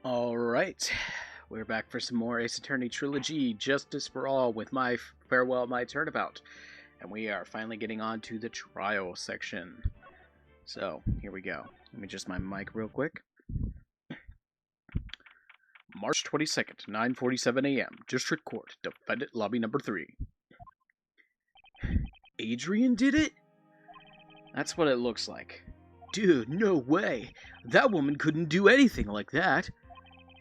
Alright, we're back for some more Ace Attorney Trilogy, Justice for All, with my Farewell, My Turnabout. And we are finally getting on to the trial section. So, here we go. Let me adjust my mic real quick. March 22nd, 9:47 a.m., District Court, Defendant Lobby Number 3. Adrian did it? That's what it looks like. Dude, no way. That woman couldn't do anything like that.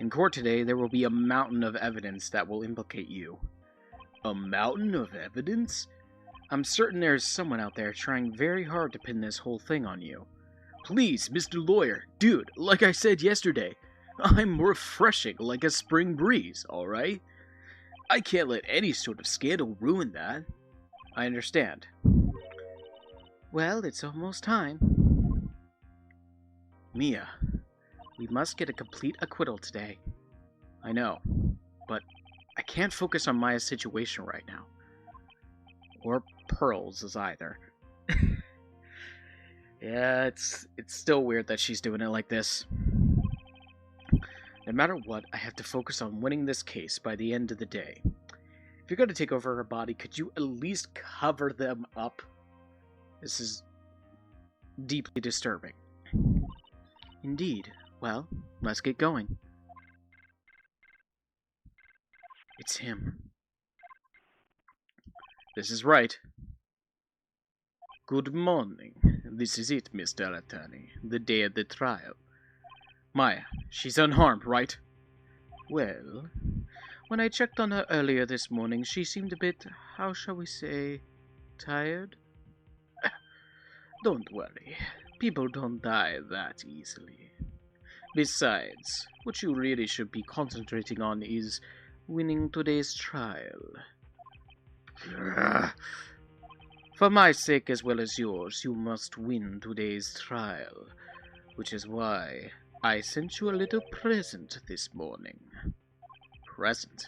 In court today, there will be a mountain of evidence that will implicate you. A mountain of evidence? I'm certain there's someone out there trying very hard to pin this whole thing on you. Please, Mr. Lawyer, dude, like I said yesterday, I'm refreshing like a spring breeze, alright? I can't let any sort of scandal ruin that. I understand. Well, it's almost time. Mia, we must get a complete acquittal today. I know, but I can't focus on Maya's situation right now. Or Pearl's either. Yeah, it's still weird that she's doing it like this. No matter what, I have to focus on winning this case by the end of the day. If you're going to take over her body, could you at least cover them up? This is deeply disturbing. Indeed. Well, let's get going. It's him. This is right. Good morning. This is it, Mr. Attorney. The day of the trial. Maya, she's unharmed, right? Well, when I checked on her earlier this morning, she seemed a bit, how shall we say, tired? Don't worry. People don't die that easily. Besides, what you really should be concentrating on is winning today's trial. For my sake as well as yours, you must win today's trial, which is why I sent you a little present this morning. Present?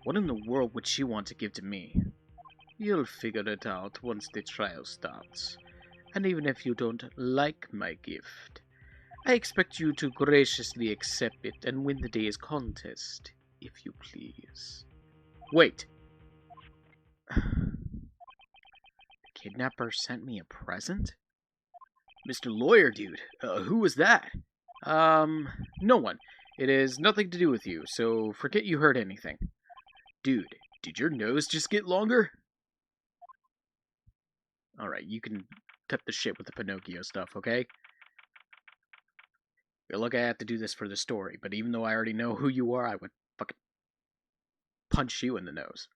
What in the world would she want to give to me? You'll figure it out once the trial starts. And even if you don't like my gift, I expect you to graciously accept it and win the day's contest, if you please. Wait. The kidnapper sent me a present? Mr. Lawyer, dude, who was that? No one. It has nothing to do with you, so forget you heard anything. Dude, did your nose just get longer? Alright, you can cut the shit with the Pinocchio stuff, okay? You're lucky I have to do this for the story, but even though I already know who you are, I would fucking punch you in the nose.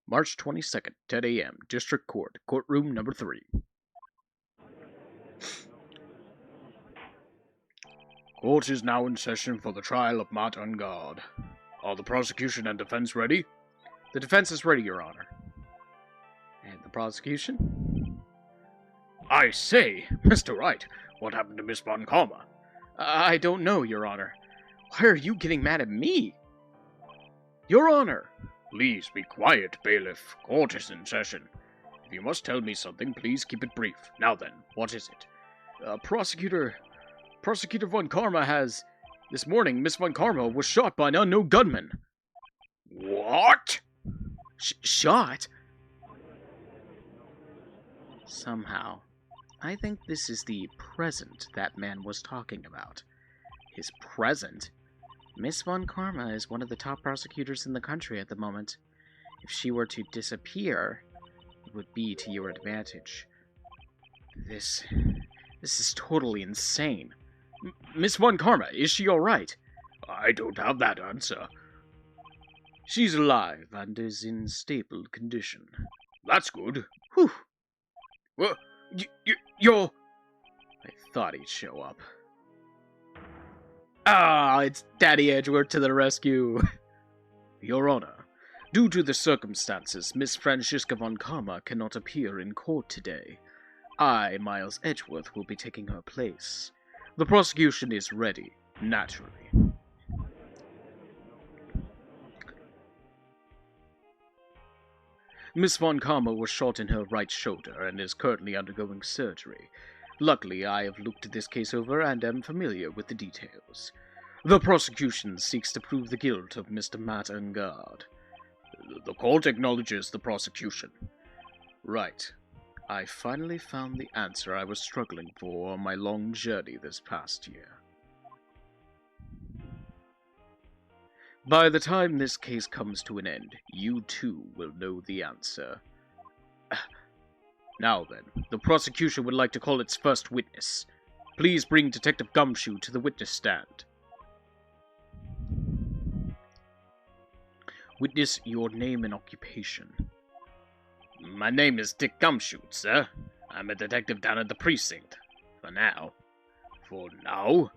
March 22nd, 10 a.m., District Court, Courtroom Number 3. Court is now in session for the trial of Matt Ungard. Are the prosecution and defense ready? The defense is ready, Your Honor. And the prosecution? I say, Mr. Wright, what happened to Miss Von Karma? I don't know, Your Honor. Why are you getting mad at me? Your Honor! Please be quiet, bailiff. Court is in session. If you must tell me something, please keep it brief. Now then, what is it? Prosecutor Von Karma has... This morning, Miss Von Karma was shot by an unknown gunman. What? Shot? Somehow, I think this is the present that man was talking about. His present? Miss Von Karma is one of the top prosecutors in the country at the moment. If she were to disappear, it would be to your advantage. This is totally insane. Miss Von Karma, is she alright? I don't have that answer. She's alive and is in stable condition. That's good. Whew. Well, you're... I thought he'd show up. Ah, it's Daddy Edgeworth to the rescue. Your Honor, due to the circumstances, Miss Franziska Von Karma cannot appear in court today. I, Miles Edgeworth, will be taking her place. The prosecution is ready, naturally. Miss Von Karma was shot in her right shoulder and is currently undergoing surgery. Luckily, I have looked this case over and am familiar with the details. The prosecution seeks to prove the guilt of Mr. Matt Engard. The court acknowledges the prosecution. Right. I finally found the answer I was struggling for on my long journey this past year. By the time this case comes to an end, you too will know the answer. Now then, the prosecution would like to call its first witness. Please bring Detective Gumshoe to the witness stand. Witness your name and occupation. My name is Dick Gumshoe, sir. I'm a detective down at the precinct. For now. For now?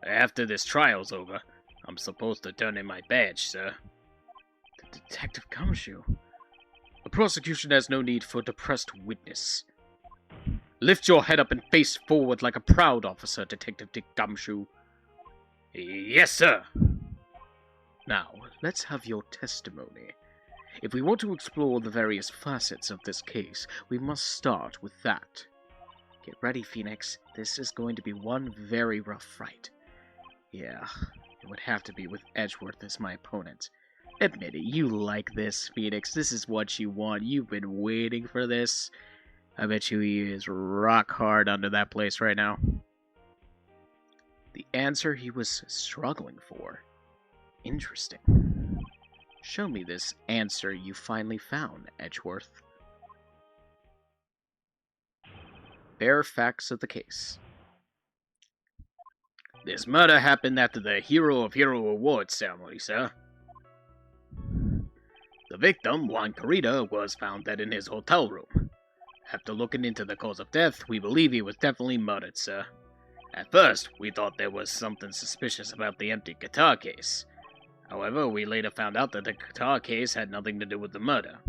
After this trial's over, I'm supposed to turn in my badge, sir. Detective Gumshoe? The prosecution has no need for a depressed witness. Lift your head up and face forward like a proud officer, Detective Dick Gumshoe. Yes, sir. Now, let's have your testimony. If we want to explore the various facets of this case, we must start with that. Get ready, Phoenix. This is going to be one very rough fight. Yeah, it would have to be with Edgeworth as my opponent. Admit it, you like this, Phoenix. This is what you want. You've been waiting for this. I bet you he is rock hard under that place right now. The answer he was struggling for. Interesting. Show me this answer you finally found, Edgeworth. Bare facts of the case. This murder happened after the Hero of Hero Awards ceremony, sir. The victim, Juan Carita, was found dead in his hotel room. After looking into the cause of death, we believe he was definitely murdered, sir. At first, we thought there was something suspicious about the empty guitar case. However, we later found out that the guitar case had nothing to do with the murder.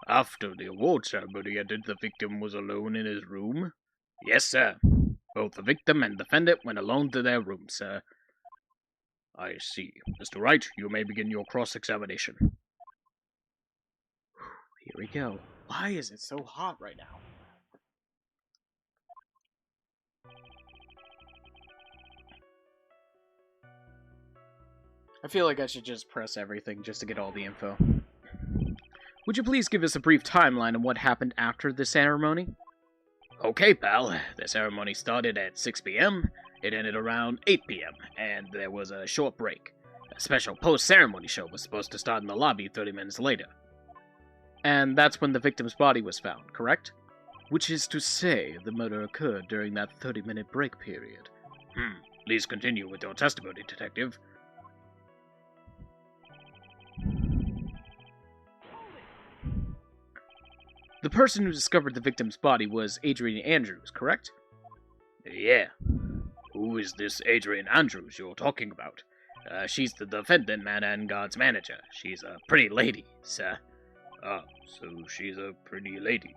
After the award ceremony ended, the victim was alone in his room? Yes, sir. Both the victim and defendant went alone to their room, sir. I see. Mr. Wright, you may begin your cross-examination. Here we go. Why is it so hot right now? I feel like I should just press everything just to get all the info. Would you please give us a brief timeline on what happened after the ceremony? Okay, pal. The ceremony started at 6 p.m., it ended around 8 p.m., and there was a short break. A special post-ceremony show was supposed to start in the lobby 30 minutes later. And that's when the victim's body was found, correct? Which is to say, the murder occurred during that 30-minute break period. Please continue with your testimony, Detective. The person who discovered the victim's body was Adrian Andrews, correct? Yeah. Who is this Adrian Andrews you're talking about? She's the defendant, Matt Engard's manager. She's a pretty lady, sir. Ah, so she's a pretty lady.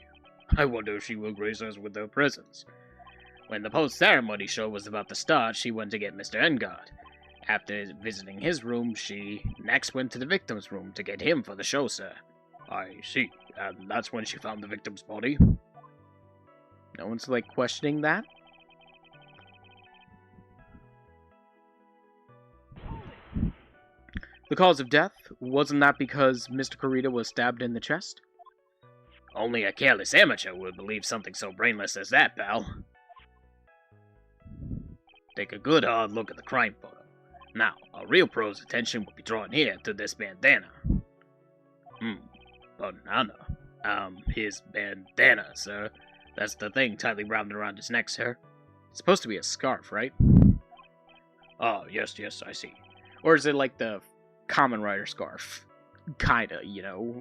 I wonder if she will grace us with her presence. When the post-ceremony show was about to start, she went to get Mr. Engard. After visiting his room, she next went to the victim's room to get him for the show, sir. I see. And that's when she found the victim's body? No one's, questioning that? The cause of death, wasn't that because Mr. Carita was stabbed in the chest? Only a careless amateur would believe something so brainless as that, pal. Take a good hard look at the crime photo. Now, a real pro's attention will be drawn here to this bandana. Banana? His bandana, sir. That's the thing tightly wrapped around his neck, sir. It's supposed to be a scarf, right? Oh, yes, I see. Or is it like the common rider scarf? Kinda,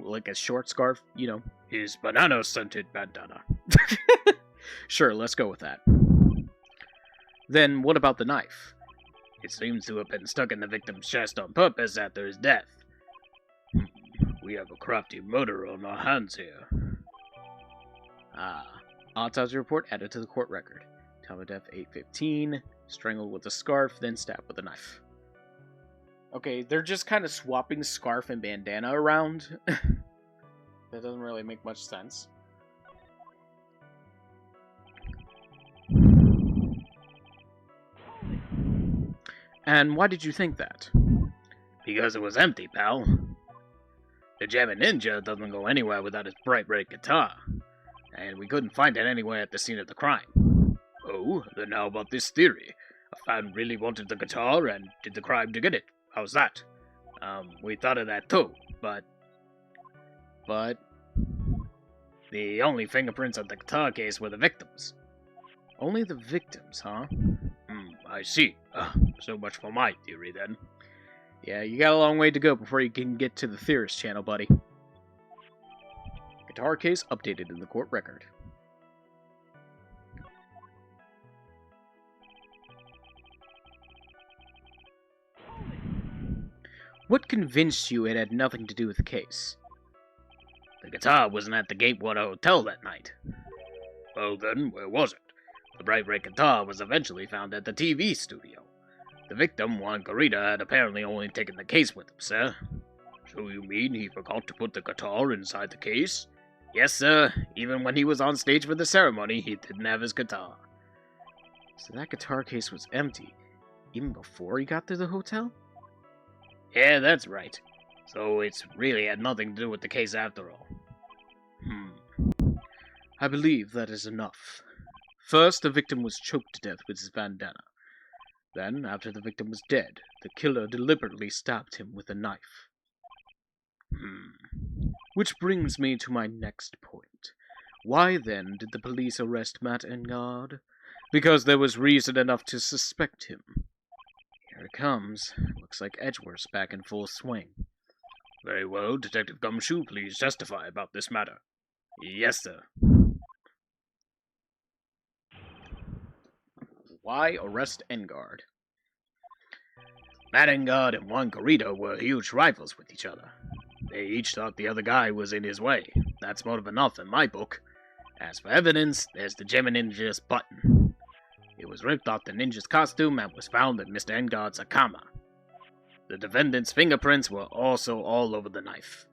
like a short scarf, His banana-scented bandana. Sure, let's go with that. Then what about the knife? It seems to have been stuck in the victim's chest on purpose after his death. We have a crafty murderer on our hands here. Autopsy report added to the court record. Time of death 8:15. Strangled with a scarf, then stabbed with a knife. Okay, they're just kind of swapping scarf and bandana around. That doesn't really make much sense. And why did you think that? Because it was empty, pal. The German ninja doesn't go anywhere without his bright red guitar, and we couldn't find it anywhere at the scene of the crime. Oh, then how about this theory? A fan really wanted the guitar and did the crime to get it. How's that? We thought of that too, but the only fingerprints on the guitar case were the victims. Only the victims, huh? I see. So much for my theory, then. Yeah, you got a long way to go before you can get to the theorist channel, buddy. Guitar case updated in the court record. What convinced you it had nothing to do with the case? The guitar wasn't at the Gatewater Hotel that night. Well then, where was it? The bright red guitar was eventually found at the TV studio. The victim, Juan Garita, had apparently only taken the case with him, sir. So you mean he forgot to put the guitar inside the case? Yes, sir. Even when he was on stage for the ceremony, he didn't have his guitar. So that guitar case was empty, even before he got to the hotel? Yeah, that's right. So it's really had nothing to do with the case after all. I believe that is enough. First, the victim was choked to death with his bandana. Then, after the victim was dead, the killer deliberately stabbed him with a knife. Which brings me to my next point. Why then did the police arrest Matt Engard? Because there was reason enough to suspect him. Here it comes. Looks like Edgeworth's back in full swing. Very well, Detective Gumshoe, please testify about this matter. Yes, sir. Why arrest Engard? Matt Engard and Juan Garita were huge rivals with each other. They each thought the other guy was in his way. That's motive enough in my book. As for evidence, there's the German ninja's button. It was ripped off the ninja's costume and was found in Mr. Engard's akama. The defendant's fingerprints were also all over the knife.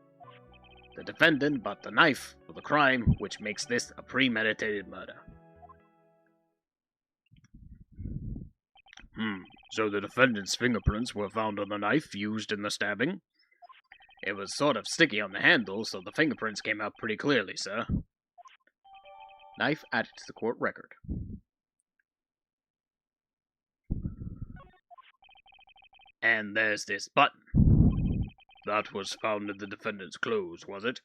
The defendant bought the knife for the crime, which makes this a premeditated murder. So the defendant's fingerprints were found on the knife used in the stabbing? It was sort of sticky on the handle, so the fingerprints came out pretty clearly, sir. Knife added to the court record. And there's this button. That was found in the defendant's clothes, was it?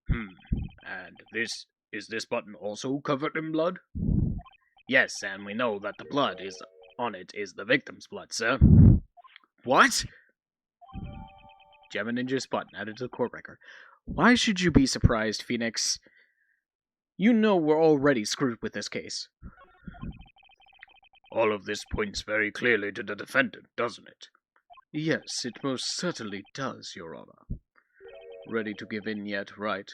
And is this button also covered in blood? Yes, and we know that the blood on it is the victim's blood, sir. What? German ninja's button added to the court record. Why should you be surprised, Phoenix? You know we're already screwed with this case. All of this points very clearly to the defendant, doesn't it? Yes, it most certainly does, Your Honor. Ready to give in yet, right?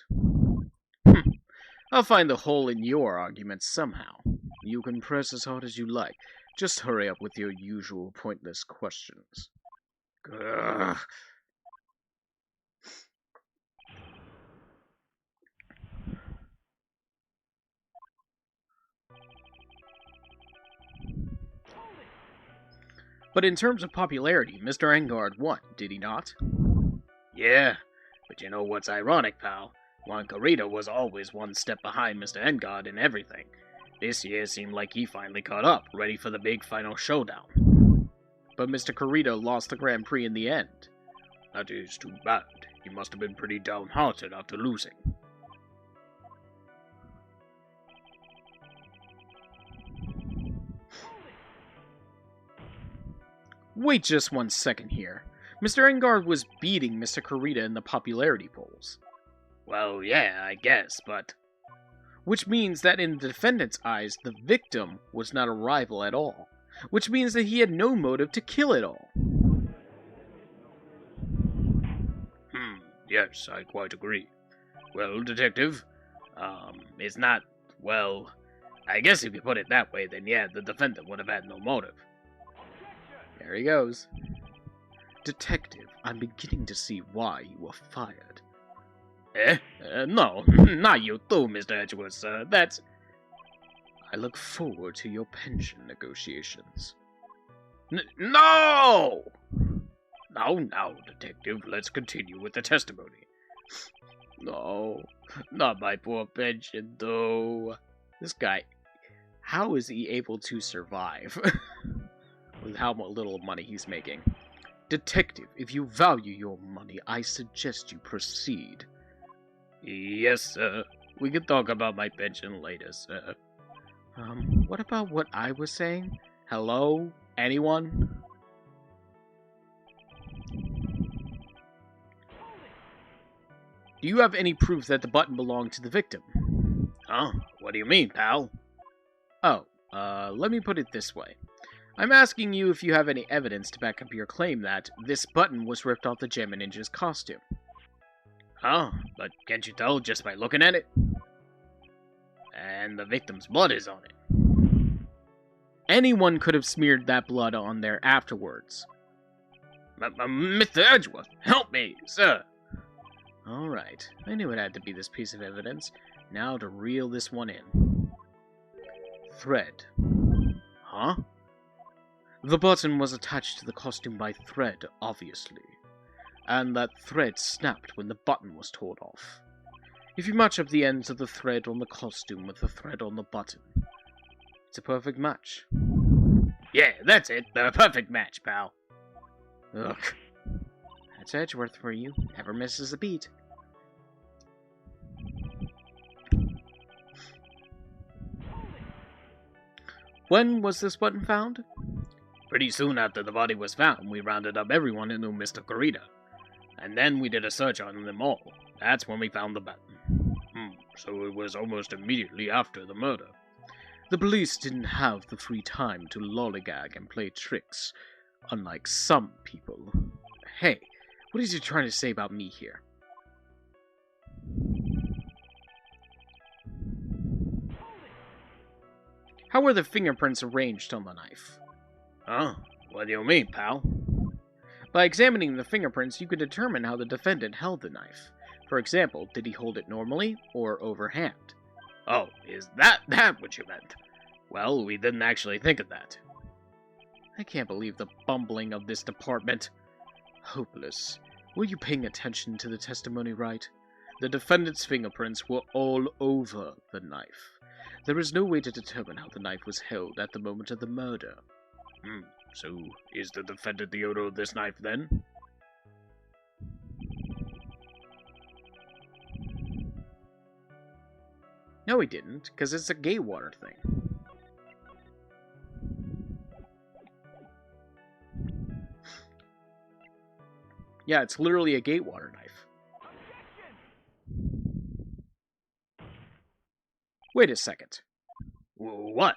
I'll find the hole in your argument somehow. You can press as hard as you like. Just hurry up with your usual pointless questions. Ugh. But in terms of popularity, Mr. Engard won, did he not? Yeah, but you know what's ironic, pal? Juan Garita was always one step behind Mr. Engard in everything. This year seemed like he finally caught up, ready for the big final showdown. But Mr. Carito lost the Grand Prix in the end. That is too bad. He must have been pretty downhearted after losing. Wait just 1 second here. Mr. Engard was beating Mr. Carita in the popularity polls. Well, yeah, I guess, but... Which means that in the defendant's eyes, the victim was not a rival at all. Which means that he had no motive to kill at all. Yes, I quite agree. Well, Detective, it's not, well, I guess if you put it that way, then yeah, the defendant would have had no motive. There he goes. Detective, I'm beginning to see why you were fired. No, not you too, Mr. Edgeworth, sir. That's... I look forward to your pension negotiations. No! Now, Detective, let's continue with the testimony. No, not my poor pension, though. This guy, how is he able to survive with how little money he's making? Detective, if you value your money, I suggest you proceed. Yes, sir. We can talk about my pension later, sir. What about what I was saying? Hello? Anyone? Do you have any proof that the button belonged to the victim? Huh? What do you mean, pal? Oh, let me put it this way. I'm asking you if you have any evidence to back up your claim that this button was ripped off the Gemma Ninja's costume. Oh, but can't you tell just by looking at it? And the victim's blood is on it. Anyone could have smeared that blood on there afterwards. Mr. Edgeworth, help me, sir. Alright, I knew it had to be this piece of evidence. Now to reel this one in. Thread. Huh? The button was attached to the costume by thread, obviously. And that thread snapped when the button was torn off. If you match up the ends of the thread on the costume with the thread on the button, it's a perfect match. Yeah, that's it. The perfect match, pal. Ugh. That's Edgeworth for you. Never misses a beat. When was this button found? Pretty soon after the body was found, we rounded up everyone who knew Mr. Corrida. And then we did a search on them all. That's when we found the button. So it was almost immediately after the murder. The police didn't have the free time to lollygag and play tricks, unlike some people. Hey, what is he trying to say about me here? How were the fingerprints arranged on the knife? Huh? What do you mean, pal? By examining the fingerprints, you could determine how the defendant held the knife. For example, did he hold it normally or overhand? Oh, is that what you meant? Well, we didn't actually think of that. I can't believe the bumbling of this department. Hopeless. Were you paying attention to the testimony right? The defendant's fingerprints were all over the knife. There is no way to determine how the knife was held at the moment of the murder. So, is the defendant the owner of this knife then? No, he didn't, because it's a Gatewater thing. Yeah, it's literally a Gatewater knife. Wait a second. What?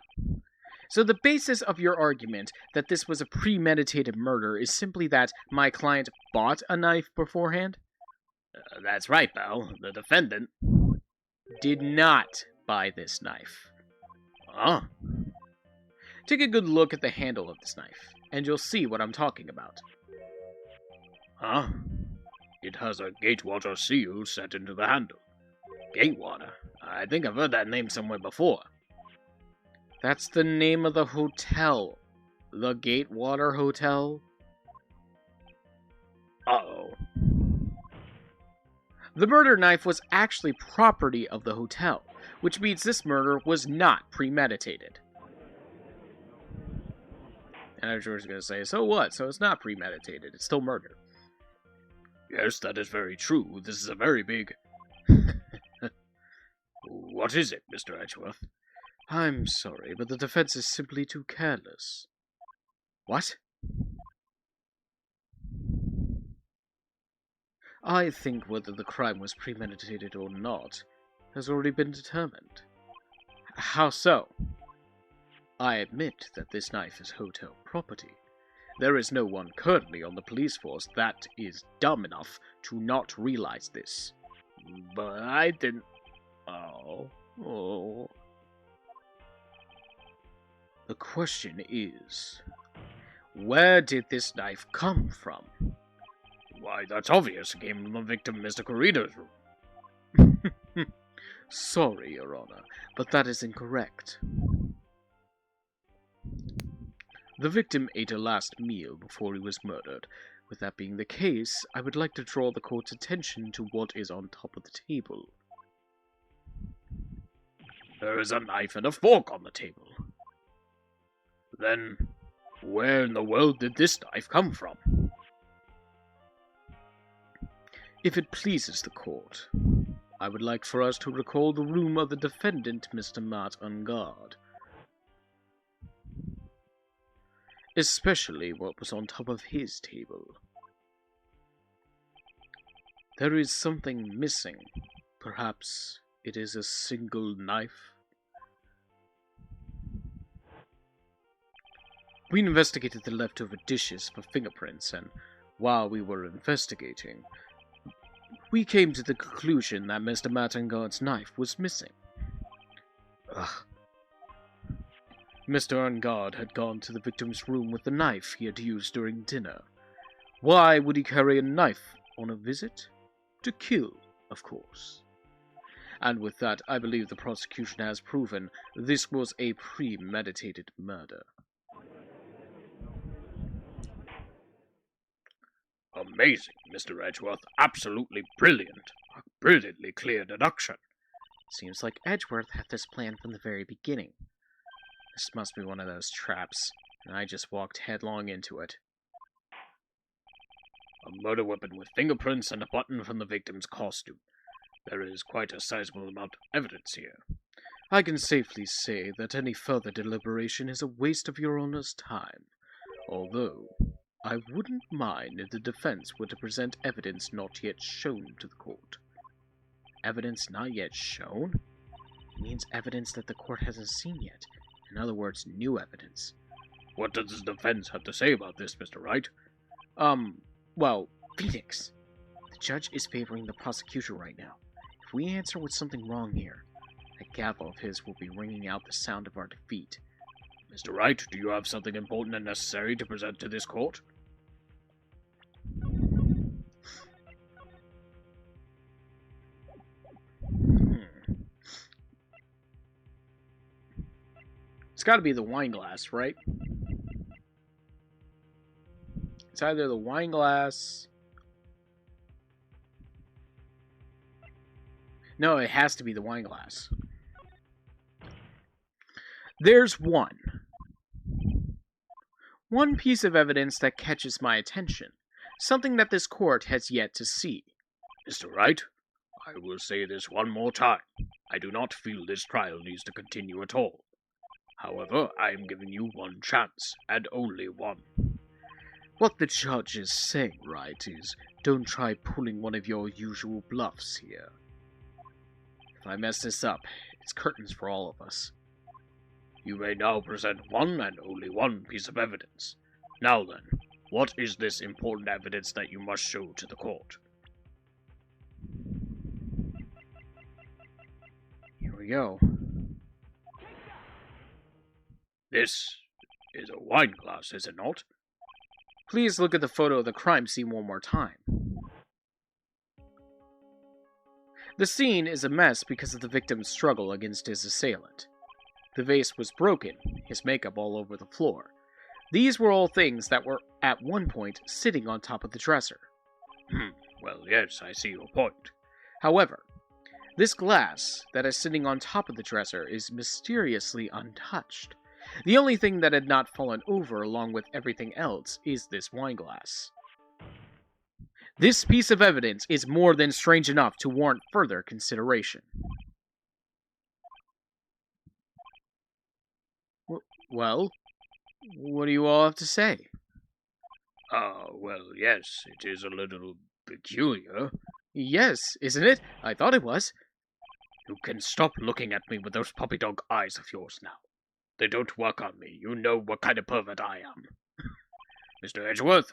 So the basis of your argument that this was a premeditated murder is simply that my client bought a knife beforehand? That's right, pal. The defendant did not buy this knife. Huh? Take a good look at the handle of this knife, and you'll see what I'm talking about. Huh? It has a Gatewater seal set into the handle. Gatewater? I think I've heard that name somewhere before. That's the name of the hotel. The Gatewater Hotel. Uh-oh. The murder knife was actually property of the hotel, which means this murder was not premeditated. And I was going to say, so what? So it's not premeditated. It's still murder. Yes, that is very true. This is a very big... What is it, Mr. Edgeworth? I'm sorry, but the defense is simply too careless. What? I think whether the crime was premeditated or not has already been determined. How so? I admit that this knife is hotel property. There is no one currently on the police force that is dumb enough to not realize this. But I didn't... Oh. The question is, where did this knife come from? Why, that's obvious. It came from the victim, Mr. Corrida's room. Sorry, Your Honor, but that is incorrect. The victim ate a last meal before he was murdered. With that being the case, I would like to draw the court's attention to what is on top of the table. There is a knife and a fork on the table. Then, where in the world did this knife come from? If it pleases the court, I would like for us to recall the room of the defendant, Mr. Matt Ungard. Especially what was on top of his table. There is something missing. Perhaps it is a single knife. We investigated the leftover dishes for fingerprints, and while we were investigating, we came to the conclusion that Mr. Matt Ungard's knife was missing. Ugh. Mr. Ungard had gone to the victim's room with the knife he had used during dinner. Why would he carry a knife on a visit? To kill, of course. And with that, I believe the prosecution has proven this was a premeditated murder. Amazing, Mr. Edgeworth. Absolutely brilliant. A brilliantly clear deduction. Seems like Edgeworth had this plan from the very beginning. This must be one of those traps, and I just walked headlong into it. A murder weapon with fingerprints and a button from the victim's costume. There is quite a sizable amount of evidence here. I can safely say that any further deliberation is a waste of your Honor's time, although I wouldn't mind if the defense were to present evidence not yet shown to the court. Evidence not yet shown? It means evidence that the court hasn't seen yet. In other words, new evidence. What does the defense have to say about this, Mr. Wright? Well, Phoenix. The judge is favoring the prosecution right now. If we answer with something wrong here, that gavel of his will be ringing out the sound of our defeat. Mr. Wright, do you have something important and necessary to present to this court? It's got to be the wine glass, right? It's either the wine glass. No, it has to be the wine glass. There's one piece of evidence that catches my attention. Something that this court has yet to see. Mr. Wright, I will say this one more time. I do not feel this trial needs to continue at all. However, I am giving you one chance, and only one. What the judge is saying, right, is don't try pulling one of your usual bluffs here. If I mess this up, it's curtains for all of us. You may now present one and only one piece of evidence. Now then, what is this important evidence that you must show to the court? Here we go. This is a wine glass, is it not? Please look at the photo of the crime scene one more time. The scene is a mess because of the victim's struggle against his assailant. The vase was broken, his makeup all over the floor. These were all things that were, at one point, sitting on top of the dresser. Well, yes, I see your point. However, this glass that is sitting on top of the dresser is mysteriously untouched. The only thing that had not fallen over along with everything else is this wine glass. This piece of evidence is more than strange enough to warrant further consideration. Well, what do you all have to say? Well, yes, it is a little peculiar. Yes, isn't it? I thought it was. You can stop looking at me with those puppy dog eyes of yours now. They don't work on me. You know what kind of pervert I am. Mr. Edgeworth?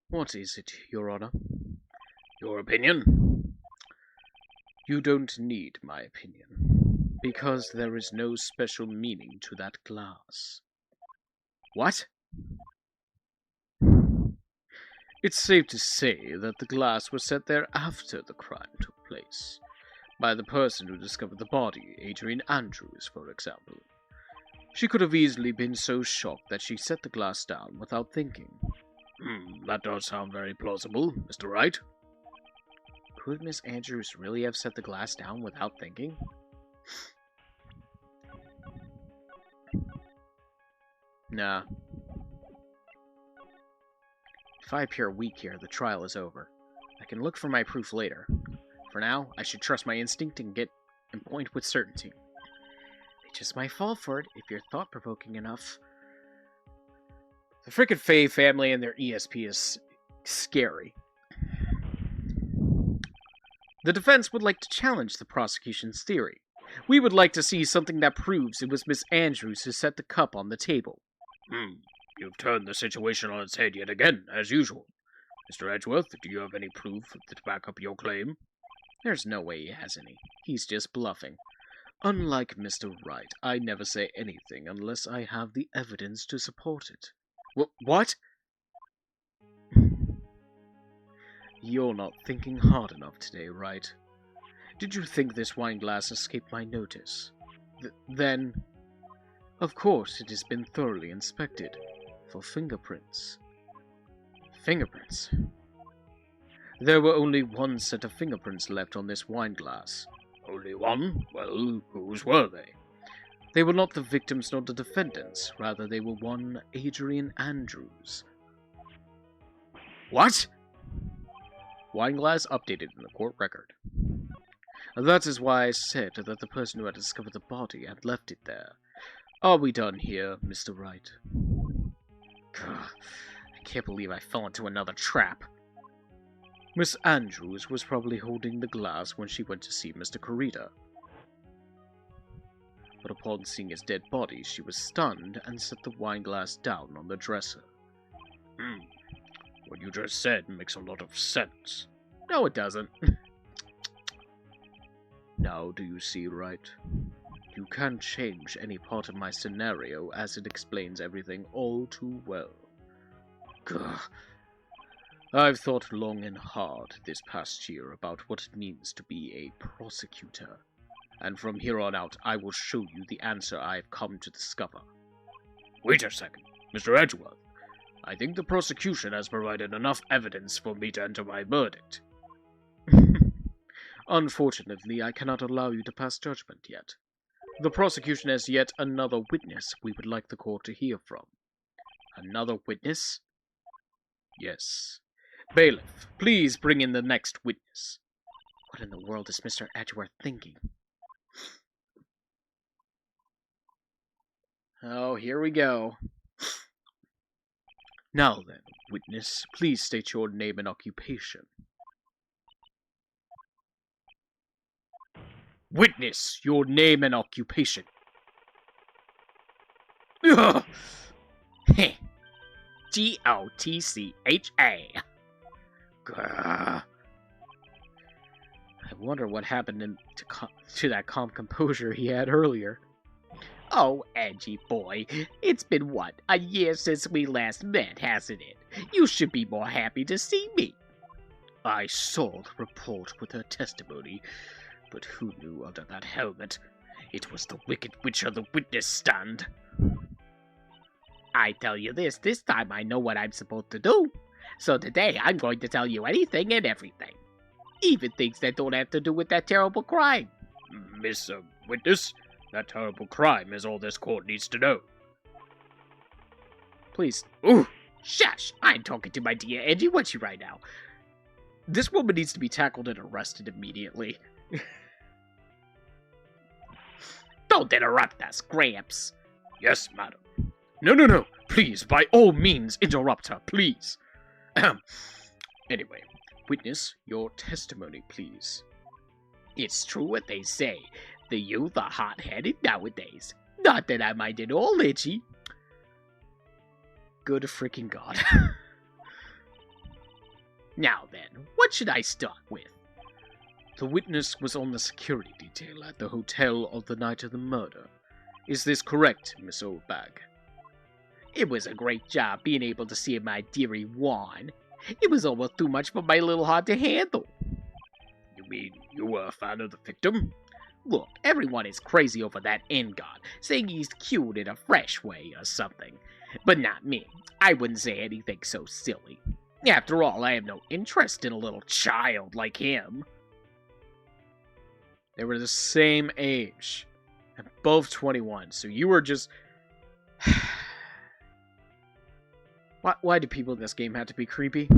What is it, Your Honor? Your opinion? You don't need my opinion, because there is no special meaning to that glass. What? It's safe to say that the glass was set there after the crime took place, by the person who discovered the body, Adrian Andrews, for example. She could have easily been so shocked that she set the glass down without thinking. That does sound very plausible, Mr. Wright. Could Miss Andrews really have set the glass down without thinking? Nah. If I appear weak here, the trial is over. I can look for my proof later. For now, I should trust my instinct and point with certainty. They just might fall for it if you're thought-provoking enough. The frickin' Faye family and their ESP is scary. The defense would like to challenge the prosecution's theory. We would like to see something that proves it was Miss Andrews who set the cup on the table. You've turned the situation on its head yet again, as usual. Mr. Edgeworth, do you have any proof to back up your claim? There's no way he has any. He's just bluffing. Unlike Mr. Wright, I never say anything unless I have the evidence to support it. What? You're not thinking hard enough today, Wright. Did you think this wine glass escaped my notice? Then, of course, it has been thoroughly inspected for fingerprints. Fingerprints? There were only one set of fingerprints left on this wine glass. Only one? Well, whose were they? They were not the victims nor the defendants. Rather, they were one Adrian Andrews. What? Wineglass updated in the court record. That is why I said that the person who had discovered the body had left it there. Are we done here, Mr. Wright? I can't believe I fell into another trap. Miss Andrews was probably holding the glass when she went to see Mr. Corita. But upon seeing his dead body, she was stunned and set the wineglass down on the dresser. What you just said makes a lot of sense. No, it doesn't. Now do you see, Wright? You can't change any part of my scenario as it explains everything all too well. Gah. I've thought long and hard this past year about what it means to be a prosecutor, and from here on out I will show you the answer I've come to discover. Wait a second, Mr. Edgeworth. I think the prosecution has provided enough evidence for me to enter my verdict. Unfortunately, I cannot allow you to pass judgment yet. The prosecution has yet another witness we would like the court to hear from. Another witness? Yes. Bailiff, please bring in the next witness. What in the world is Mr. Edgeworth thinking? Oh, here we go. Now then, witness, please state your name and occupation. Witness, your name and occupation. Ugh. G-O-T-C-H-A. I wonder what happened to that calm composure he had earlier. Oh, Edgy boy, it's been what, a year since we last met, hasn't it? You should be more happy to see me. I saw the report with her testimony, but who knew under that helmet it was the Wicked Witch on the witness stand? I tell you this time I know what I'm supposed to do. So today I'm going to tell you anything and everything. Even things that don't have to do with that terrible crime. Miss Witness, that terrible crime is all this court needs to know. Please. Ooh, shush! I'm talking to my dear Edgy Witchy right now. This woman needs to be tackled and arrested immediately. Don't interrupt us, Gramps. Yes, madam. No. Please, by all means, interrupt her, please. Anyway, witness, your testimony, please. It's true what they say. The youth are hot-headed nowadays. Not that I mind at all, Itchy. Good freaking God. Now then, what should I start with? The witness was on the security detail at the hotel on the night of the murder. Is this correct, Miss Oldbag? It was a great job being able to see my dearie Juan. It was almost too much for my little heart to handle. You mean you were a fan of the victim? Look, everyone is crazy over that end god, saying he's cute in a fresh way or something. But not me. I wouldn't say anything so silly. After all, I have no interest in a little child like him. They were the same age. And both 21, so you were just... Why do people in this game have to be creepy?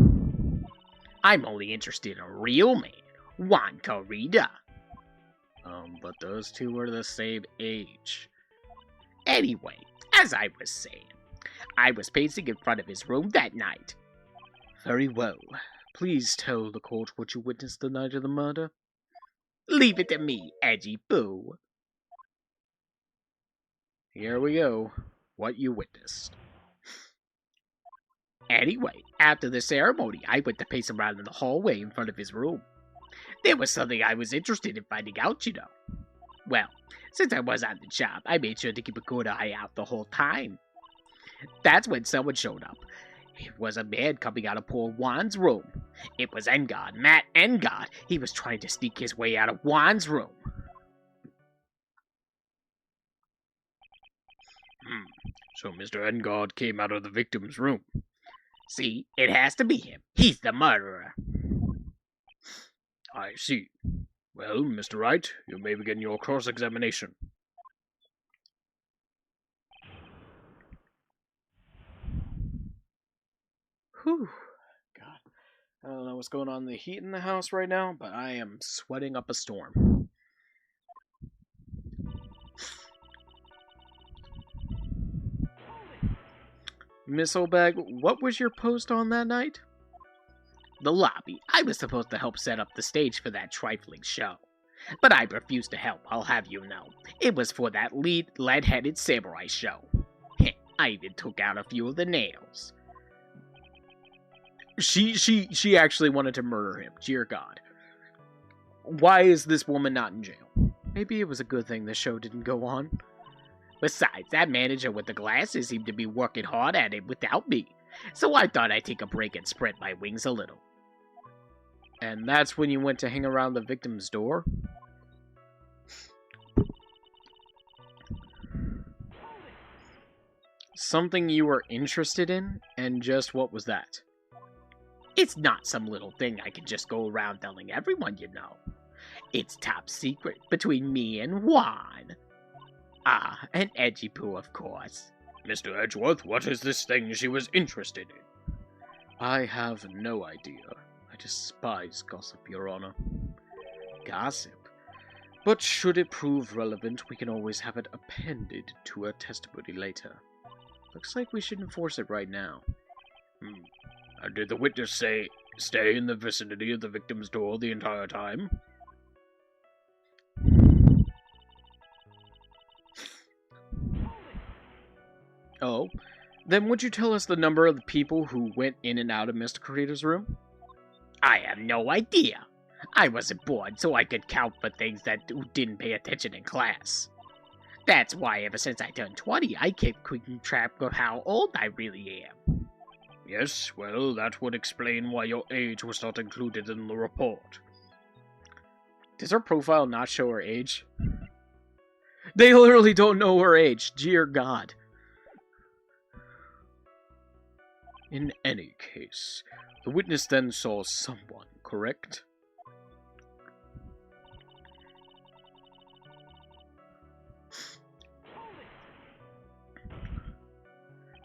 I'm only interested in a real man, Juan Corrida. But those two were the same age. Anyway, as I was saying, I was pacing in front of his room that night. Very well. Please tell the court what you witnessed the night of the murder. Leave it to me, Edgy Boo. Here we go. What you witnessed. Anyway, after the ceremony, I went to pace around in the hallway in front of his room. There was something I was interested in finding out, you know. Well, since I was on the job, I made sure to keep a good eye out the whole time. That's when someone showed up. It was a man coming out of poor Juan's room. It was Engard, Matt Engard. He was trying to sneak his way out of Juan's room. So Mr. Engard came out of the victim's room. See, it has to be him. He's the murderer. I see. Well, Mr. Wright, you may begin your cross-examination. Whew. God. I don't know what's going on in the heat in the house right now, but I am sweating up a storm. Miss Obag, what was your post on that night? The lobby. I was supposed to help set up the stage for that trifling show. But I refused to help, I'll have you know. It was for that lead-headed samurai show. I even took out a few of the nails. She actually wanted to murder him. Dear God. Why is this woman not in jail? Maybe it was a good thing the show didn't go on. Besides, that manager with the glasses seemed to be working hard at it without me. So I thought I'd take a break and spread my wings a little. And that's when you went to hang around the victim's door? Something you were interested in? And just what was that? It's not some little thing I can just go around telling everyone, you know. It's top secret between me and Juan. Ah, and Edgy Poo, of course. Mr. Edgeworth, what is this thing she was interested in? I have no idea. I despise gossip, Your Honor. Gossip? But should it prove relevant, we can always have it appended to a testimony later. Looks like we should enforce it right now. And did the witness stay in the vicinity of the victim's door the entire time? Oh, then would you tell us the number of the people who went in and out of Mr. Corrida's room? I have no idea. I wasn't born, so I could count for things that didn't pay attention in class. That's why ever since I turned 20, I kept keeping track of how old I really am. Yes, well, that would explain why your age was not included in the report. Does her profile not show her age? They literally don't know her age, dear God. In any case, the witness then saw someone, correct?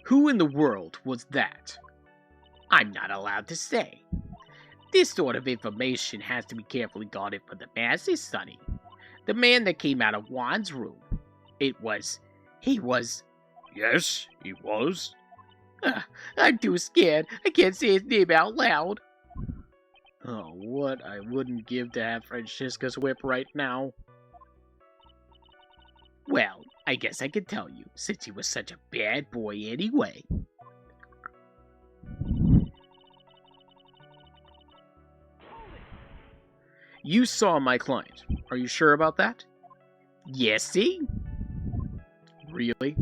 Who in the world was that? I'm not allowed to say. This sort of information has to be carefully guarded for the masses, Sonny. The man that came out of Juan's room. He was... Yes, he was. I'm too scared. I can't say his name out loud. Oh, what I wouldn't give to have Francesca's whip right now. Well, I guess I could tell you, since he was such a bad boy anyway. You saw my client. Are you sure about that? Yes, see? Really?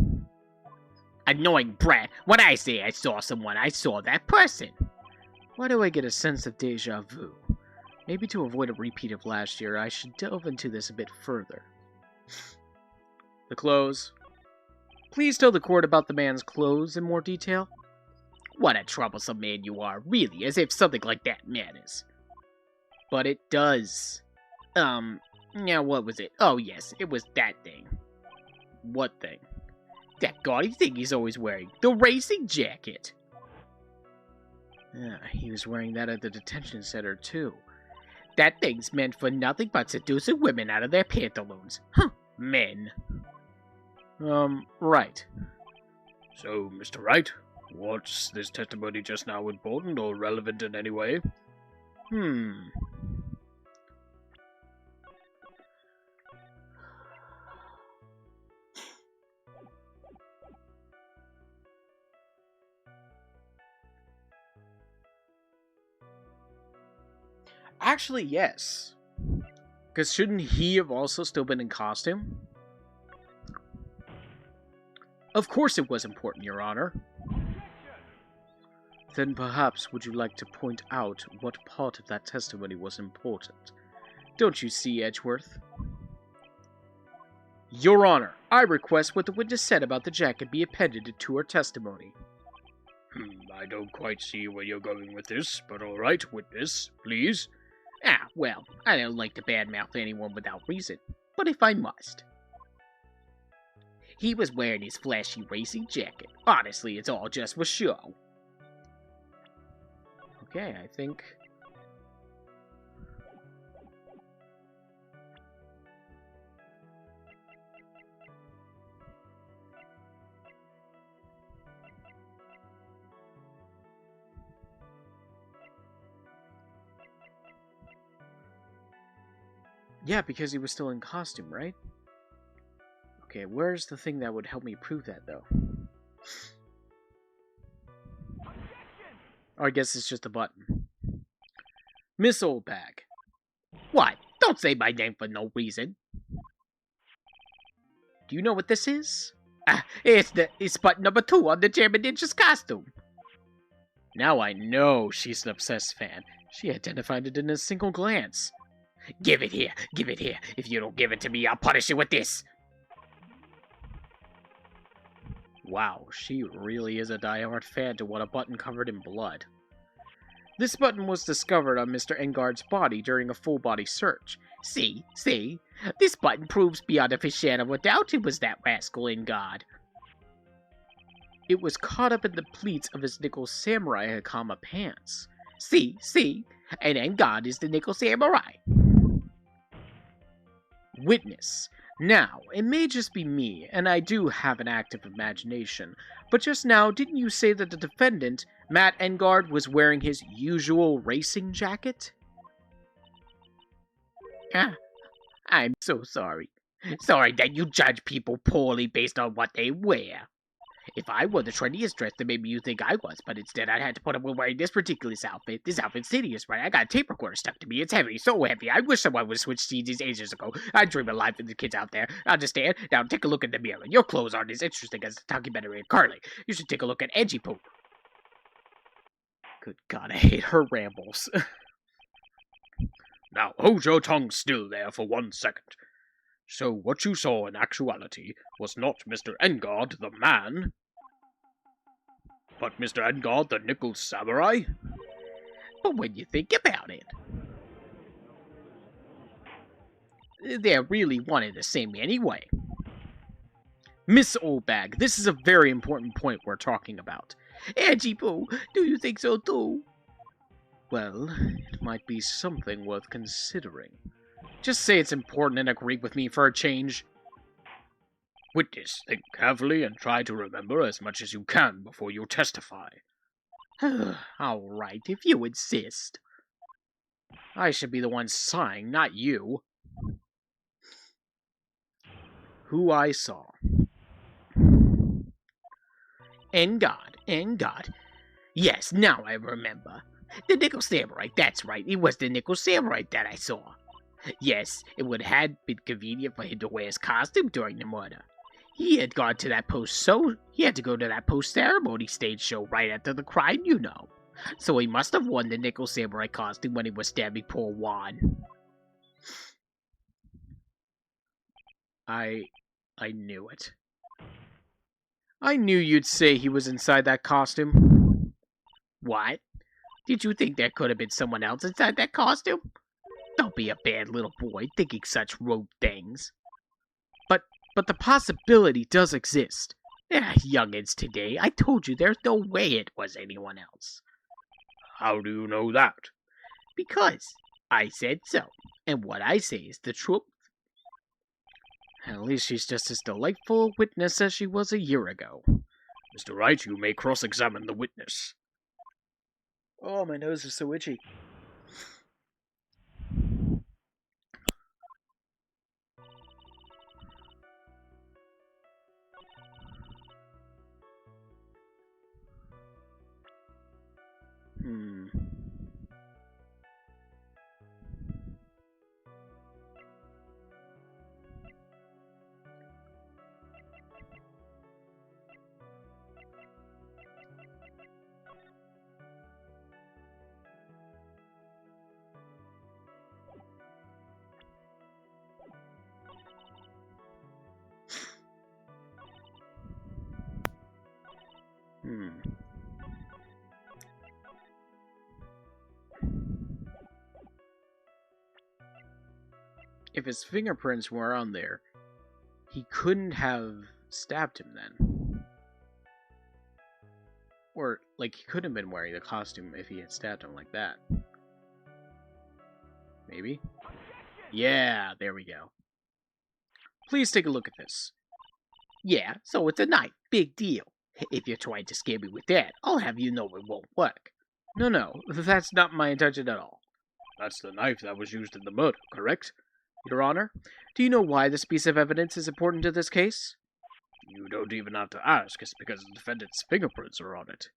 Annoying brat. When I say I saw someone, I saw that person. Why do I get a sense of deja vu? Maybe to avoid a repeat of last year, I should delve into this a bit further. The clothes. Please tell the court about the man's clothes in more detail. What a troublesome man you are, really, as if something like that matters. But it does. Yeah, what was it? Oh, yes, it was that thing. What thing? That gaudy thing he's always wearing. The racing jacket. Yeah, he was wearing that at the detention center, too. That thing's meant for nothing but seducing women out of their pantaloons. Huh, men. Right. So, Mr. Wright, was this testimony just now important or relevant in any way? Actually, yes. Because shouldn't he have also still been in costume? Of course it was important, Your Honor. Then perhaps would you like to point out what part of that testimony was important? Don't you see, Edgeworth? Your Honor, I request what the witness said about the jacket be appended to her testimony. I don't quite see where you're going with this, but alright, witness, please. Ah, well, I don't like to badmouth anyone without reason, but if I must. He was wearing his flashy racing jacket. Honestly, it's all just for show. Okay, I think... Yeah, because he was still in costume, right? Okay, where's the thing that would help me prove that, though? Oh, I guess it's just a button. Miss Oldbag. What? Don't say my name for no reason. Do you know what this is? It's button number 2 on the Chairman Ninja's costume. Now I know she's an obsessed fan. She identified it in a single glance. Give it here, give it here. If you don't give it to me, I'll punish you with this. Wow, she really is a diehard fan to want a button covered in blood. This button was discovered on Mr. Engard's body during a full-body search. See? This button proves beyond a shadow of a doubt it was that rascal Engard. It was caught up in the pleats of his nickel samurai Hakama pants. See? And Engard is the nickel samurai. Witness. Now, it may just be me, and I do have an active imagination, but just now, didn't you say that the defendant, Matt Engard, was wearing his usual racing jacket? I'm so sorry. Sorry that you judge people poorly based on what they wear. If I wore the trendiest dress, then maybe you think I was, but instead I had to put up with wearing this particular outfit. This outfit's hideous, right? I got a tape recorder stuck to me. It's heavy, so heavy. I wish someone would switch CDs ages ago. I dream of life for the kids out there. Understand? Now take a look in the mirror. Your clothes aren't as interesting as the documentary of Carly. You should take a look at Edgy Poo. Good God, I hate her rambles. Now hold your tongue still there for 1 second. So what you saw in actuality was not Mr. Engard, the man, but Mr. Engard, the nickel samurai? But when you think about it, they're really one and the same anyway. Miss Oldbag, this is a very important point we're talking about. Edgy Poo, do you think so too? Well, it might be something worth considering. Just say it's important and agree with me for a change. Witness, think carefully and try to remember as much as you can before you testify. All right, if you insist. I should be the one sighing, not you. Who I saw. Engard. Yes, now I remember. The nickel samurai, that's right. It was the nickel samurai that I saw. Yes, it would have been convenient for him to wear his costume during the murder. He had gone to that he had to go to that post-ceremony stage show right after the crime, you know. So he must have worn the nickel samurai costume when he was stabbing poor Juan. I knew it. I knew you'd say he was inside that costume. What? Did you think there could have been someone else inside that costume? Don't be a bad little boy thinking such rude things. But the possibility does exist. Youngins today, I told you there's no way it was anyone else. How do you know that? Because I said so, and what I say is the truth. At least she's just as delightful a witness as she was a year ago. Mr. Wright, you may cross-examine the witness. Oh, my nose is so itchy. Hmm. If his fingerprints were on there, he couldn't have stabbed him then. Or, like, he couldn't have been wearing the costume if he had stabbed him like that. Maybe? Yeah, there we go. Please take a look at this. Yeah, so it's a knife. Big deal. If you're trying to scare me with that, I'll have you know it won't work. No, that's not my intention at all. That's the knife that was used in the murder, correct? Your Honor, do you know why this piece of evidence is important to this case? You don't even have to ask. It's because the defendant's fingerprints are on it.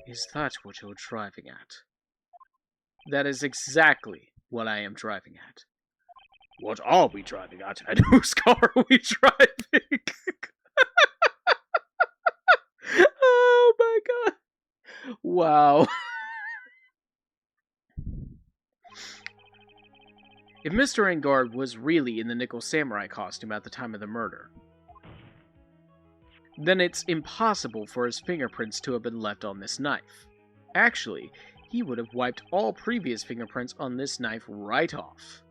Is that what you're driving at? That is exactly what I am driving at. What are we driving at? And whose car are we driving? Oh my god. Wow. If Mr. Engard was really in the Nickel Samurai costume at the time of the murder, then it's impossible for his fingerprints to have been left on this knife. Actually, he would have wiped all previous fingerprints on this knife right off.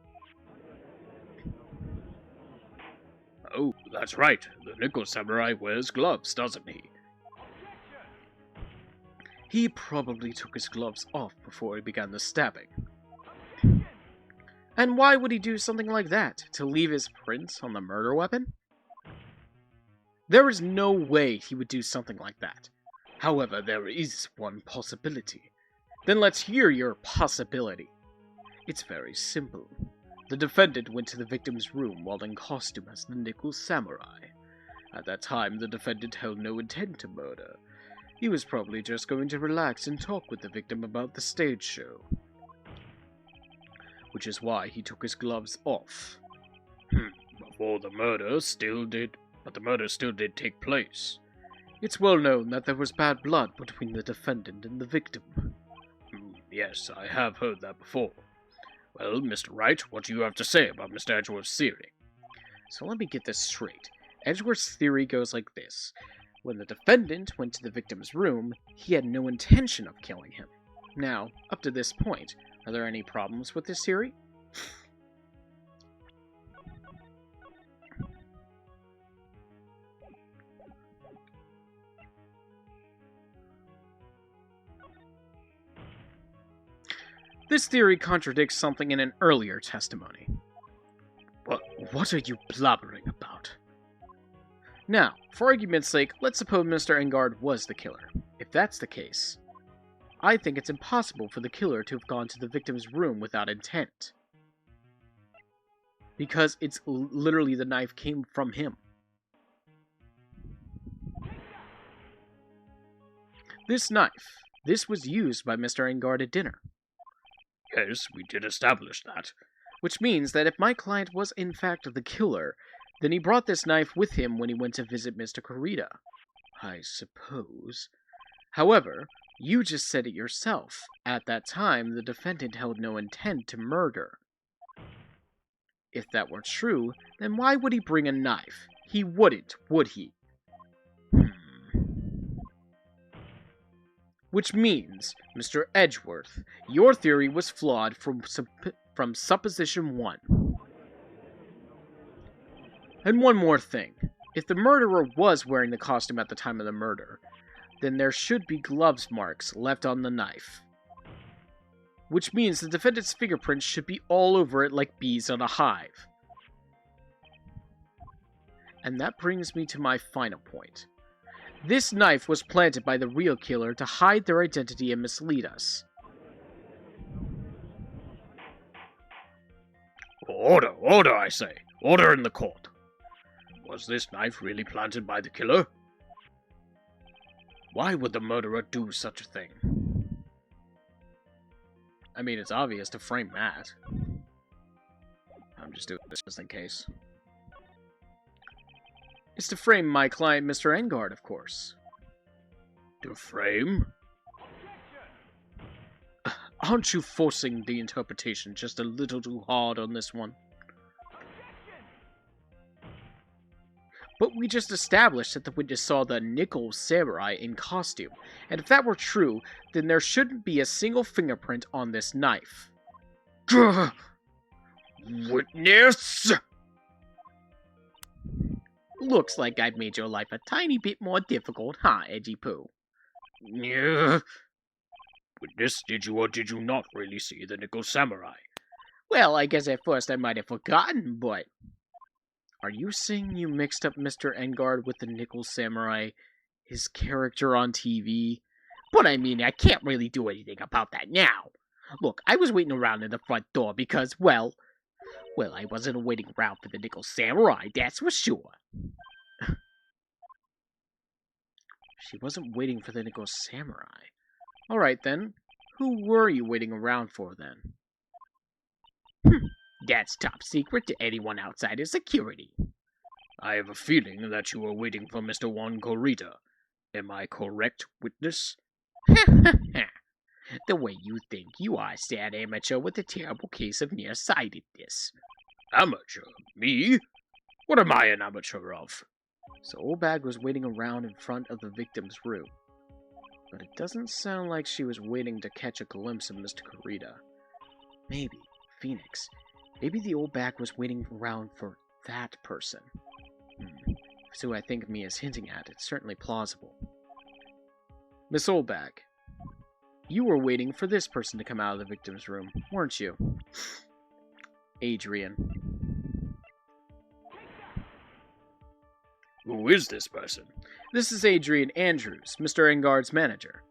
Oh, that's right. The Nickel Samurai wears gloves, doesn't he? He probably took his gloves off before he began the stabbing. And why would he do something like that? To leave his prints on the murder weapon? There is no way he would do something like that. However, there is one possibility. Then let's hear your possibility. It's very simple. The defendant went to the victim's room while in costume as the Nickel Samurai. At that time, the defendant held no intent to murder. He was probably just going to relax and talk with the victim about the stage show. Which is why he took his gloves off. Before the murder still did... But the murder still did take place. It's well known that there was bad blood between the defendant and the victim. Yes, I have heard that before. Well, Mr. Wright, what do you have to say about Mr. Edgeworth's theory? So let me get this straight. Edgeworth's theory goes like this. When the defendant went to the victim's room, he had no intention of killing him. Now, up to this point, are there any problems with this theory? This theory contradicts something in an earlier testimony. What are you blabbering about? Now, for argument's sake, let's suppose Mr. Engard was the killer. If that's the case, I think it's impossible for the killer to have gone to the victim's room without intent. Because it's literally the knife came from him. This knife, this was used by Mr. Engard at dinner. Yes, we did establish that. Which means that if my client was in fact the killer, then he brought this knife with him when he went to visit Mr. Kurita, I suppose. However, you just said it yourself. At that time, the defendant held no intent to murder. if that were true, then why would he bring a knife? He wouldn't, would he? Which means, Mr. Edgeworth, your theory was flawed from supposition 1. And one more thing. If the murderer was wearing the costume at the time of the murder, then there should be gloves marks left on the knife. Which means the defendant's fingerprints should be all over it like bees on a hive. And that brings me to my final point. This knife was planted by the real killer to hide their identity and mislead us. Order, I say. Order in the court. Was this knife really planted by the killer? Why would the murderer do such a thing? I mean, it's obvious to frame Matt. I'm just doing this just in case. It's to frame my client, Mr. Engard, of course. To frame? Aren't you forcing the interpretation just a little too hard on this one? But we just established that the witness saw the nickel samurai in costume, and if that were true, then there shouldn't be a single fingerprint on this knife. Witness! Looks like I've made your life a tiny bit more difficult, huh, Edgy Poo? Yeah. Witness, did you or did you not really see the nickel samurai? Well, I guess at first I might have forgotten, but... Are you saying you mixed up Mr. Engard with the nickel samurai, his character on TV? But I mean, I can't really do anything about that now. Look, I was waiting around in the front door because, well, I wasn't waiting around for the nickel samurai, that's for sure. She wasn't waiting for the nickel samurai. Alright then, who were you waiting around for then? That's top secret to anyone outside of security. I have a feeling that you were waiting for Mr. Juan Corrida. Am I correct, witness? The way you think, you are a sad amateur with a terrible case of nearsightedness. Amateur? Me? What am I an amateur of? So Old Bag was waiting around in front of the victim's room. But it doesn't sound like she was waiting to catch a glimpse of Mr. Corrida. Maybe, Phoenix. Maybe the Old Bag was waiting around for that person. So I think Mia's hinting at, it's certainly plausible. Miss Oldbag, you were waiting for this person to come out of the victim's room, weren't you? Adrian. Who is this person? This is Adrian Andrews, Mr. Engard's manager.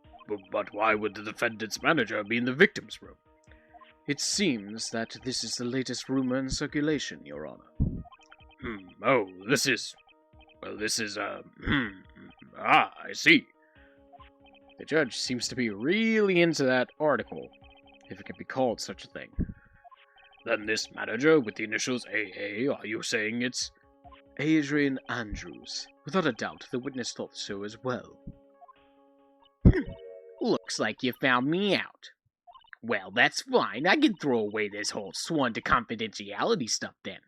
But why would the defendant's manager be in the victim's room? It seems that this is the latest rumor in circulation, Your Honor. Oh, this is... I see. The judge seems to be really into that article, if it can be called such a thing. Then this manager with the initials AA, are you saying it's... Adrian Andrews. Without a doubt, the witness thought so as well. Looks like you found me out. Well, that's fine. I can throw away this whole sworn to confidentiality stuff then.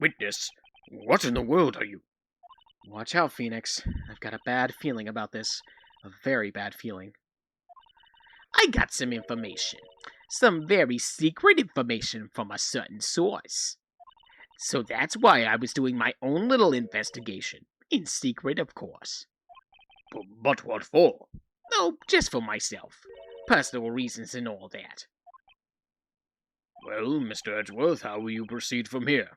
Witness, what in the world are you... Watch out, Phoenix. I've got a bad feeling about this. A very bad feeling. I got some information. Some very secret information from a certain source. So that's why I was doing my own little investigation. In secret, of course. But what for? Oh, just for myself. Personal reasons and all that. Well, Mr. Edgeworth, how will you proceed from here?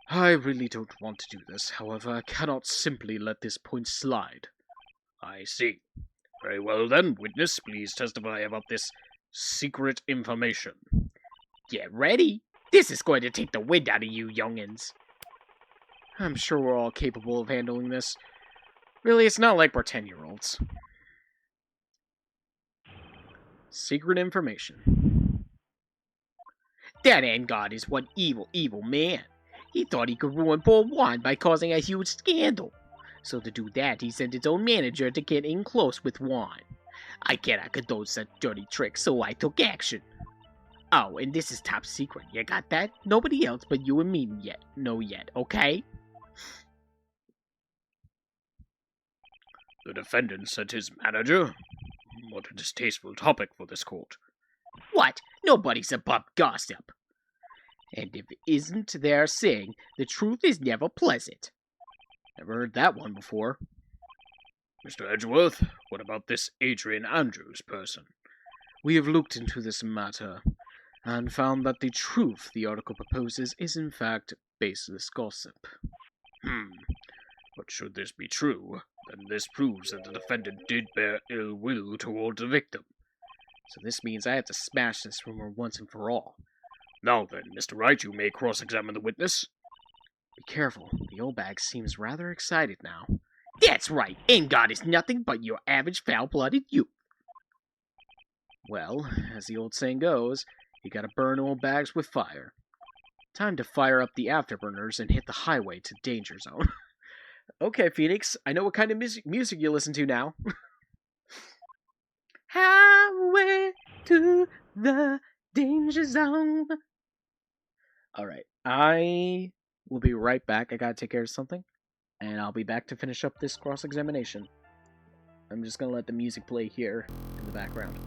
I really don't want to do this. However, I cannot simply let this point slide. I see. Very well then, witness, please testify about this secret information. Get ready. This is going to take the wind out of you youngins. I'm sure we're all capable of handling this. Really, it's not like we're 10-year-olds. Secret information. That Engard is one evil, evil man. He thought he could ruin poor Juan by causing a huge scandal. So to do that, he sent his own manager to get in close with Juan. I cannot condone such dirty tricks, so I took action. Oh, and this is top secret. You got that? Nobody else but you and me know yet, okay? The defendant sent his manager? What a distasteful topic for this court. What? Nobody's above gossip. And if it isn't their saying, the truth is never pleasant. Never heard that one before. Mr. Edgeworth, what about this Adrian Andrews person? We have looked into this matter and found that the truth the article proposes is in fact baseless gossip. But should this be true, then this proves that the defendant did bear ill will towards the victim. So this means I have to smash this rumor once and for all. Now then, Mr. Wright, you may cross-examine the witness. Be careful, the old bag seems rather excited now. That's right, Engard is nothing but your average foul-blooded youth. Well, as the old saying goes, you gotta burn old bags with fire. Time to fire up the afterburners and hit the highway to danger zone. Okay, Phoenix, I know what kind of music you listen to now. Highway to the danger zone. Alright, I will be right back. I gotta take care of something. And I'll be back to finish up this cross-examination. I'm just gonna let the music play here in the background.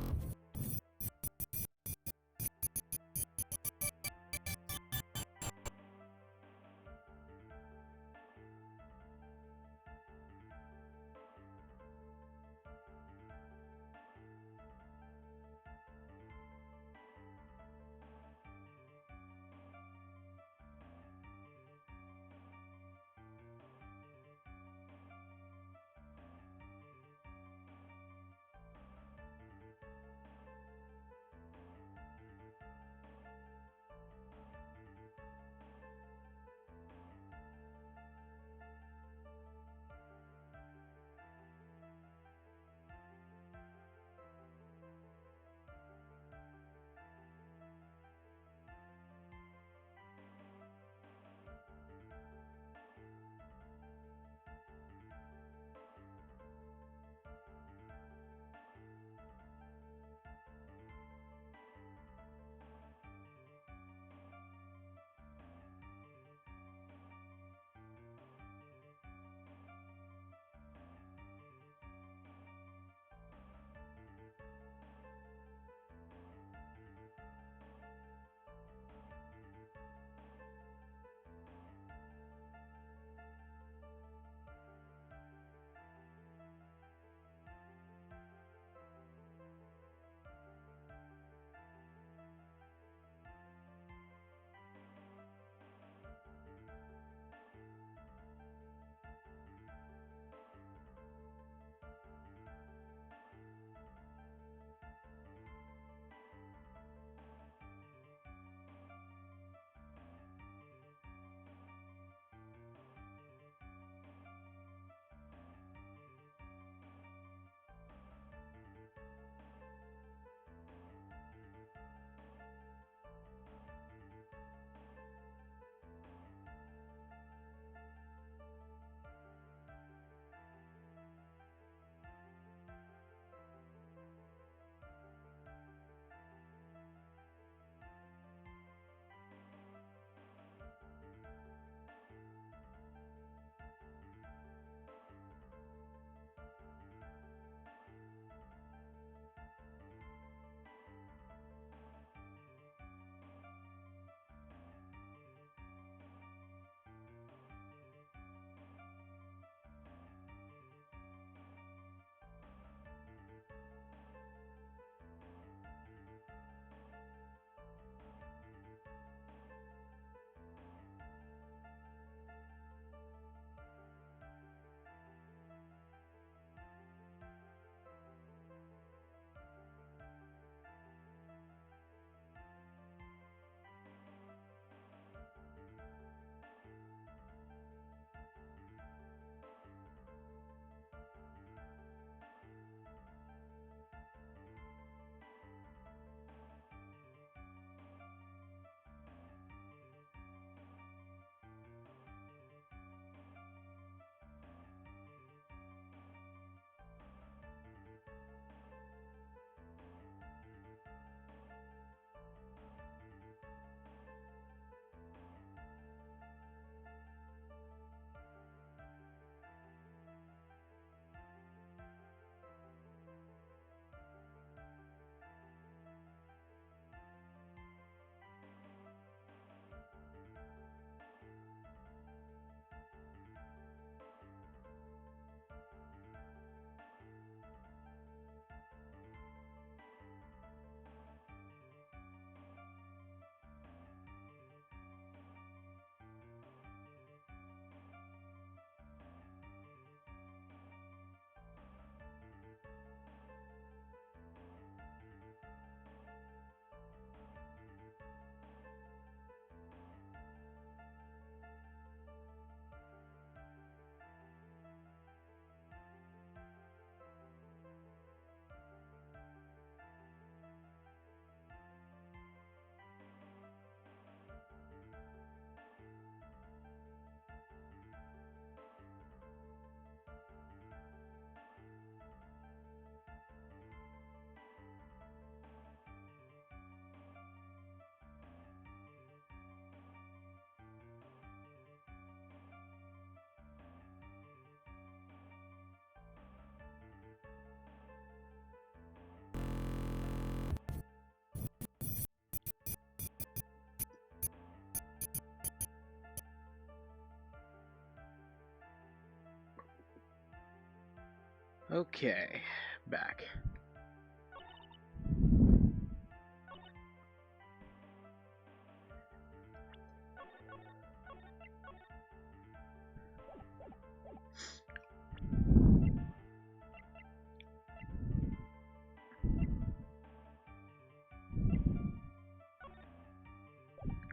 Okay, back.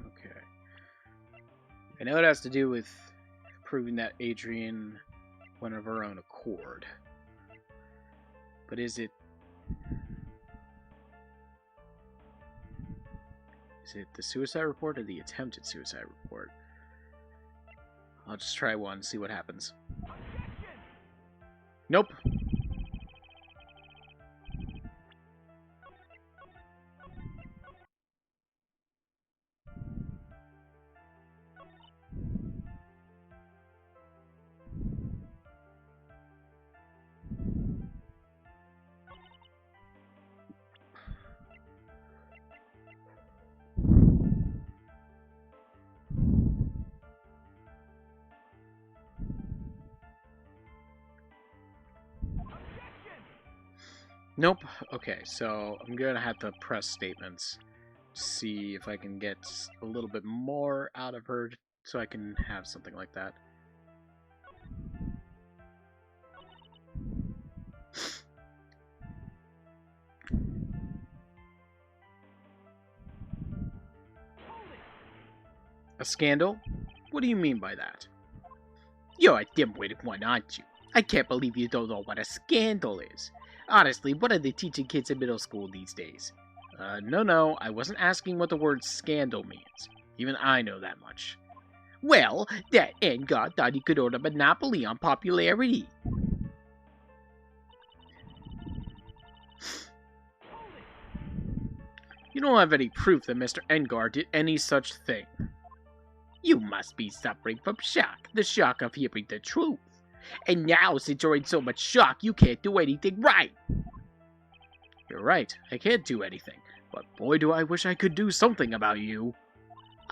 Okay. I know it has to do with proving that Adrian went of her own accord. But is it the suicide report or the attempted suicide report? I'll just try one, see what happens. Nope. Nope. Okay, so I'm gonna have to press statements to see if I can get a little bit more out of her so I can have something like that. A scandal? What do you mean by that? You're a dim-witted one, aren't you? I can't believe you don't know what a scandal is. Honestly, what are they teaching kids in middle school these days? No, I wasn't asking what the word scandal means. Even I know that much. Well, that Engard thought he could own a monopoly on popularity. You don't have any proof that Mr. Engar did any such thing. You must be suffering from shock, the shock of hearing the truth. And now, since you're in so much shock, you can't do anything right. You're right, I can't do anything. But boy, do I wish I could do something about you.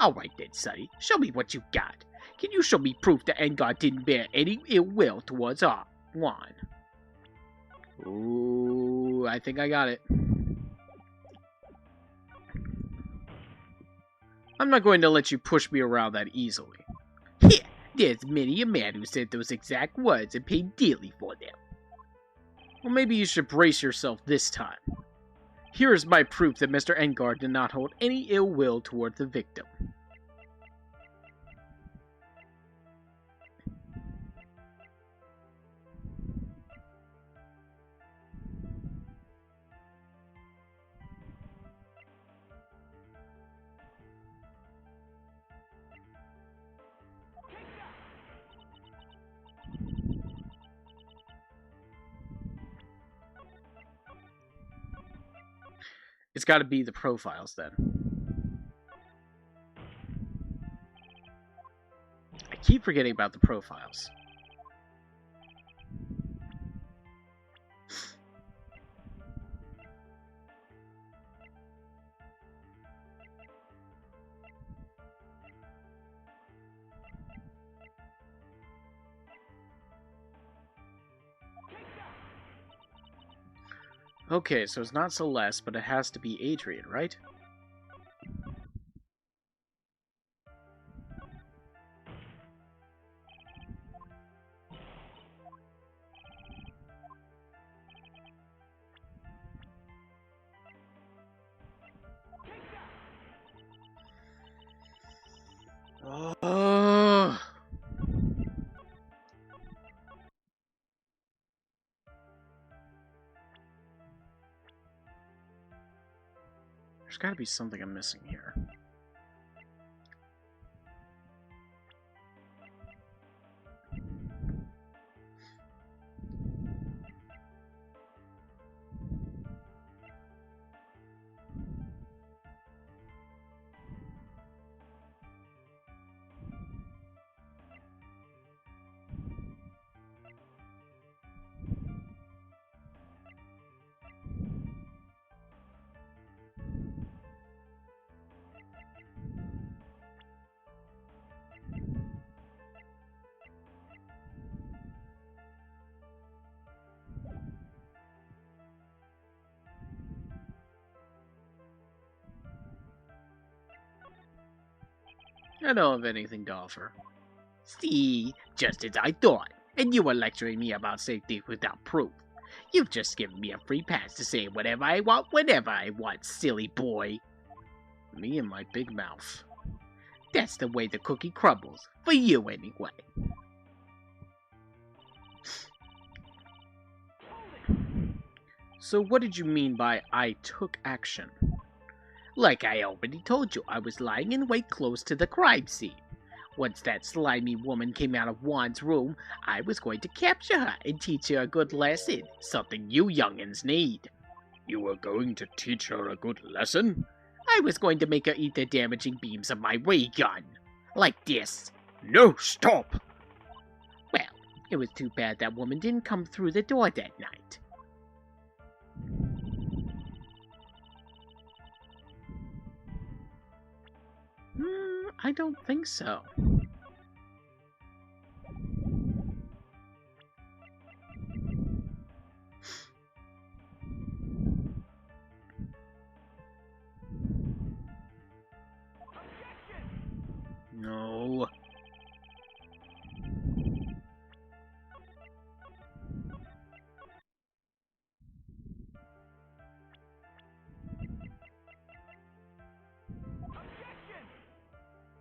Alright then, Sonny, show me what you got. Can you show me proof that Engard didn't bear any ill will towards Juan? Ooh, I think I got it. I'm not going to let you push me around that easily. Here, there's many a man who said those exact words and paid dearly for them. Well, maybe you should brace yourself this time. Here is my proof that Mr. Engar did not hold any ill will toward the victim. It's got to be the profiles then. I keep forgetting about the profiles. Okay, so it's not Celeste, but it has to be Adrian, right? Oh. There's got to be something I'm missing here. I don't have anything to offer. See, just as I thought. And you were lecturing me about safety without proof. You've just given me a free pass to say whatever I want, whenever I want, silly boy. Me and my big mouth. That's the way the cookie crumbles. For you, anyway. So what did you mean by I took action? Like I already told you, I was lying in wait close to the crime scene. Once that slimy woman came out of Juan's room, I was going to capture her and teach her a good lesson. Something you youngins need. You were going to teach her a good lesson? I was going to make her eat the damaging beams of my ray gun. Like this. No, stop! Well, it was too bad that woman didn't come through the door that night. I don't think so. No.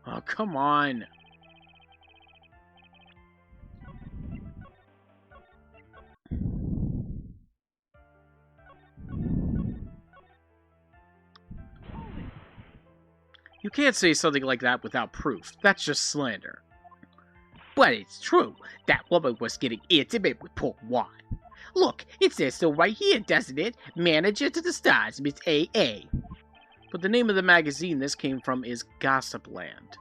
Oh, come on. You can't say something like that without proof. That's just slander. But it's true. That woman was getting intimate with poor Juan. Look, it says so right here, doesn't it? Manager to the stars, Miss A.A. But the name of the magazine this came from is Gossipland.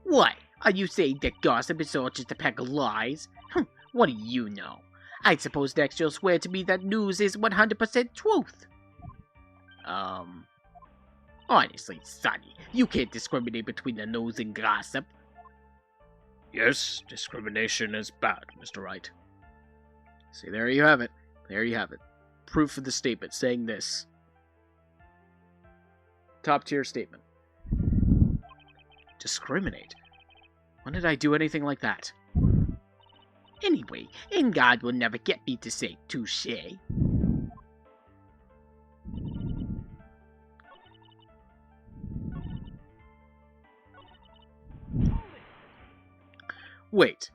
What? Are you saying that gossip is all just a pack of lies? What do you know? I suppose next you'll swear to me that news is 100% truth. Honestly, Sonny, you can't discriminate between the news and gossip. Yes, discrimination is bad, Mr. Wright. See, there you have it. There you have it. Proof of the statement saying this. Top tier statement. Discriminate? When did I do anything like that? Anyway, and God will never get me to say touche. Wait.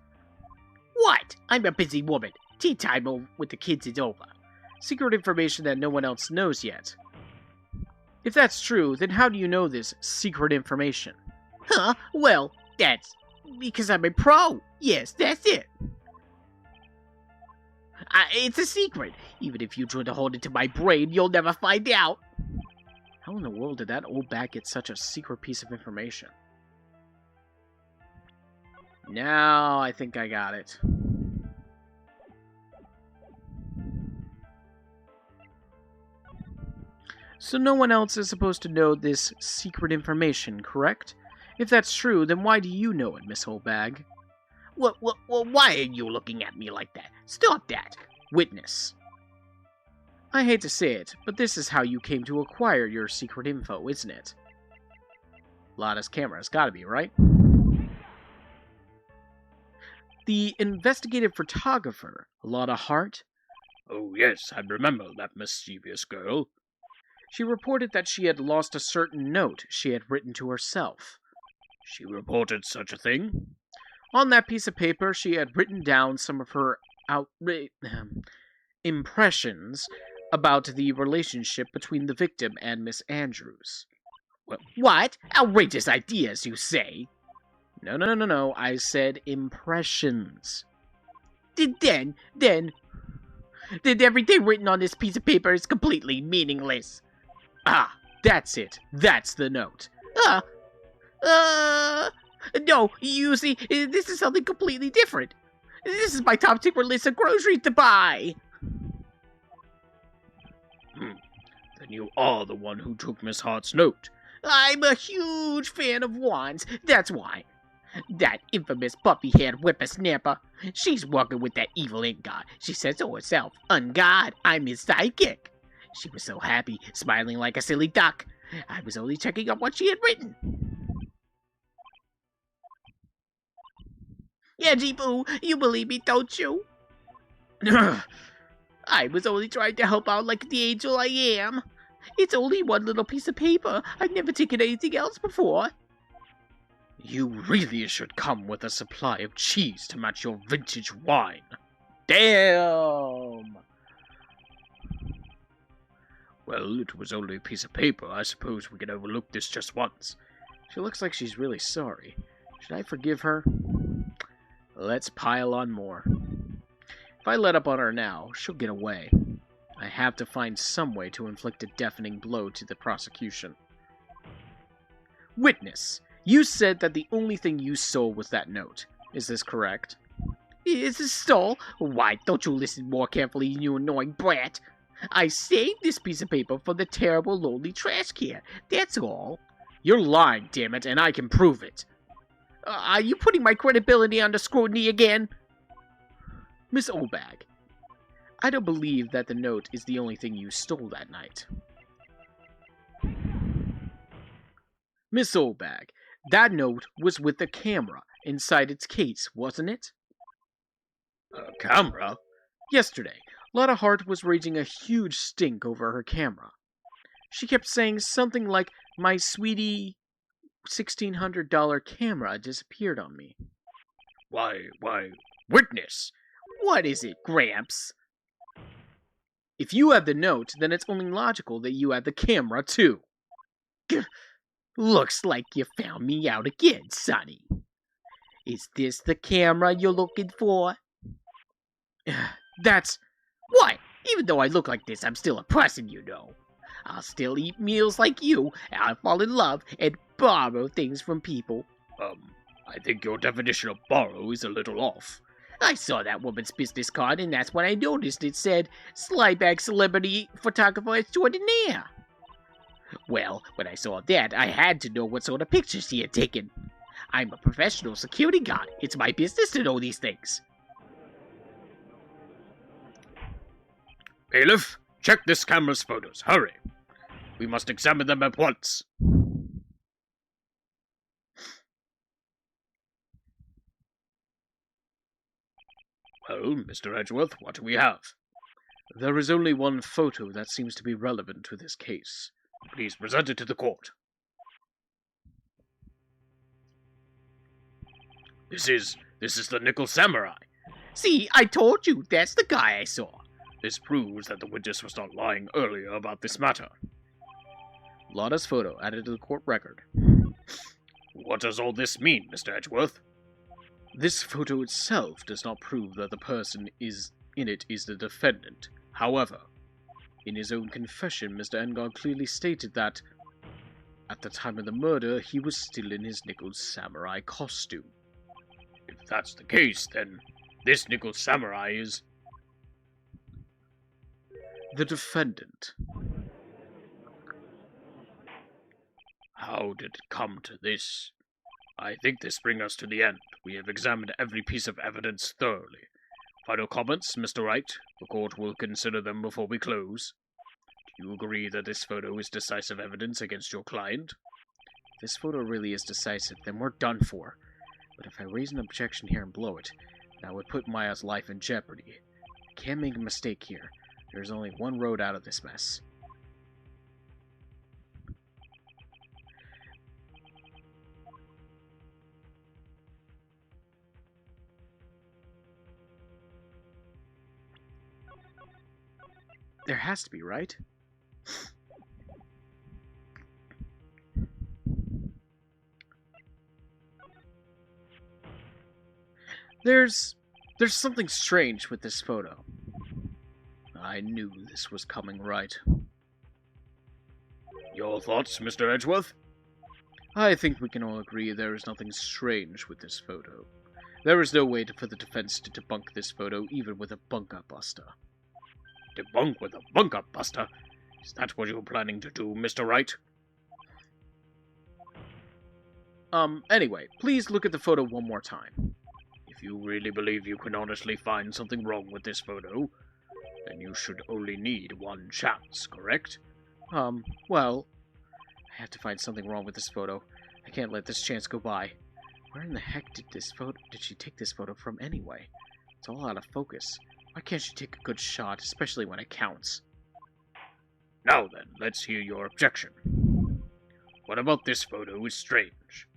What? I'm a busy woman. Tea time with the kids is over. Secret information that no one else knows yet. If that's true, then how do you know this secret information? Huh? Well, that's because I'm a pro. Yes, that's it. It's a secret. Even if you try to hold it to my brain, you'll never find out. How in the world did that old bat get such a secret piece of information? Now I think I got it. So no one else is supposed to know this secret information, correct? If that's true, then why do you know it, Miss Holbag? Well, why are you looking at me like that? Stop that. Witness. I hate to say it, but this is how you came to acquire your secret info, isn't it? Lada's camera's gotta be, right? The investigative photographer, Lada Hart? Oh yes, I remember that mischievous girl. She reported that she had lost a certain note she had written to herself. She reported such a thing? On that piece of paper, she had written down some of her impressions about the relationship between the victim and Miss Andrews. Well, what? Outrageous ideas, you say? No. I said impressions. Then everything written on this piece of paper is completely meaningless. Ah, that's it. That's the note. No, you see, this is something completely different. This is my top secret list of groceries to buy. Then you are the one who took Miss Hart's note. I'm a huge fan of Juan's, that's why. That infamous puppy-haired whippersnapper. She's working with that evil ink god. She says so herself. God, I'm his sidekick. She was so happy, smiling like a silly duck. I was only checking up what she had written. Edgy Boo, you believe me, don't you? I was only trying to help out like the angel I am. It's only one little piece of paper. I've never taken anything else before. You really should come with a supply of cheese to match your vintage wine. Damn! Well, it was only a piece of paper. I suppose we can overlook this just once. She looks like she's really sorry. Should I forgive her? Let's pile on more. If I let up on her now, she'll get away. I have to find some way to inflict a deafening blow to the prosecution. Witness, you said that the only thing you stole was that note. Is this correct? Is it stole? Why don't you listen more carefully, you annoying brat? I saved this piece of paper for the terrible lonely trash can. That's all. You're lying, damn it, and I can prove it. Are you putting my credibility under scrutiny again? Miss Obag, I don't believe that the note is the only thing you stole that night. Miss Obag, that note was with the camera inside its case, wasn't it? A camera? Yesterday, Lotta Hart was raging a huge stink over her camera. She kept saying something like, "My sweetie $1,600 camera disappeared on me." Why, witness! What is it, Gramps? If you had the note, then it's only logical that you had the camera, too. Looks like you found me out again, Sonny. Is this the camera you're looking for? That's... What? Even though I look like this, I'm still a person, you know. I'll still eat meals like you, and I'll fall in love and borrow things from people. I think your definition of borrow is a little off. I saw that woman's business card, and that's when I noticed it said, Slybag Celebrity Photographer Extraordinaire. Well, when I saw that, I had to know what sort of pictures she had taken. I'm a professional security guard. It's my business to know these things. Bailiff, check this camera's photos. Hurry. We must examine them at once. Well, Mr. Edgeworth, what do we have? There is only one photo that seems to be relevant to this case. Please present it to the court. This is the Nickel Samurai. See, I told you, that's the guy I saw. This proves that the witness was not lying earlier about this matter. Lotta's photo added to the court record. What does all this mean, Mr. Edgeworth? This photo itself does not prove that the person in it is the defendant. However, in his own confession, Mr. Engar clearly stated that, at the time of the murder, he was still in his Nickel Samurai costume. If that's the case, then this Nickel Samurai is... the defendant. How did it come to this? I think this brings us to the end. We have examined every piece of evidence thoroughly. Final comments, Mr. Wright? The court will consider them before we close. Do you agree that this photo is decisive evidence against your client? If this photo really is decisive, then we're done for. But if I raise an objection here and blow it, that would put Maya's life in jeopardy. I can't make a mistake here. There's only one road out of this mess. There has to be, right? There's something strange with this photo. I knew this was coming right. Your thoughts, Mr. Edgeworth? I think we can all agree there is nothing strange with this photo. There is no way for the defense to debunk this photo, even with a bunker buster. Debunk with a bunker buster? Is that what you're planning to do, Mr. Wright? Anyway, please look at the photo one more time. If you really believe you can honestly find something wrong with this photo, then you should only need one chance, correct? Well, I have to find something wrong with this photo. I can't let this chance go by. Where in the heck did she take this photo from anyway? It's all out of focus. Why can't she take a good shot, especially when it counts? Now then, let's hear your objection. What about this photo is strange?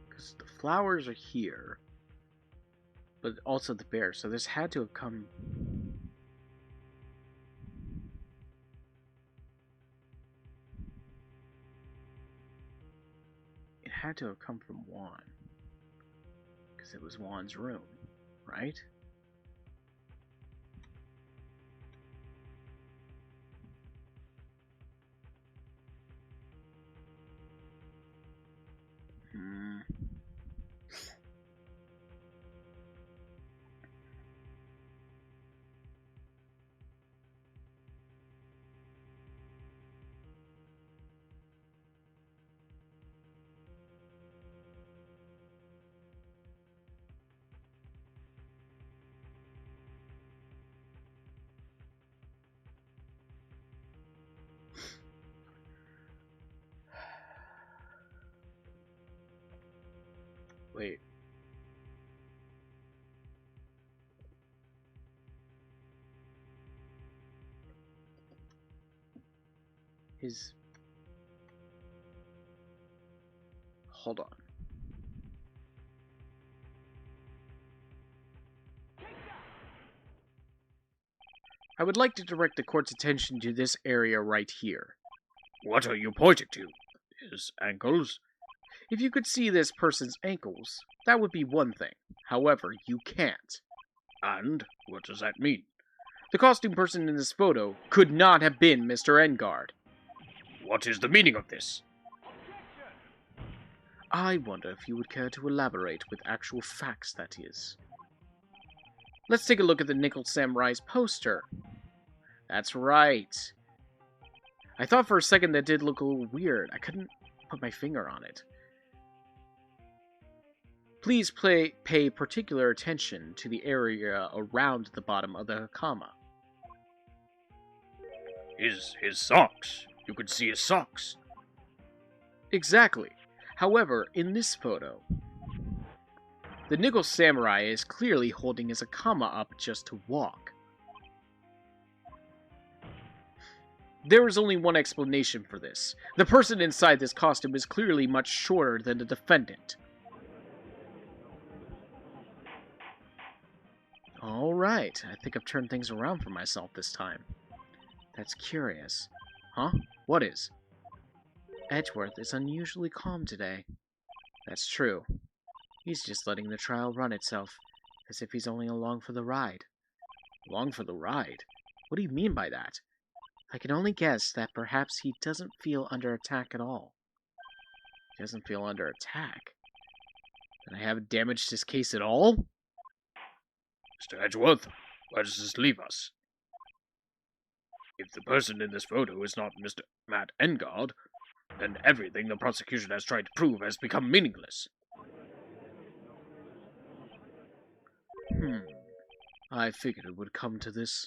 Because the flowers are here, but also the bear, so this had to have come... It had to have come from Juan. Because it was Juan's room, right? Wait. Hold on. I would like to direct the court's attention to this area right here. What are you pointing to? His ankles? If you could see this person's ankles, that would be one thing. However, you can't. And what does that mean? The costume person in this photo could not have been Mr. Engard. What is the meaning of this? I wonder if you would care to elaborate with actual facts, that is. Let's take a look at the Nickel Samurai's poster. That's right. I thought for a second that did look a little weird. I couldn't put my finger on it. Please pay particular attention to the area around the bottom of the hakama. His socks. You could see his socks. Exactly. However, in this photo, the Nickel Samurai is clearly holding his hakama up just to walk. There is only one explanation for this. The person inside this costume is clearly much shorter than the defendant. Alright, I think I've turned things around for myself this time. That's curious. Huh? What is? Edgeworth is unusually calm today. That's true. He's just letting the trial run itself, as if he's only along for the ride. Along for the ride? What do you mean by that? I can only guess that perhaps he doesn't feel under attack at all. He doesn't feel under attack? Then I haven't damaged his case at all? Mr. Edgeworth, where does this leave us? If the person in this photo is not Mr. Matt Engard, then everything the prosecution has tried to prove has become meaningless. I figured it would come to this.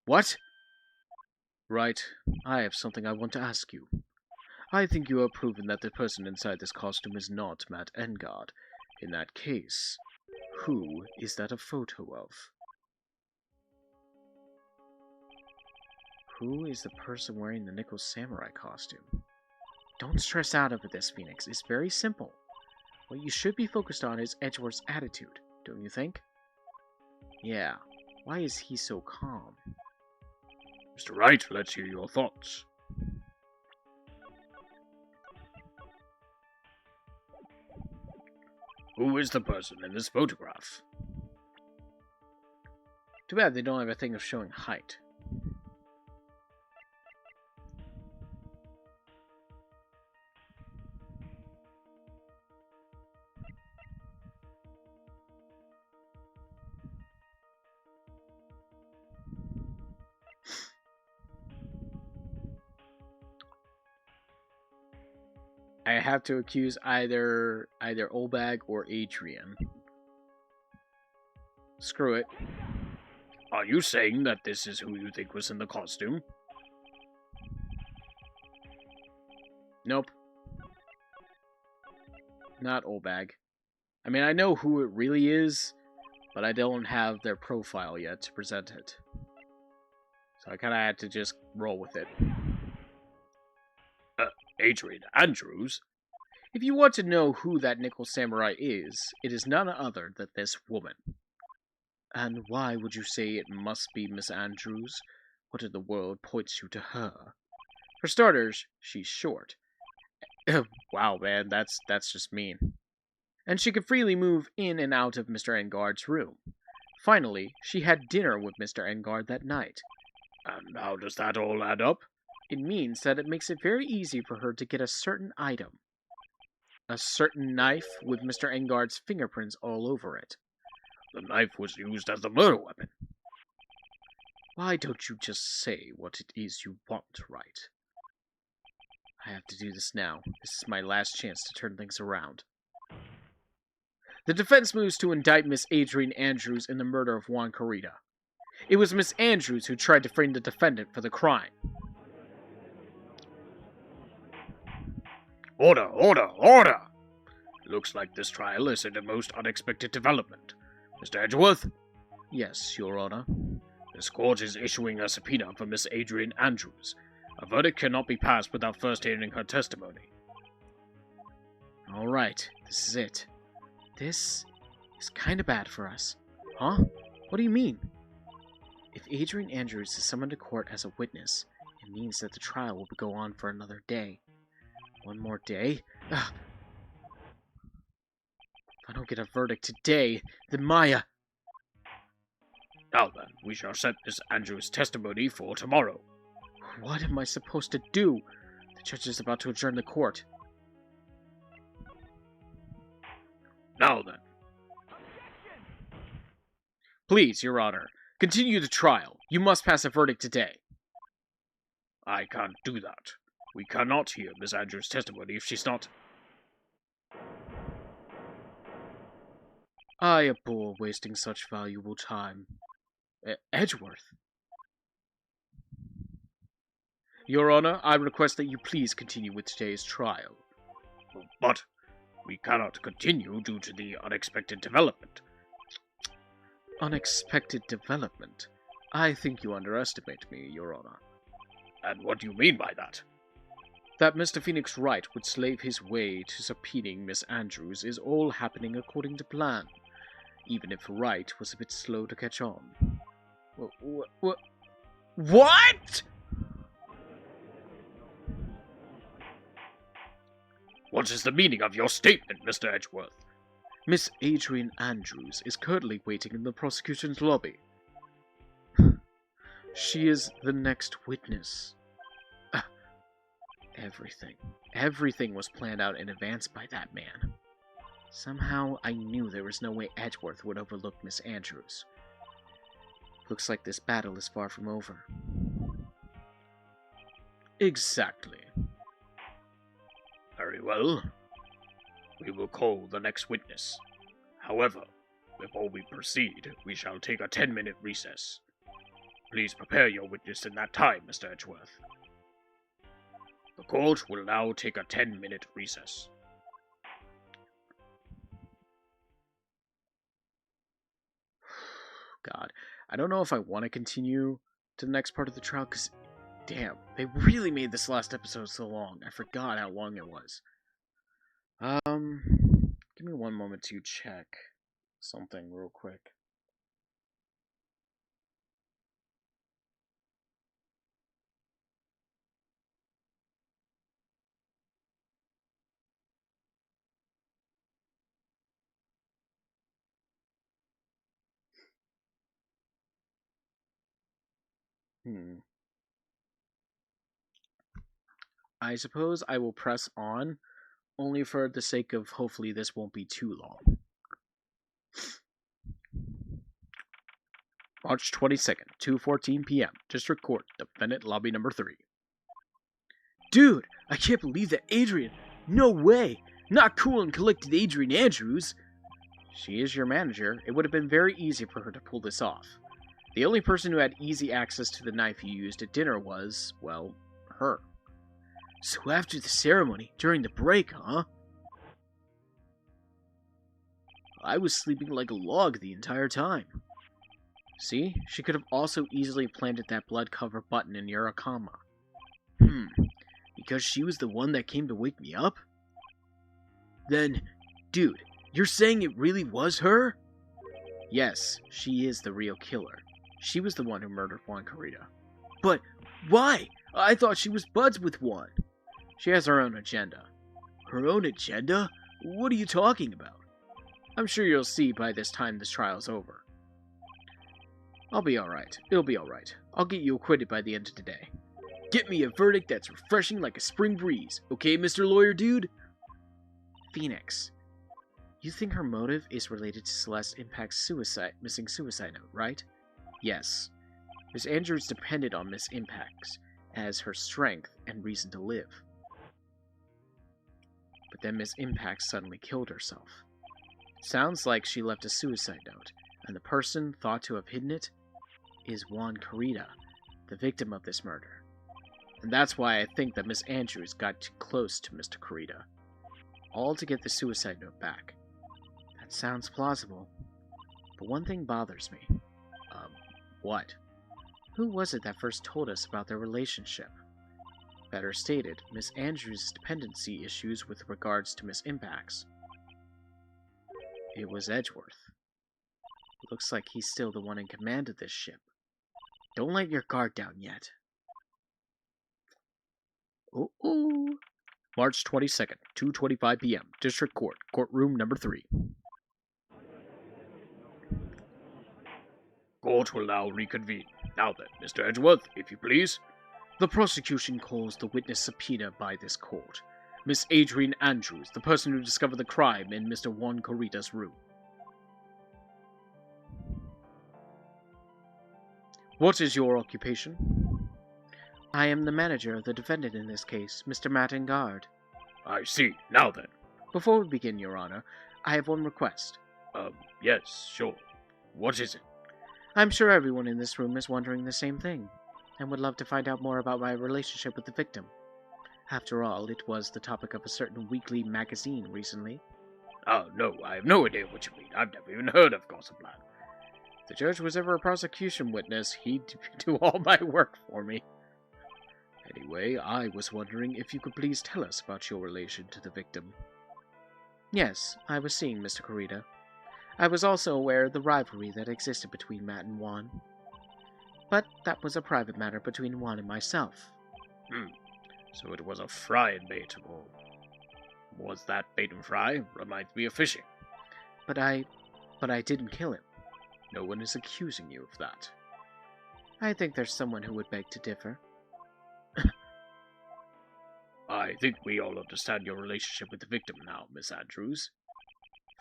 What? Right, I have something I want to ask you. I think you have proven that the person inside this costume is not Matt Engard. In that case, who is that a photo of? Who is the person wearing the Nickel Samurai costume? Don't stress out over this, Phoenix. It's very simple. What you should be focused on is Edgeworth's attitude, don't you think? Yeah. Why is he so calm? Mr. Wright, let's hear your thoughts. Who is the person in this photograph? Too bad they don't have a thing of showing height. I have to accuse either Olbag or Adrian. Screw it. Are you saying that this is who you think was in the costume? Nope. Not Olbag. I mean, I know who it really is, but I don't have their profile yet to present it. So I kind of had to just roll with it. Adrian Andrews? If you want to know who that nickel samurai is, it is none other than this woman. And why would you say it must be Miss Andrews? What in the world points you to her? For starters, she's short. Wow, man, that's just mean. And she could freely move in and out of Mr. Engard's room. Finally, she had dinner with Mr. Engard that night. And how does that all add up? It means that it makes it very easy for her to get a certain item. A certain knife with Mr. Engard's fingerprints all over it. The knife was used as the murder weapon. Why don't you just say what it is you want, right? I have to do this now. This is my last chance to turn things around. The defense moves to indict Miss Adrian Andrews in the murder of Juan Corrida. It was Miss Andrews who tried to frame the defendant for the crime. Order, order, order! Looks like this trial is in a most unexpected development. Mr. Edgeworth? Yes, Your Honor. This court is issuing a subpoena for Miss Adrian Andrews. A verdict cannot be passed without first hearing her testimony. All right, this is it. This is kind of bad for us. Huh? What do you mean? If Adrian Andrews is summoned to court as a witness, it means that the trial will go on for another day. One more day? Ugh. If I don't get a verdict today, then Maya... Now then, we shall set Miss Andrews' testimony for tomorrow. What am I supposed to do? The judge is about to adjourn the court. Now then. Please, Your Honor, continue the trial. You must pass a verdict today. I can't do that. We cannot hear Miss Andrews' testimony if she's not... I abhor wasting such valuable time. Edgeworth. Your Honor, I request that you please continue with today's trial. But we cannot continue due to the unexpected development. Unexpected development? I think you underestimate me, Your Honor. And what do you mean by that? That Mr. Phoenix Wright would slave his way to subpoenaing Miss Andrews is all happening according to plan, even if Wright was a bit slow to catch on. What? What is the meaning of your statement, Mr. Edgeworth? Miss Adrian Andrews is currently waiting in the prosecution's lobby. She is the next witness. Everything was planned out in advance by that man. Somehow I knew there was no way Edgeworth would overlook Miss Andrews. Looks like this battle is far from over. Exactly. Very well. We will call the next witness. However, before we proceed, we shall take a 10-minute recess. Please prepare your witness in that time, Mr. Edgeworth. The court will now take a 10-minute recess. God, I don't know if I want to continue to the next part of the trial, because, damn, they really made this last episode so long. I forgot how long it was. Give me one moment to check something real quick. I suppose I will press on, only for the sake of hopefully this won't be too long. March 22nd, 2:14 p.m. District Court, Defendant Lobby Number 3. Dude, I can't believe that Adrian... No way! Not cool and collected Adrian Andrews! She is your manager. It would have been very easy for her to pull this off. The only person who had easy access to the knife you used at dinner was, well, her. So after the ceremony, during the break, huh? I was sleeping like a log the entire time. See? She could have also easily planted that blood cover button in your Akama. Because she was the one that came to wake me up? Then, dude, you're saying it really was her? Yes, she is the real killer. She was the one who murdered Juan Carita. But why? I thought she was buds with Juan. She has her own agenda. Her own agenda? What are you talking about? I'm sure you'll see by this time this trial's over. I'll be alright. It'll be alright. I'll get you acquitted by the end of the day. Get me a verdict that's refreshing like a spring breeze. Okay, Mr. Lawyer Dude? Phoenix. You think her motive is related to Celeste Impact's missing suicide note, right? Yes. Miss Andrews depended on Miss Impact's as her strength and reason to live. But then Miss Impact suddenly killed herself. Sounds like she left a suicide note, and the person thought to have hidden it is Juan Carita, the victim of this murder. And that's why I think that Miss Andrews got too close to Mr. Carita, all to get the suicide note back. That sounds plausible, but one thing bothers me. What? Who was it that first told us about their relationship? Better stated, Miss Andrews' dependency issues with regards to Miss Impact's. It was Edgeworth. Looks like he's still the one in command of this ship. Don't let your guard down yet. Ooh. March 22nd, 2:25 p.m. District Court, Courtroom number 3. Court will now reconvene. Now then, Mr. Edgeworth, if you please. The prosecution calls the witness subpoena by this court. Miss Adrian Andrews, the person who discovered the crime in Mr. Juan Carita's room. What is your occupation? I am the manager of the defendant in this case, Mr. Mattengard. I see. Now then. Before we begin, Your Honor, I have one request. Yes, sure. What is it? I'm sure everyone in this room is wondering the same thing, and would love to find out more about my relationship with the victim. After all, it was the topic of a certain weekly magazine recently. Oh, no, I have no idea what you mean. I've never even heard of Gossipland. If the judge was ever a prosecution witness, he'd do all my work for me. Anyway, I was wondering if you could please tell us about your relation to the victim. Yes, I was seeing Mr. Carita. I was also aware of the rivalry that existed between Matt and Juan. But that was a private matter between Juan and myself. So it was a fry and bait, or was that bait and fry? Reminds me of fishing. But I didn't kill him. No one is accusing you of that. I think there's someone who would beg to differ. I think we all understand your relationship with the victim now, Miss Andrews.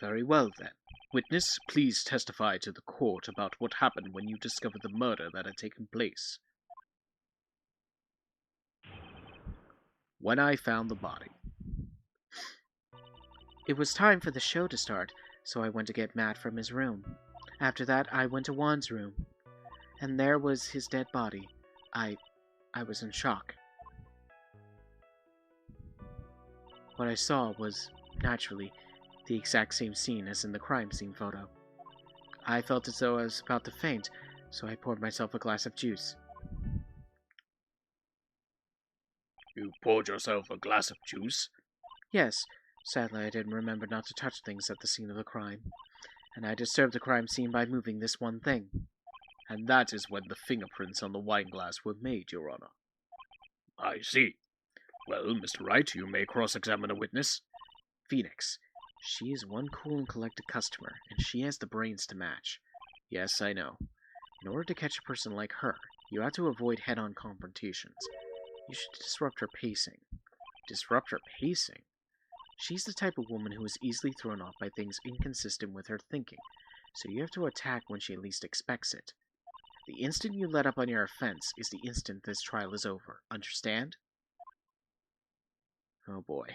Very well, then. Witness, please testify to the court about what happened when you discovered the murder that had taken place. When I found the body. It was time for the show to start, so I went to get Matt from his room. After that, I went to Juan's room, and there was his dead body. I was in shock. What I saw was, naturally, the exact same scene as in the crime scene photo. I felt as though I was about to faint, so I poured myself a glass of juice. You poured yourself a glass of juice? Yes. Sadly, I didn't remember not to touch things at the scene of the crime, and I disturbed the crime scene by moving this one thing. And that is when the fingerprints on the wine glass were made, Your Honor. I see. Well, Mr. Wright, you may cross-examine a witness. Phoenix. She is one cool and collected customer, and she has the brains to match. Yes, I know. In order to catch a person like her, you have to avoid head-on confrontations. You should disrupt her pacing. Disrupt her pacing? She's the type of woman who is easily thrown off by things inconsistent with her thinking, so you have to attack when she least expects it. The instant you let up on your offense is the instant this trial is over. Understand? Oh boy.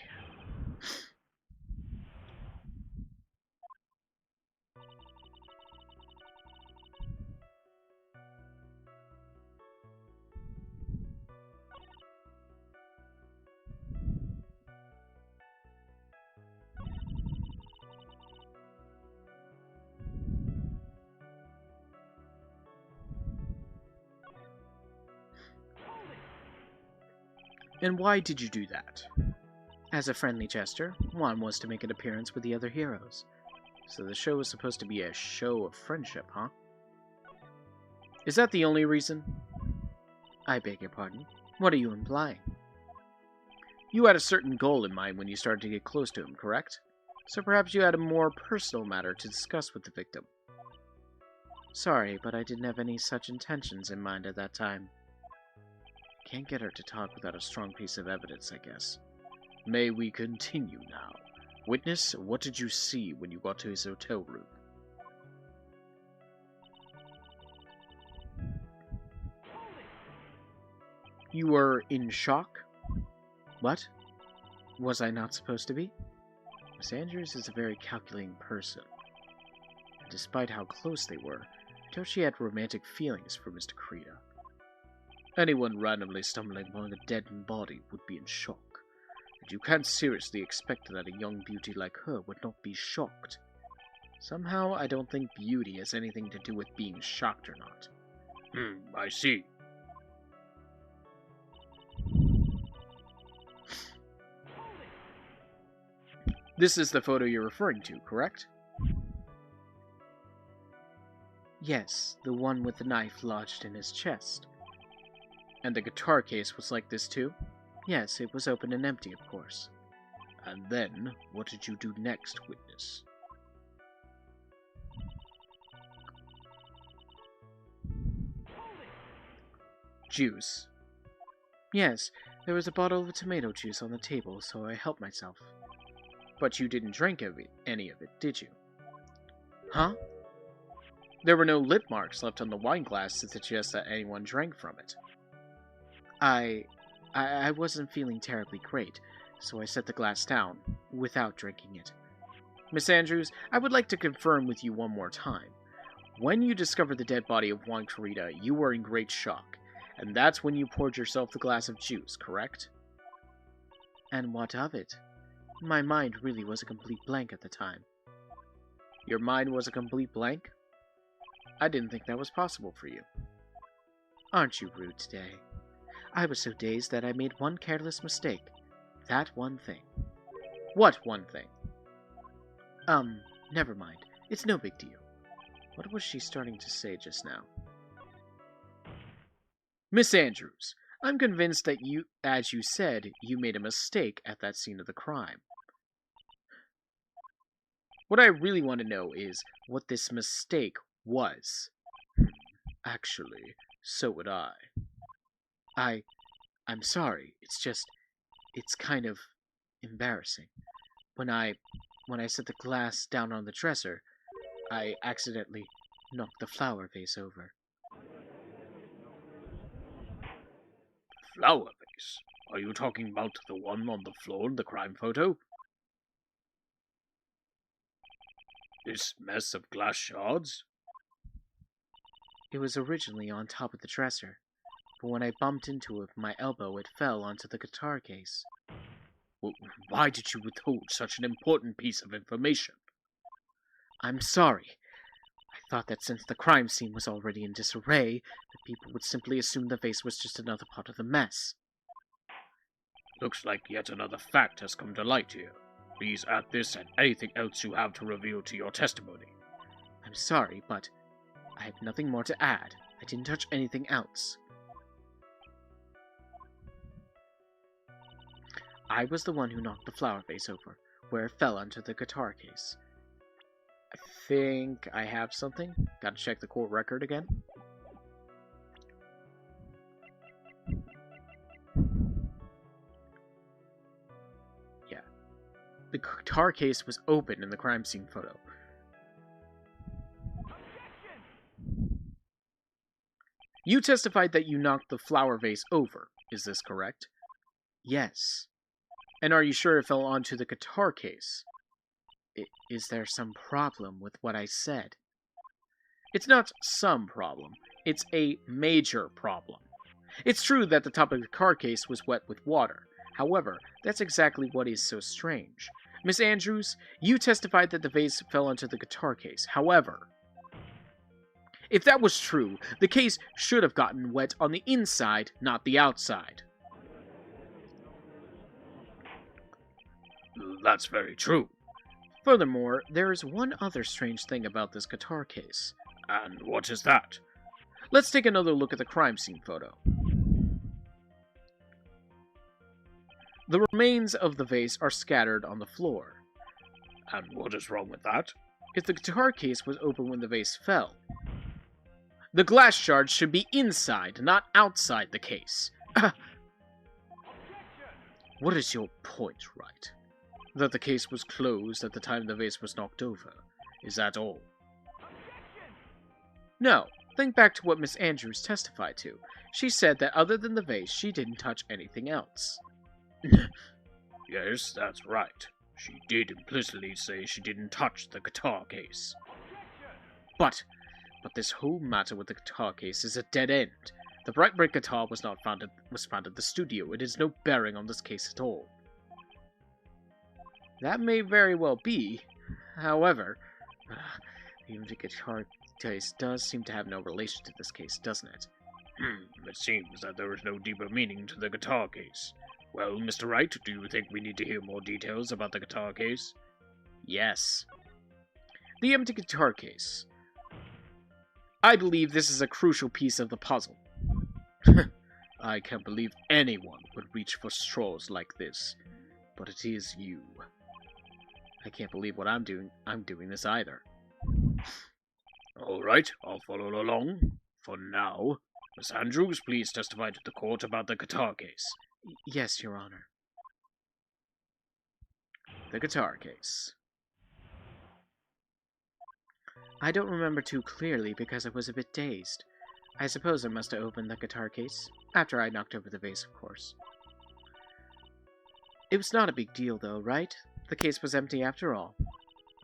And why did you do that? As a friendly gesture, Juan was to make an appearance with the other heroes. So the show was supposed to be a show of friendship, huh? Is that the only reason? I beg your pardon. What are you implying? You had a certain goal in mind when you started to get close to him, correct? So perhaps you had a more personal matter to discuss with the victim. Sorry, but I didn't have any such intentions in mind at that time. Can't get her to talk without a strong piece of evidence, I guess. May we continue now? Witness, what did you see when you got to his hotel room? You were in shock? What? Was I not supposed to be? Miss Andrews is a very calculating person. And despite how close they were, I doubt she had romantic feelings for Mr. Krita. Anyone randomly stumbling upon a dead body would be in shock. And you can't seriously expect that a young beauty like her would not be shocked. Somehow, I don't think beauty has anything to do with being shocked or not. I see. This is the photo you're referring to, correct? Yes, the one with the knife lodged in his chest. And the guitar case was like this too? Yes, it was open and empty, of course. And then, what did you do next, witness? Juice. Yes, there was a bottle of tomato juice on the table, so I helped myself. But you didn't drink any of it, did you? Huh? There were no lip marks left on the wine glass to suggest that anyone drank from it. I wasn't feeling terribly great, so I set the glass down, without drinking it. Miss Andrews, I would like to confirm with you one more time. When you discovered the dead body of Juan Krita, you were in great shock, and that's when you poured yourself the glass of juice, correct? And what of it? My mind really was a complete blank at the time. Your mind was a complete blank? I didn't think that was possible for you. Aren't you rude today? I was so dazed that I made one careless mistake. That one thing. What one thing? Never mind. It's no big deal. What was she starting to say just now? Miss Andrews, I'm convinced that you, as you said, you made a mistake at that scene of the crime. What I really want to know is what this mistake was. Actually, so would I. I'm sorry. It's kind of embarrassing. When I set the glass down on the dresser, I accidentally knocked the flower vase over. Flower vase? Are you talking about the one on the floor in the crime photo? This mess of glass shards? It was originally on top of the dresser, but when I bumped into it with my elbow, it fell onto the guitar case. Well, why did you withhold such an important piece of information? I'm sorry. I thought that since the crime scene was already in disarray, that people would simply assume the vase was just another part of the mess. Looks like yet another fact has come to light here. Please add this and anything else you have to reveal to your testimony. I'm sorry, but I have nothing more to add. I didn't touch anything else. I was the one who knocked the flower vase over, where it fell onto the guitar case. I think I have something. Gotta check the court record again. Yeah. The guitar case was open in the crime scene photo. You testified that you knocked the flower vase over. Is this correct? Yes. And are you sure it fell onto the guitar case? Is there some problem with what I said? It's not some problem. It's a major problem. It's true that the top of the guitar case was wet with water. However, that's exactly what is so strange. Miss Andrews, you testified that the vase fell onto the guitar case. However, if that was true, the case should have gotten wet on the inside, not the outside. That's very true. Furthermore, there is one other strange thing about this guitar case. And what is that? Let's take another look at the crime scene photo. The remains of the vase are scattered on the floor. And what is wrong with that? If the guitar case was open when the vase fell, the glass shards should be inside, not outside the case. What is your point, Wright? That the case was closed at the time the vase was knocked over. Is that all? No. Think back to what Miss Andrews testified to. She said that other than the vase, she didn't touch anything else. Yes, that's right. She did implicitly say she didn't touch the guitar case. But this whole matter with the guitar case is a dead end. The Bright guitar was found at the studio. It has no bearing on this case at all. That may very well be. However, the guitar case does seem to have no relation to this case, doesn't it? It seems that there is no deeper meaning to the guitar case. Well, Mr. Wright, do you think we need to hear more details about the guitar case? Yes. The empty guitar case. I believe this is a crucial piece of the puzzle. I can't believe anyone would reach for straws like this. But it is you. I can't believe what I'm doing. I'm doing this either. All right, I'll follow along. For now, Miss Andrews, please testify to the court about the guitar case. Yes, Your Honor. The guitar case. I don't remember too clearly because I was a bit dazed. I suppose I must have opened the guitar case. After I knocked over the vase, of course. It was not a big deal, though, right? The case was empty after all.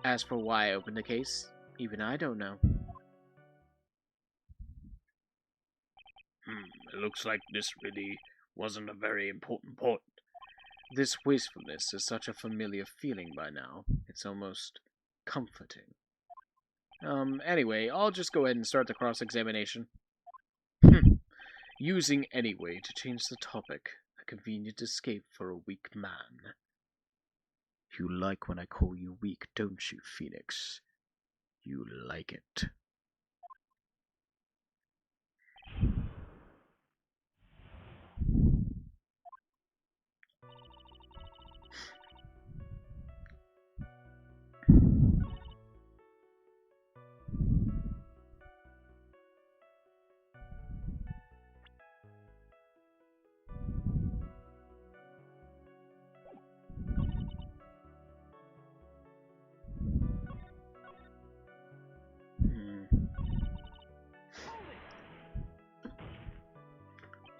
As for why I opened the case, even I don't know. It looks like this really wasn't a very important point. This wastefulness is such a familiar feeling by now. It's almost comforting. Anyway, I'll just go ahead and start the cross-examination. Using anyway to change the topic. A convenient escape for a weak man. You like when I call you weak, don't you, Phoenix? You like it.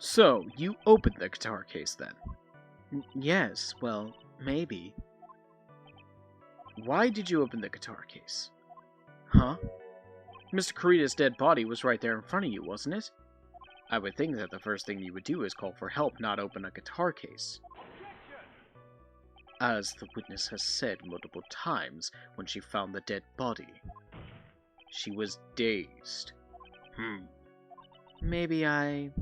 So, you opened the guitar case then? Yes, well, maybe. Why did you open the guitar case? Huh? Mr. Kurita's dead body was right there in front of you, wasn't it? I would think that the first thing you would do is call for help, not open a guitar case. As the witness has said multiple times when she found the dead body. She was dazed. Maybe I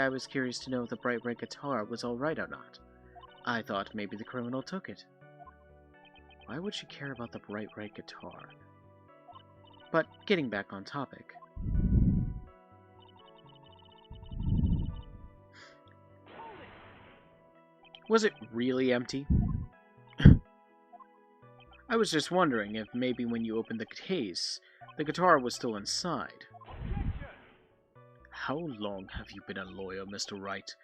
was curious to know if the bright red guitar was alright or not. I thought maybe the criminal took it. Why would she care about the bright red guitar? But getting back on topic. Was it really empty? I was just wondering if maybe when you opened the case, the guitar was still inside. How long have you been a lawyer, Mr. Wright?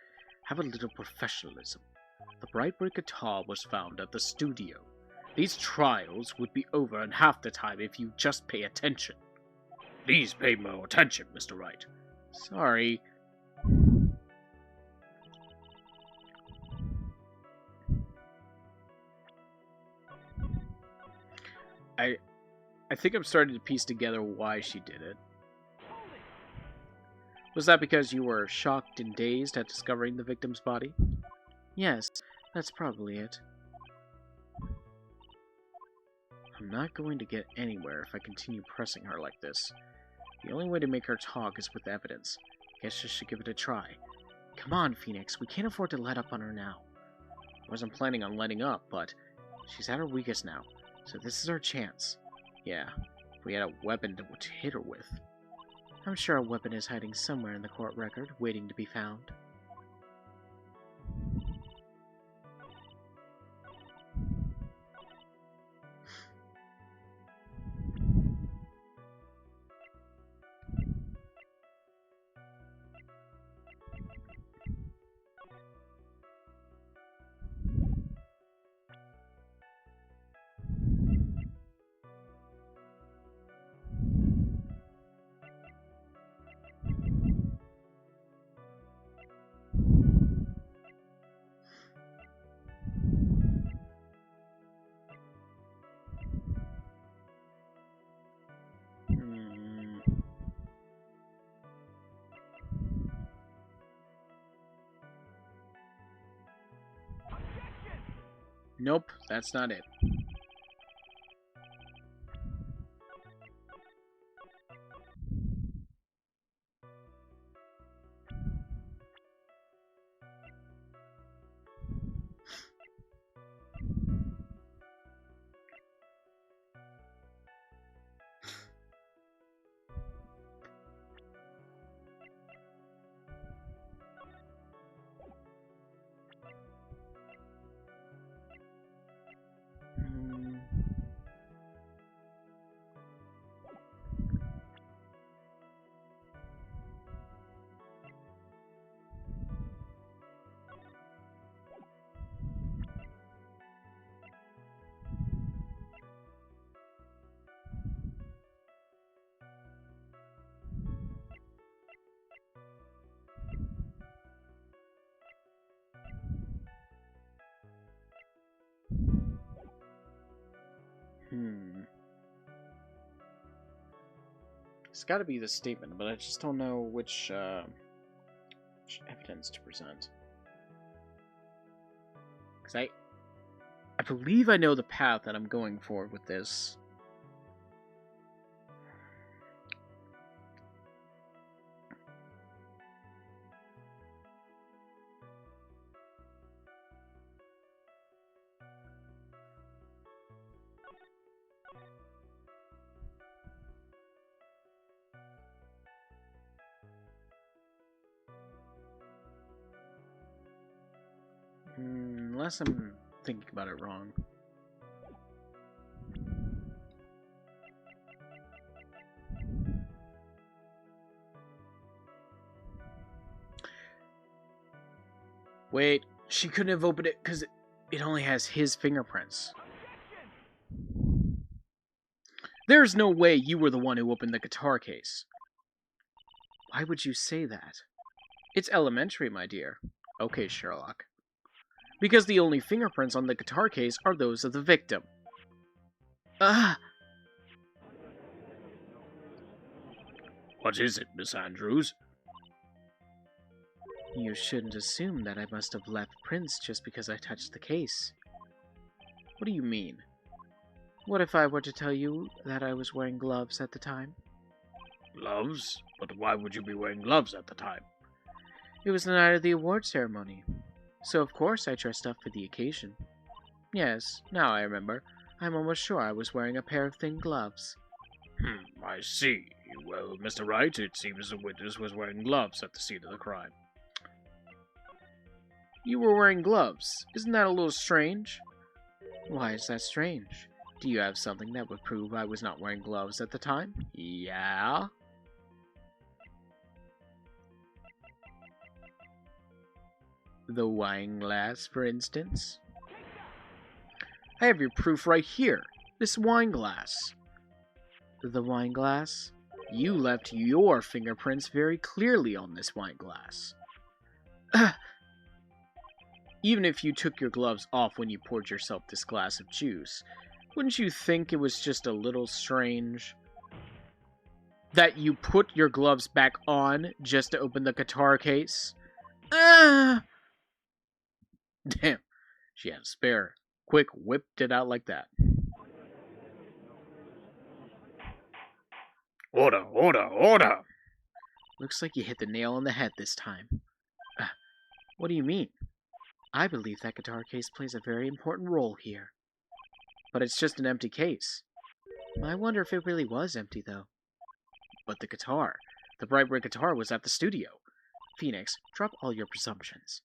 Have a little professionalism. The bright red guitar was found at the studio. These trials would be over in half the time if you just pay attention. Please pay more attention, Mr. Wright. Sorry. I think I'm starting to piece together why she did it. Was that because you were shocked and dazed at discovering the victim's body? Yes, that's probably it. I'm not going to get anywhere if I continue pressing her like this. The only way to make her talk is with evidence. Guess I should give it a try. Come on, Phoenix, we can't afford to let up on her now. I wasn't planning on letting up, but she's at her weakest now, so this is our chance. Yeah, if we had a weapon to hit her with. I'm sure a weapon is hiding somewhere in the court record, waiting to be found. Nope, that's not it. It's got to be the statement, but I just don't know which evidence to present. Because I believe I know the path that I'm going for with this. Unless I'm thinking about it wrong. Wait, she couldn't have opened it because it only has his fingerprints. There's no way you were the one who opened the guitar case. Why would you say that? It's elementary, my dear. Okay, Sherlock. Because the only fingerprints on the guitar case are those of the victim. Ah! What is it, Miss Andrews? You shouldn't assume that I must have left prints just because I touched the case. What do you mean? What if I were to tell you that I was wearing gloves at the time? Gloves? But why would you be wearing gloves at the time? It was the night of the award ceremony, so of course I dressed up for the occasion. Yes, now I remember. I'm almost sure I was wearing a pair of thin gloves. I see. Well, Mr. Wright, it seems the witness was wearing gloves at the scene of the crime. You were wearing gloves. Isn't that a little strange? Why is that strange? Do you have something that would prove I was not wearing gloves at the time? Yeah? The wine glass, for instance? I have your proof right here. This wine glass. The wine glass? You left your fingerprints very clearly on this wine glass. Even if you took your gloves off when you poured yourself this glass of juice, Wouldn't you think it was just a little strange that you put your gloves back on just to open the guitar case? Ah! Damn, she had a spare. Quick whipped it out like that. Order, order, order! Looks like you hit the nail on the head this time. What do you mean? I believe that guitar case plays a very important role here. But it's just an empty case. I wonder if it really was empty, though. But the guitar, the bright red guitar, was at the studio. Phoenix, drop all your presumptions.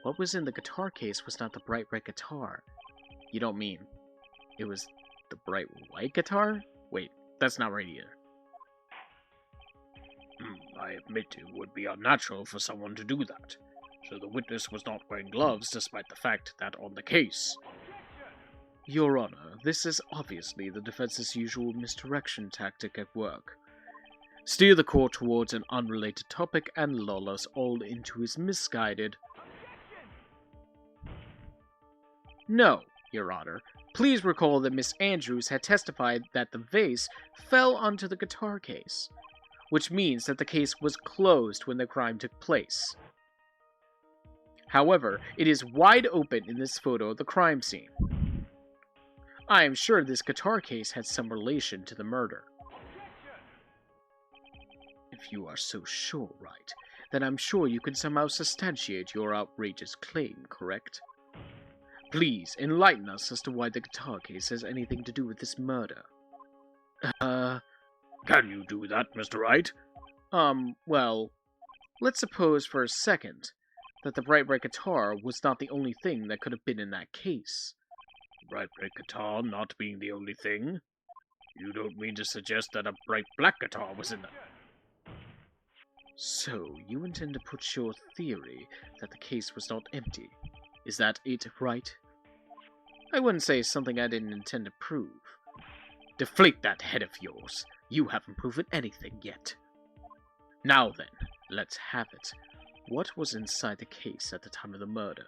What was in the guitar case was not the bright red guitar. You don't mean it was the bright white guitar? Wait, that's not right either. I admit it would be unnatural for someone to do that. So the witness was not wearing gloves despite the fact that on the case. Your Honor, this is obviously the defense's usual misdirection tactic at work. Steer the court towards an unrelated topic and lull us all into his misguided... No, Your Honor. Please recall that Miss Andrews had testified that the vase fell onto the guitar case, which means that the case was closed when the crime took place. However, it is wide open in this photo of the crime scene. I am sure this guitar case had some relation to the murder. If you are so sure, Wright, then I'm sure you can somehow substantiate your outrageous claim, correct? Please, enlighten us as to why the guitar case has anything to do with this murder. Can you do that, Mr. Wright? Well, let's suppose for a second that the bright red guitar was not the only thing that could have been in that case. Bright red guitar not being the only thing? You don't mean to suggest that a bright black guitar was in there? So, you intend to put your theory that the case was not empty. Is that it, Wright? I wouldn't say something I didn't intend to prove. Deflate that head of yours. You haven't proven anything yet. Now then, let's have it. What was inside the case at the time of the murder?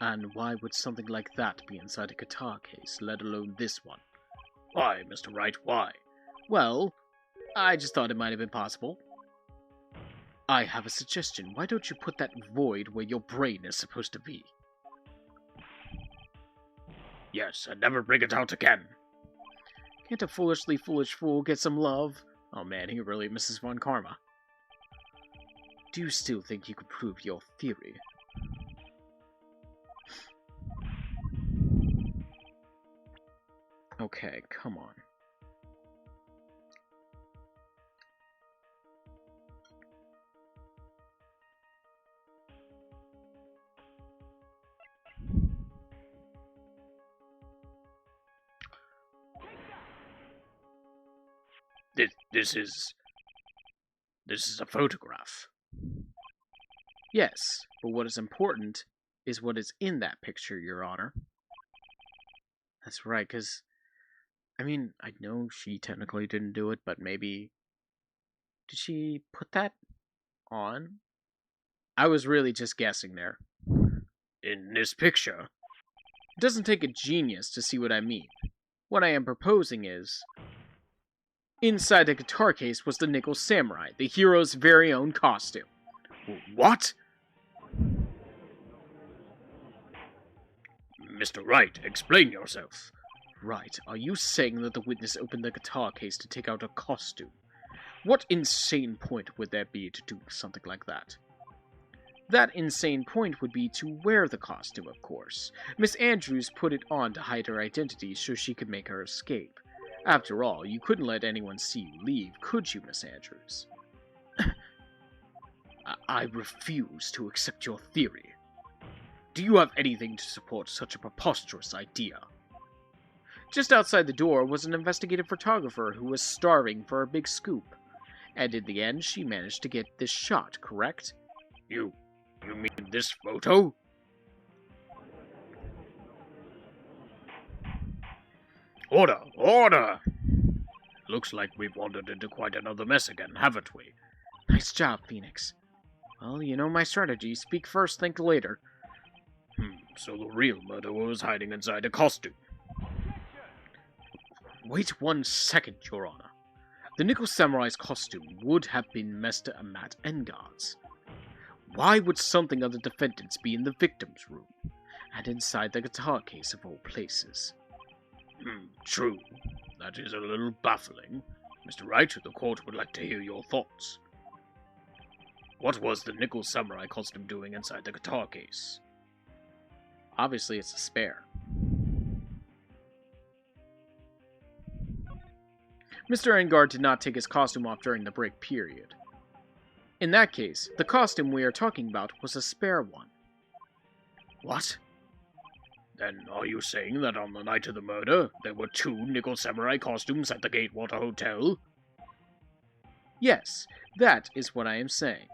And why would something like that be inside a guitar case, let alone this one? Why, Mr. Wright, why? Well, I just thought it might have been possible. I have a suggestion. Why don't you put that void where your brain is supposed to be? Yes, and never bring it out again. Can't a foolishly foolish fool get some love? Oh man, he really misses Von Karma. Do you still think you could prove your theory? Okay, come on. This is a photograph. Yes, but what is important is what is in that picture, Your Honor. That's right, because, I mean, I know she technically didn't do it, but maybe... Did she put that on? I was really just guessing there. In this picture? It doesn't take a genius to see what I mean. What I am proposing is... Inside the guitar case was the Nickel Samurai, the hero's very own costume. What? Mr. Wright, explain yourself. Right, are you saying that the witness opened the guitar case to take out a costume? What insane point would there be to do something like that? That insane point would be to wear the costume, of course. Miss Andrews put it on to hide her identity so she could make her escape. After all, you couldn't let anyone see you leave, could you, Miss Andrews? I refuse to accept your theory. Do you have anything to support such a preposterous idea? Just outside the door was an investigative photographer who was starving for a big scoop. And in the end, she managed to get this shot, correct? You mean this photo? Order! Order! Looks like we've wandered into quite another mess again, haven't we? Nice job, Phoenix. Well, you know my strategy. Speak first, think later. So the real murderer was hiding inside a costume. Wait 1 second, Your Honor. The Nickel Samurai's costume would have been Mr. Matt Engard's. Why would something of the defendant's be in the victim's room, and inside the guitar case of all places? True. That is a little baffling. Mr. Wright, the court would like to hear your thoughts. What was the Nickel Samurai costume doing inside the guitar case? Obviously, it's a spare. Mr. Engard did not take his costume off during the break period. In that case, the costume we are talking about was a spare one. What? Then are you saying that on the night of the murder, there were 2 Nickel Samurai costumes at the Gatewater Hotel? Yes, that is what I am saying.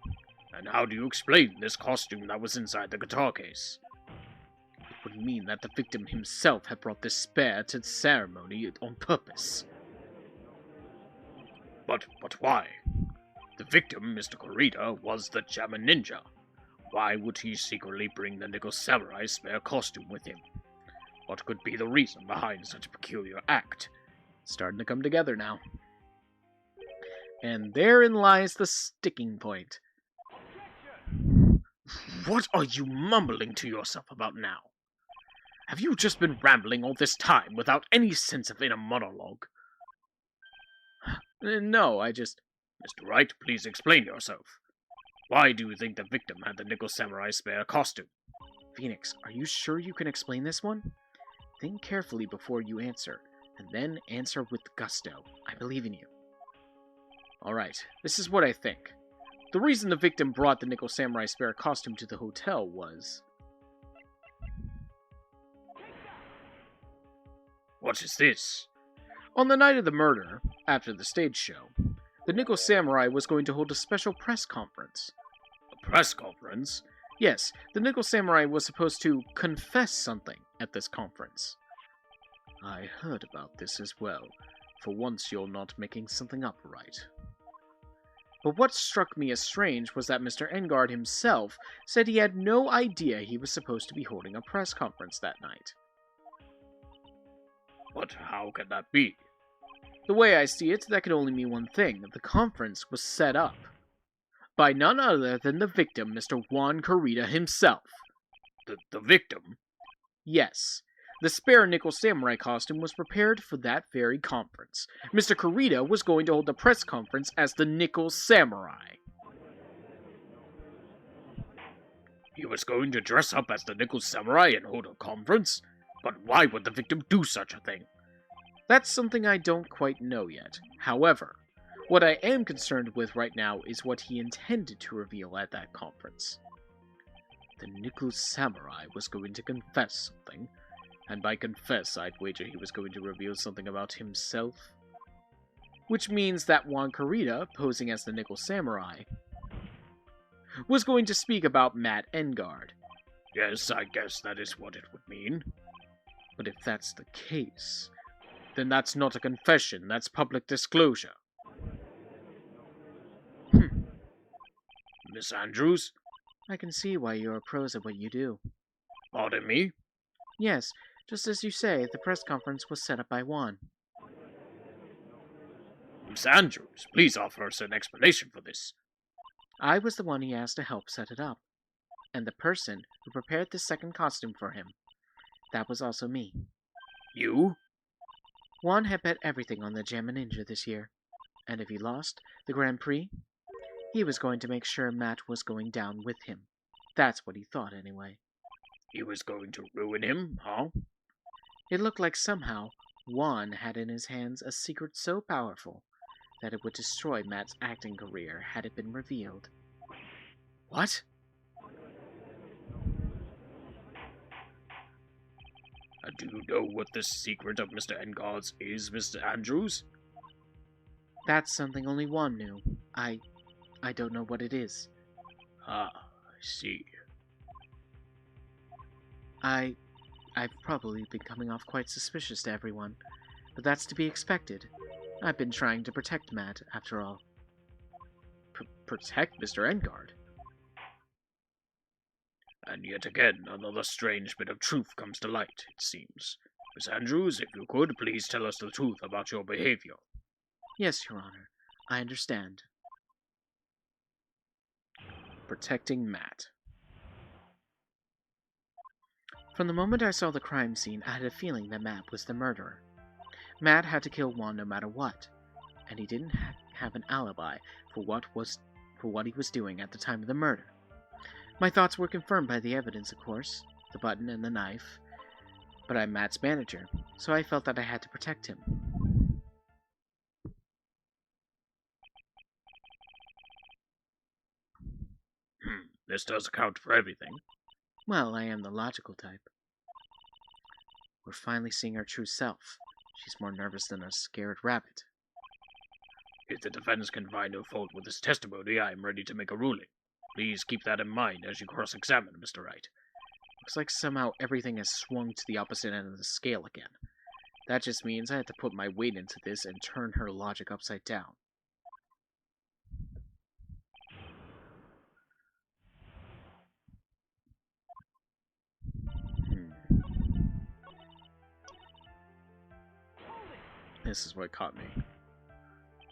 And how do you explain this costume that was inside the guitar case? It would mean that the victim himself had brought this spare to the ceremony on purpose. But why? The victim, Mr. Kurita, was the German ninja. Why would he secretly bring the Nickel Samurai spare costume with him? What could be the reason behind such a peculiar act? Starting to come together now. And therein lies the sticking point. What are you mumbling to yourself about now? Have you just been rambling all this time without any sense of inner monologue? No, I just... Mr. Wright, please explain yourself. Why do you think the victim had the Nickel Samurai spare costume? Phoenix, are you sure you can explain this one? Think carefully before you answer, and then answer with gusto. I believe in you. Alright, this is what I think. The reason the victim brought the Nickel Samurai spare costume to the hotel was... What is this? On the night of the murder, after the stage show, the Nickel Samurai was going to hold a special press conference. A press conference? Yes, the Nickel Samurai was supposed to confess something at this conference. I heard about this as well. For once you're not making something up right. But what struck me as strange was that Mr. Engard himself said he had no idea he was supposed to be holding a press conference that night. But how can that be? The way I see it, that can only mean one thing. The conference was set up by none other than the victim, Mr. Juan Kurita himself. The victim? Yes. The spare Nickel Samurai costume was prepared for that very conference. Mr. Kurita was going to hold the press conference as the Nickel Samurai. He was going to dress up as the Nickel Samurai and hold a conference? But why would the victim do such a thing? That's something I don't quite know yet. However, what I am concerned with right now is what he intended to reveal at that conference. The Nickel Samurai was going to confess something, and by confess, I'd wager he was going to reveal something about himself. Which means that Juan Kurita, posing as the Nickel Samurai, was going to speak about Matt Engard. Yes, I guess that is what it would mean. But if that's the case, then that's not a confession, that's public disclosure. Miss Andrews? I can see why you're a pros at what you do. Pardon me? Yes, just as you say, the press conference was set up by Juan. Miss Andrews, please offer us an explanation for this. I was the one he asked to help set it up, and the person who prepared the second costume for him. That was also me. You? Juan had bet everything on the Jammin' Ninja this year, and if he lost the Grand Prix, he was going to make sure Matt was going down with him. That's what he thought, anyway. He was going to ruin him, huh? It looked like somehow Juan had in his hands a secret so powerful that it would destroy Matt's acting career had it been revealed. What? Do you know what the secret of Mr. Engard's is, Mr. Andrews? That's something only Juan knew. I don't know what it is. Ah, see. I've probably been coming off quite suspicious to everyone, but that's to be expected. I've been trying to protect Matt, after all. Protect Mr. Engard? And yet again, another strange bit of truth comes to light, it seems. Miss Andrews, if you could, please tell us the truth about your behavior. Yes, Your Honor. I understand. Protecting Matt. From the moment I saw the crime scene, I had a feeling that Matt was the murderer. Matt had to kill Juan no matter what, and he didn't have an alibi for what he was doing at the time of the murder. My thoughts were confirmed by the evidence, of course, the button and the knife, but I'm Matt's manager, so I felt that I had to protect him. This does account for everything. Well, I am the logical type. We're finally seeing her true self. She's more nervous than a scared rabbit. If the defense can find no fault with his testimony, I am ready to make a ruling. Please keep that in mind as you cross-examine Mr. Wright. Looks like somehow everything has swung to the opposite end of the scale again. That just means I had to put my weight into this and turn her logic upside down. This is what caught me.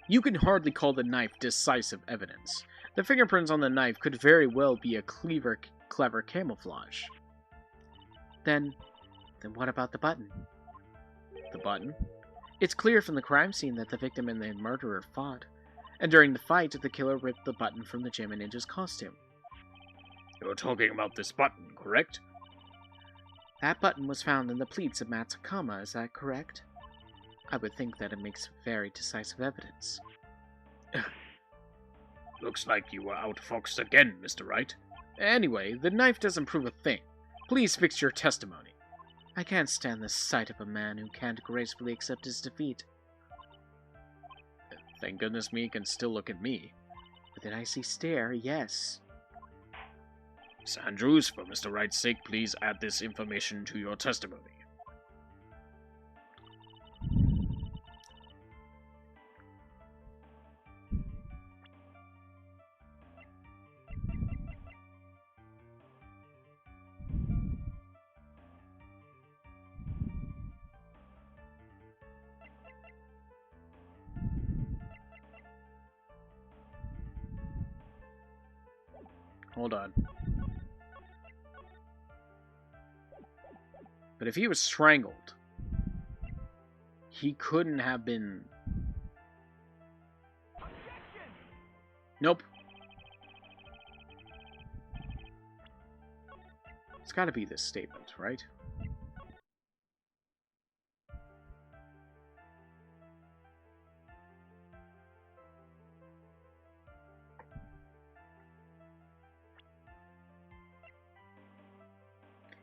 You can hardly call the knife decisive evidence. The fingerprints on the knife could very well be a clever camouflage. Then what about the button? The button? It's clear from the crime scene that the victim and the murderer fought, and during the fight, the killer ripped the button from the gym and Ninja's costume. You're talking about this button, correct? That button was found in the pleats of Matt's Hakama, is that correct? I would think that it makes very decisive evidence. Looks like you were outfoxed again, Mr. Wright. Anyway, the knife doesn't prove a thing. Please fix your testimony. I can't stand the sight of a man who can't gracefully accept his defeat. Thank goodness me can still look at me. With an icy stare, yes. Miss Andrews, for Mr. Wright's sake, please add this information to your testimony. Hold on. But if he was strangled, he couldn't have been... Nope. It's gotta be this statement, right?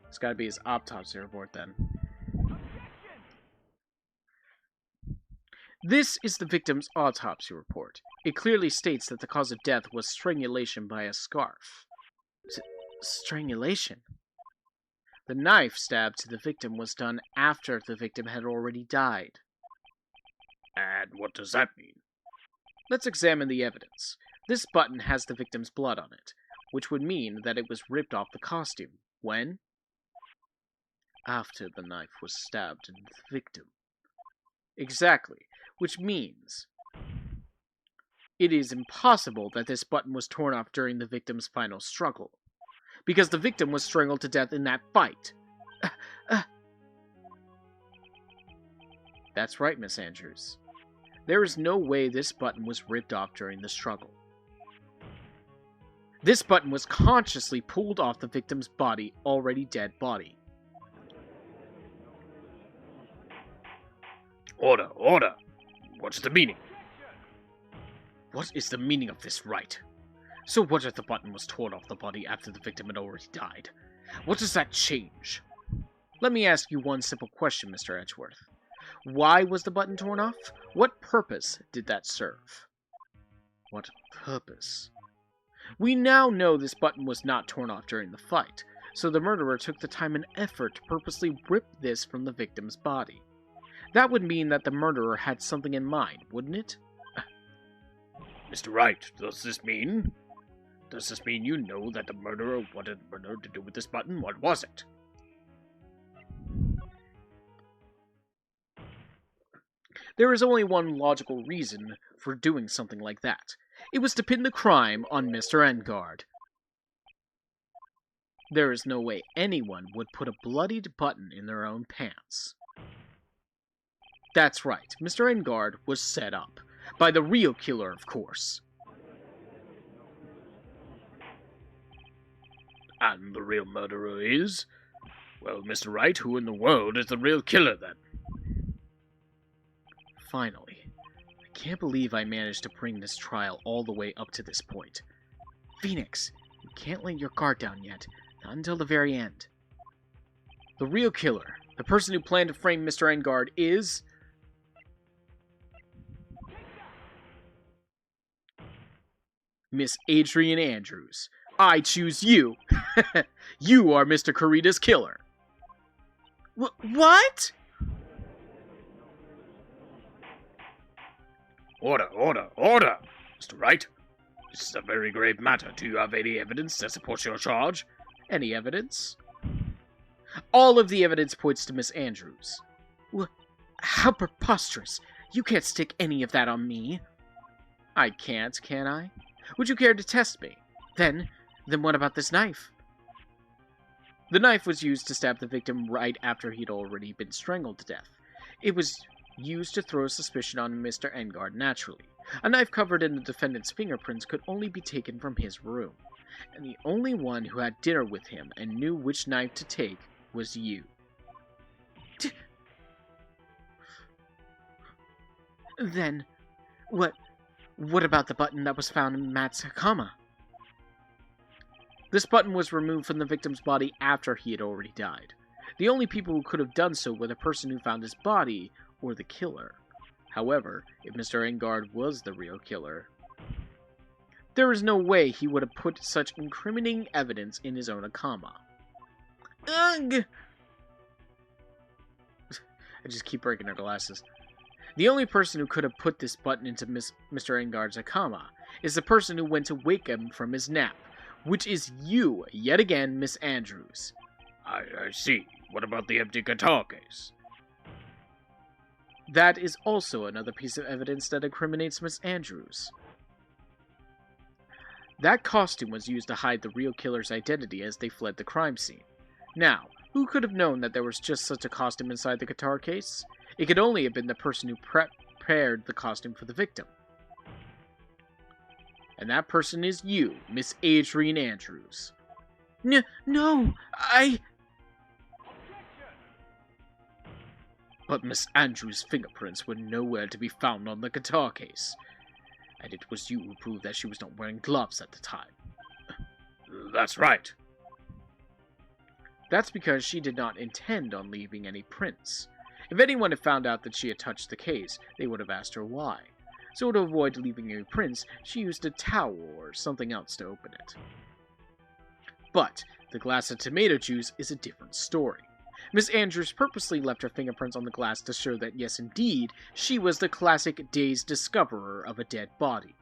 It's gotta be his autopsy report then. This is the victim's autopsy report. It clearly states that the cause of death was strangulation by a scarf. Strangulation? The knife stab to the victim was done after the victim had already died. And what does that mean? Let's examine the evidence. This button has the victim's blood on it, which would mean that it was ripped off the costume. When? After the knife was stabbed into the victim. Exactly, which means it is impossible that this button was torn off during the victim's final struggle, because the victim was strangled to death in that fight. That's right, Miss Andrews. There is no way this button was ripped off during the struggle. This button was consciously pulled off the victim's body, already dead body. Order, order! What's the meaning? What is the meaning of this, Wright? So what if the button was torn off the body after the victim had already died? What does that change? Let me ask you one simple question, Mr. Edgeworth. Why was the button torn off? What purpose did that serve? What purpose? We now know this button was not torn off during the fight, so the murderer took the time and effort to purposely rip this from the victim's body. That would mean that the murderer had something in mind, wouldn't it? Mr. Wright, does this mean you know that the murderer wanted murder to do with this button? What was it? There is only one logical reason for doing something like that. It was to pin the crime on Mr. Engard. There is no way anyone would put a bloodied button in their own pants. That's right, Mr. Engard was set up. By the real killer, of course. And the real murderer is? Well, Mr. Wright, who in the world is the real killer, then? Finally. I can't believe I managed to bring this trial all the way up to this point. Phoenix, you can't let your guard down yet. Not until the very end. The real killer, the person who planned to frame Mr. Engard, is... Miss Adrian Andrews. I choose you. You are Mr. Kurita's killer. What? Order, order, order! Mr. Wright, this is a very grave matter. Do you have any evidence that supports your charge? Any evidence? All of the evidence points to Miss Andrews. How preposterous. You can't stick any of that on me. I can't, can I? Would you care to test me? Then what about this knife? The knife was used to stab the victim right after he'd already been strangled to death. It was used to throw suspicion on Mr. Engard naturally. A knife covered in the defendant's fingerprints could only be taken from his room. And the only one who had dinner with him and knew which knife to take was you. Then, what about the button that was found in Matt's Hakama? This button was removed from the victim's body after he had already died. The only people who could have done so were the person who found his body or the killer. However, if Mr. Engard was the real killer, there is no way he would have put such incriminating evidence in his own Hakama. Ugh! I just keep breaking her glasses. The only person who could have put this button into Mr. Engard's Hakama is the person who went to wake him from his nap, which is you, yet again, Miss Andrews. I see. What about the empty guitar case? That is also another piece of evidence that incriminates Miss Andrews. That costume was used to hide the real killer's identity as they fled the crime scene. Now, who could have known that there was just such a costume inside the guitar case? It could only have been the person who prepared the costume for the victim. And that person is you, Miss Adrian Andrews. No, But Miss Andrews' fingerprints were nowhere to be found on the guitar case. And it was you who proved that she was not wearing gloves at the time. That's right. That's because she did not intend on leaving any prints. If anyone had found out that she had touched the case, they would have asked her why. So to avoid leaving any prints, she used a towel or something else to open it. But the glass of tomato juice is a different story. Miss Andrews purposely left her fingerprints on the glass to show that, yes indeed, she was the classic dazed discoverer of a dead body.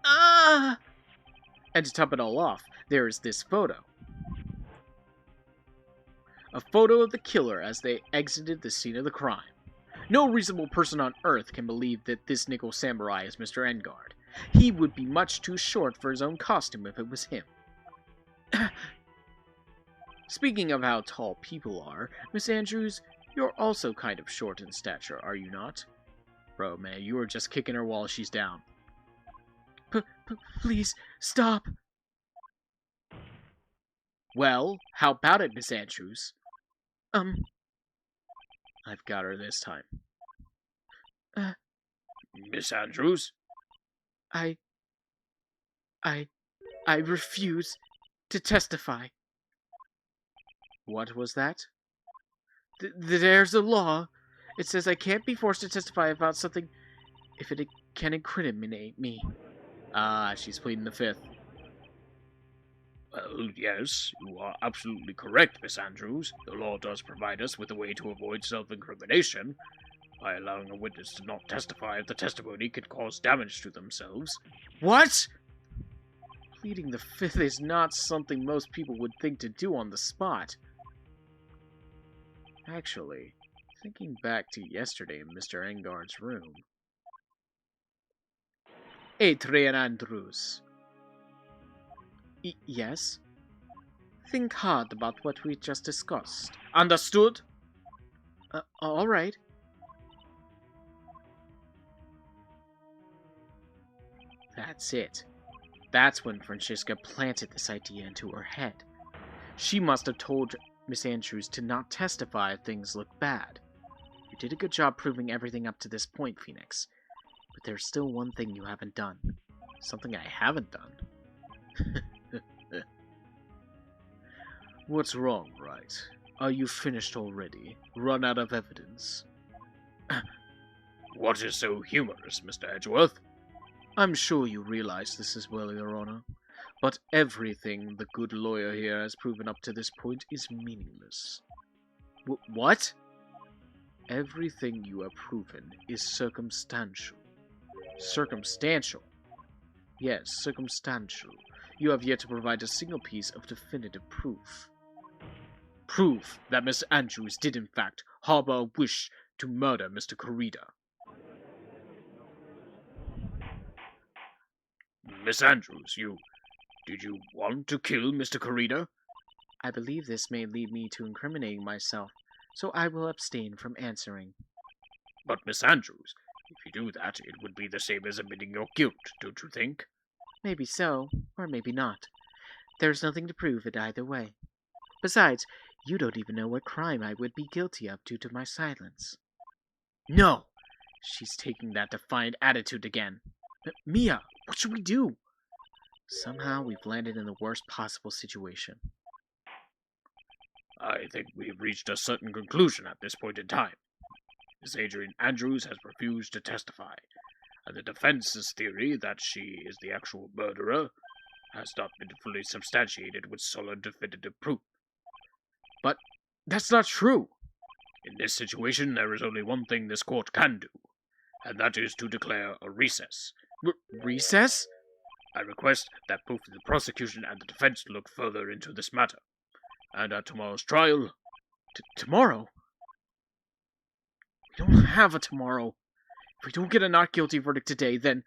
And to top it all off, there is this photo. A photo of the killer as they exited the scene of the crime. No reasonable person on Earth can believe that this nickel samurai is Mr. Engard. He would be much too short for his own costume if it was him. Speaking of how tall people are, Miss Andrews, you're also kind of short in stature, are you not? Bro, man, you were just kicking her while she's down. Please, stop. Well, how about it, Miss Andrews? I've got her this time. Miss Andrews? I refuse to testify. What was that? There's a law. It says I can't be forced to testify about something if it can incriminate me. Ah, she's pleading the fifth. Well, yes, you are absolutely correct, Miss Andrews. The law does provide us with a way to avoid self-incrimination by allowing a witness to not testify if the testimony could cause damage to themselves. What? Pleading the fifth is not something most people would think to do on the spot. Actually, thinking back to yesterday in Mr. Engard's room. Adrian Andrews. Yes? Think hard about what we just discussed. Understood? All right. That's it. That's when Francisca planted this idea into her head. She must have told Miss Andrews to not testify if things look bad. You did a good job proving everything up to this point, Phoenix. But there's still one thing you haven't done. Something I haven't done. What's wrong, Wright? Are you finished already? Run out of evidence? What is so humorous, Mr. Edgeworth? I'm sure you realize this as well, Your Honor. But everything the good lawyer here has proven up to this point is meaningless. What? Everything you have proven is circumstantial. Circumstantial? Yes, circumstantial. You have yet to provide a single piece of definitive proof. Proof that Miss Andrews did in fact harbor a wish to murder Mr. Corrida. Miss Andrews, did you want to kill Mr. Corrida? I believe this may lead me to incriminating myself, so I will abstain from answering. But, Miss Andrews, if you do that, it would be the same as admitting your guilt, don't you think? Maybe so, or maybe not. There's nothing to prove it either way. Besides, you don't even know what crime I would be guilty of due to my silence. No! She's taking that defiant attitude again. Mia, what should we do? Somehow we've landed in the worst possible situation. I think we've reached a certain conclusion at this point in time. Miss Adrian Andrews has refused to testify, and the defense's theory that she is the actual murderer has not been fully substantiated with solid definitive proof. But that's not true. In this situation, there is only one thing this court can do, and that is to declare a recess. Recess? I request that both the prosecution and the defense look further into this matter. And at tomorrow's trial... Tomorrow? We don't have a tomorrow. If we don't get a not guilty verdict today, then...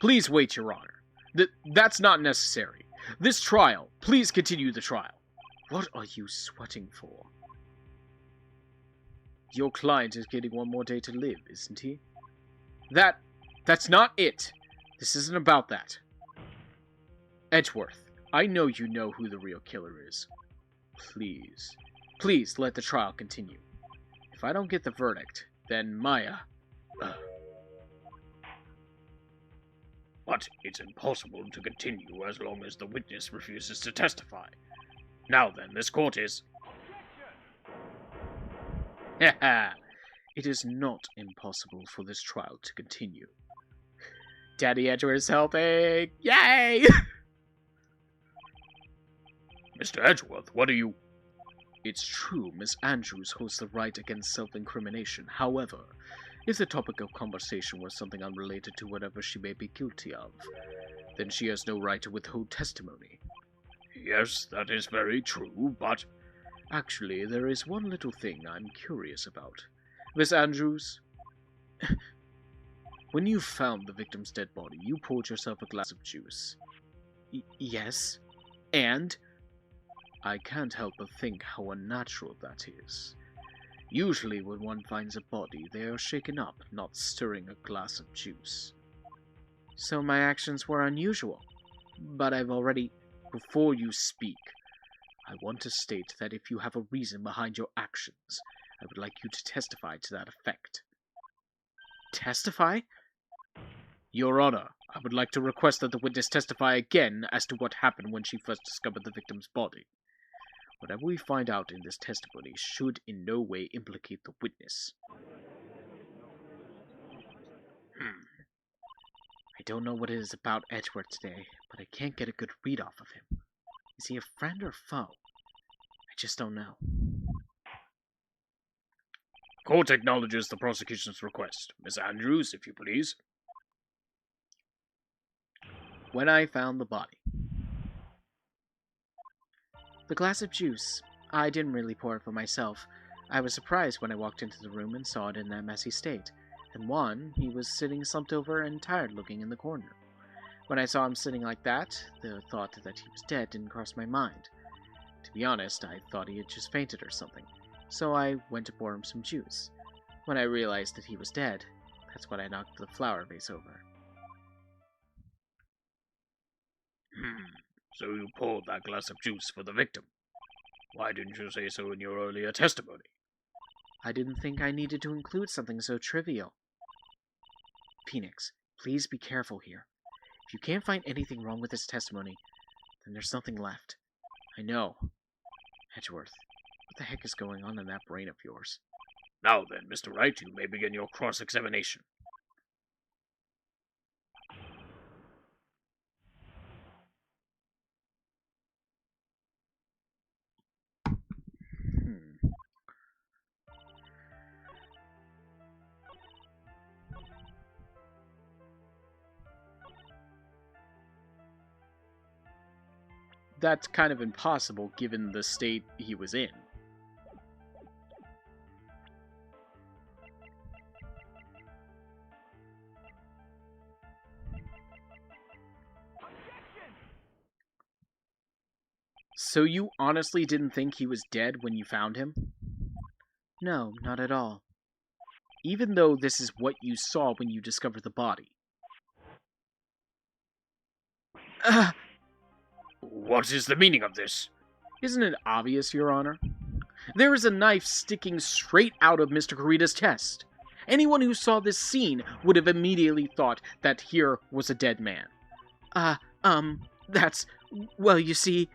Please wait, Your Honor. That's not necessary. This trial, please continue the trial. What are you sweating for? Your client is getting one more day to live, isn't he? That's not it. This isn't about that. Edgeworth, I know you know who the real killer is. Please let the trial continue. If I don't get the verdict, then Maya... But it's impossible to continue as long as the witness refuses to testify. Now then, this court is... Haha! It is not impossible for this trial to continue. Daddy Edgeworth's helping! Yay! Mr. Edgeworth, what are you... It's true, Miss Andrews holds the right against self-incrimination. However, if the topic of conversation was something unrelated to whatever she may be guilty of, then she has no right to withhold testimony. Yes, that is very true, but... Actually, there is one little thing I'm curious about. Miss Andrews, when you found the victim's dead body, you poured yourself a glass of juice. Yes? And? I can't help but think how unnatural that is. Usually when one finds a body, they are shaken up, not stirring a glass of juice. So my actions were unusual. But I've already... Before you speak, I want to state that if you have a reason behind your actions, I would like you to testify to that effect. Testify? Your Honor, I would like to request that the witness testify again as to what happened when she first discovered the victim's body. Whatever we find out in this testimony should in no way implicate the witness. I don't know what it is about Edgeworth today, but I can't get a good read off of him. Is he a friend or foe? I just don't know. Court acknowledges the prosecution's request. Miss Andrews, if you please. When I found the body. The glass of juice. I didn't really pour it for myself. I was surprised when I walked into the room and saw it in that messy state. And Juan, he was sitting slumped over and tired-looking in the corner. When I saw him sitting like that, the thought that he was dead didn't cross my mind. To be honest, I thought he had just fainted or something, so I went to pour him some juice. When I realized that he was dead, that's when I knocked the flower vase over. So you poured that glass of juice for the victim. Why didn't you say so in your earlier testimony? I didn't think I needed to include something so trivial. Phoenix, please be careful here. If you can't find anything wrong with this testimony, then there's nothing left. I know. Edgeworth, what the heck is going on in that brain of yours? Now then, Mr. Wright, you may begin your cross-examination. That's kind of impossible given the state he was in. So you honestly didn't think he was dead when you found him? No, not at all. Even though this is what you saw when you discovered the body. What is the meaning of this? Isn't it obvious, Your Honor? There is a knife sticking straight out of Mr. Kurita's chest. Anyone who saw this scene would have immediately thought that here was a dead man. Well, you see...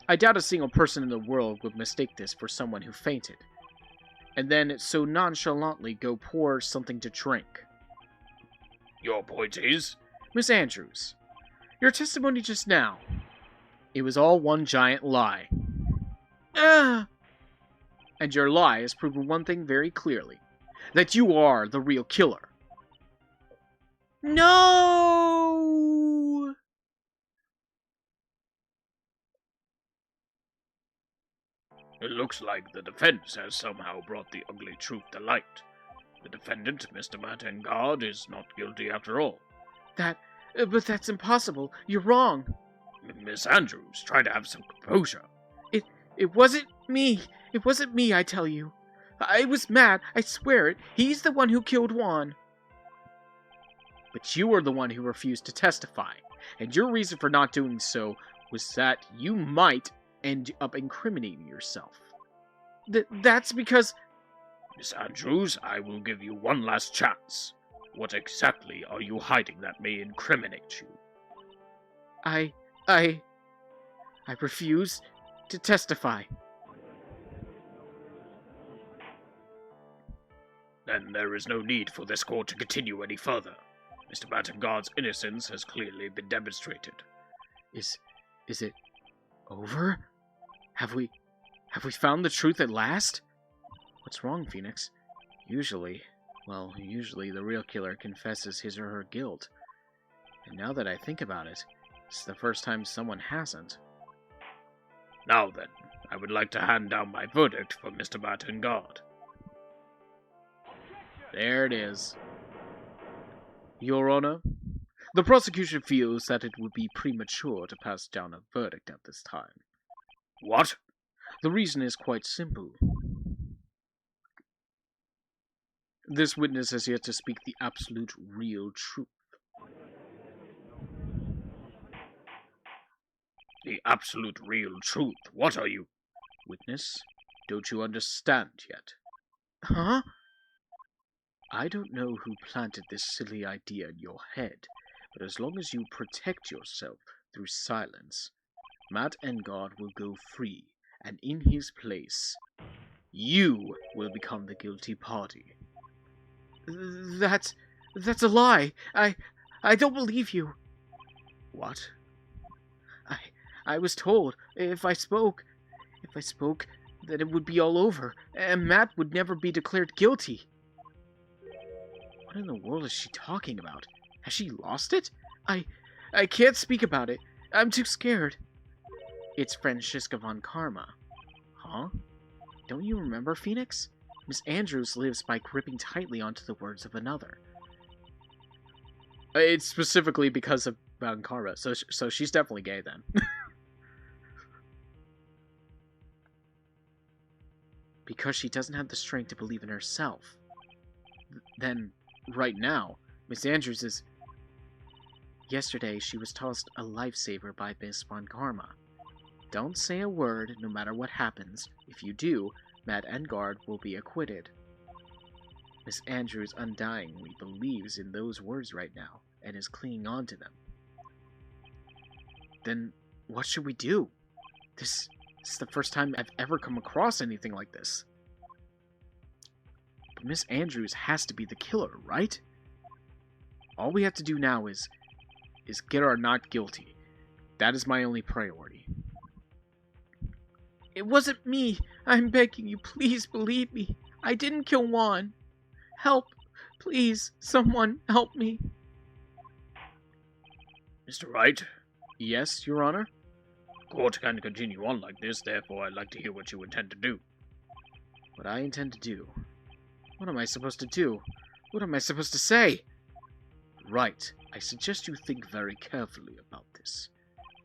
I doubt a single person in the world would mistake this for someone who fainted, and then so nonchalantly go pour something to drink. Your point is? Miss Andrews, your testimony just now, it was all one giant lie. And your lie has proven one thing very clearly, that you are the real killer. No! It looks like the defense has somehow brought the ugly truth to light. The defendant, Mr. Matengard, is not guilty after all. But that's impossible. You're wrong. Miss Andrews, try to have some composure. It wasn't me. It wasn't me, I tell you. I was mad, I swear it. He's the one who killed Juan. But you were the one who refused to testify, and your reason for not doing so was that you might end up incriminating yourself. That's because... Miss Andrews, I will give you one last chance. What exactly are you hiding that may incriminate you? I refuse to testify. Then there is no need for this court to continue any further. Mr. Matengard's innocence has clearly been demonstrated. Is it over? Have we found the truth at last? What's wrong, Phoenix? Usually the real killer confesses his or her guilt. And now that I think about it, it's the first time someone hasn't. Now then, I would like to hand down my verdict for Mr. Matengard. There it is. Your Honor, the prosecution feels that it would be premature to pass down a verdict at this time. What? The reason is quite simple. This witness has yet to speak the absolute real truth. The absolute real truth? What are you? Witness, don't you understand yet? Huh? I don't know who planted this silly idea in your head, but as long as you protect yourself through silence, Matt Engard will go free, and in his place, you will become the guilty party. That's a lie. I don't believe you. What? I was told if I spoke, that it would be all over, and Matt would never be declared guilty. What in the world is she talking about? Has she lost it? I can't speak about it. I'm too scared. It's Franziska von Karma. Huh? Don't you remember, Phoenix? Miss Andrews lives by gripping tightly onto the words of another. It's specifically because of von Karma, so she's definitely gay then. Because she doesn't have the strength to believe in herself. Then, right now, Miss Andrews is... Yesterday, she was tossed a lifesaver by Miss Von Karma. Don't say a word, no matter what happens. If you do, Matt Engard will be acquitted. Miss Andrews undyingly believes in those words right now, and is clinging on to them. Then, what should we do? This is the first time I've ever come across anything like this. But Miss Andrews has to be the killer, right? All we have to do now is get her not guilty. That is my only priority. It wasn't me. I'm begging you, please believe me. I didn't kill Juan. Help. Please, someone, help me. Mr. Wright? Yes, Your Honor? Court can continue on like this, therefore I'd like to hear what you intend to do. What I intend to do? What am I supposed to do? What am I supposed to say? Right. I suggest you think very carefully about this.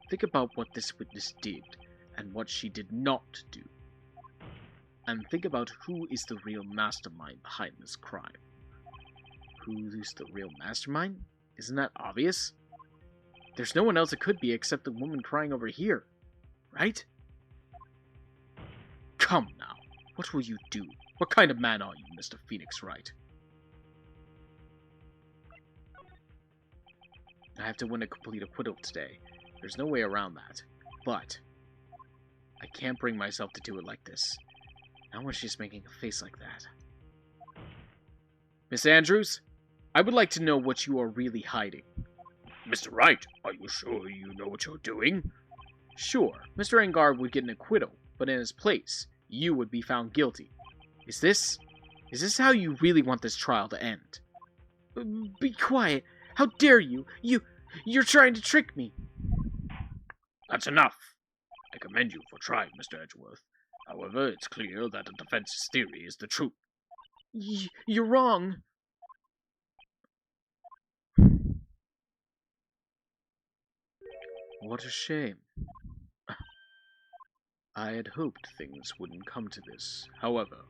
Think about what this witness did, and what she did not do. And think about who is the real mastermind behind this crime. Who is the real mastermind? Isn't that obvious? There's no one else it could be except the woman crying over here, right? Come now, what will you do? What kind of man are you, Mr. Phoenix Wright? I have to win a complete acquittal today. There's no way around that. But I can't bring myself to do it like this. Not when she's making a face like that. Miss Andrews, I would like to know what you are really hiding. Mr. Wright, are you sure you know what you're doing? Sure, Mr. Engard would get an acquittal, but in his place, you would be found guilty. Is this how you really want this trial to end? Be quiet! How dare you! You're trying to trick me! That's enough. I commend you for trying, Mr. Edgeworth. However, it's clear that the defense's theory is the truth. You're wrong. What a shame. I had hoped things wouldn't come to this. However,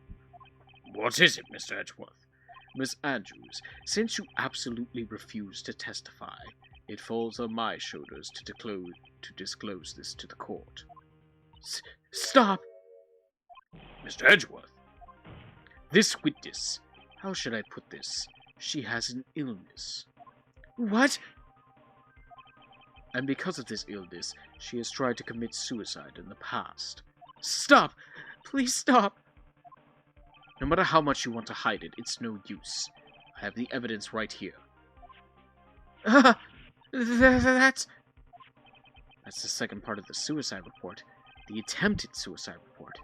what is it, Mr. Edgeworth? Miss Andrews, since you absolutely refuse to testify, it falls on my shoulders to disclose this to the court. Stop! Mr. Edgeworth! This witness, how should I put this? She has an illness. What? And because of this illness, she has tried to commit suicide in the past. Stop! Please stop! No matter how much you want to hide it, it's no use. I have the evidence right here. That's the second part of the suicide report. The attempted suicide report.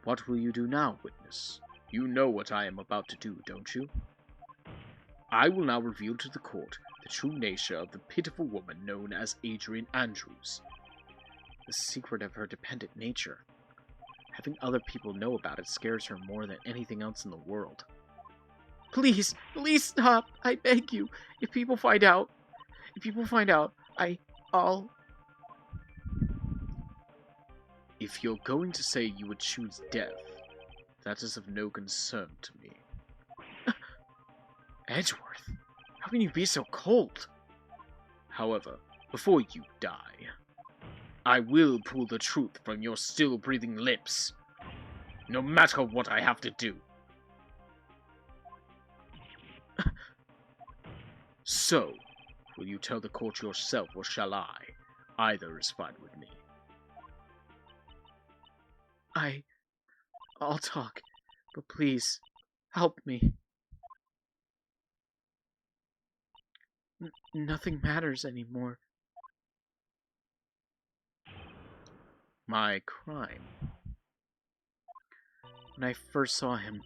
What will you do now, witness? You know what I am about to do, don't you? I will now reveal to the court the true nature of the pitiful woman known as Adrian Andrews. The secret of her dependent nature. Having other people know about it scares her more than anything else in the world. Please, please stop! I beg you! If people find out, I'll... If you're going to say you would choose death, that is of no concern to me. Edgeworth, how can you be so cold? However, before you die, I will pull the truth from your still-breathing lips, no matter what I have to do. So, will you tell the court yourself, or shall I? Either is fine with me. I'll talk, but please, help me. Nothing matters anymore. My crime. When I first saw him,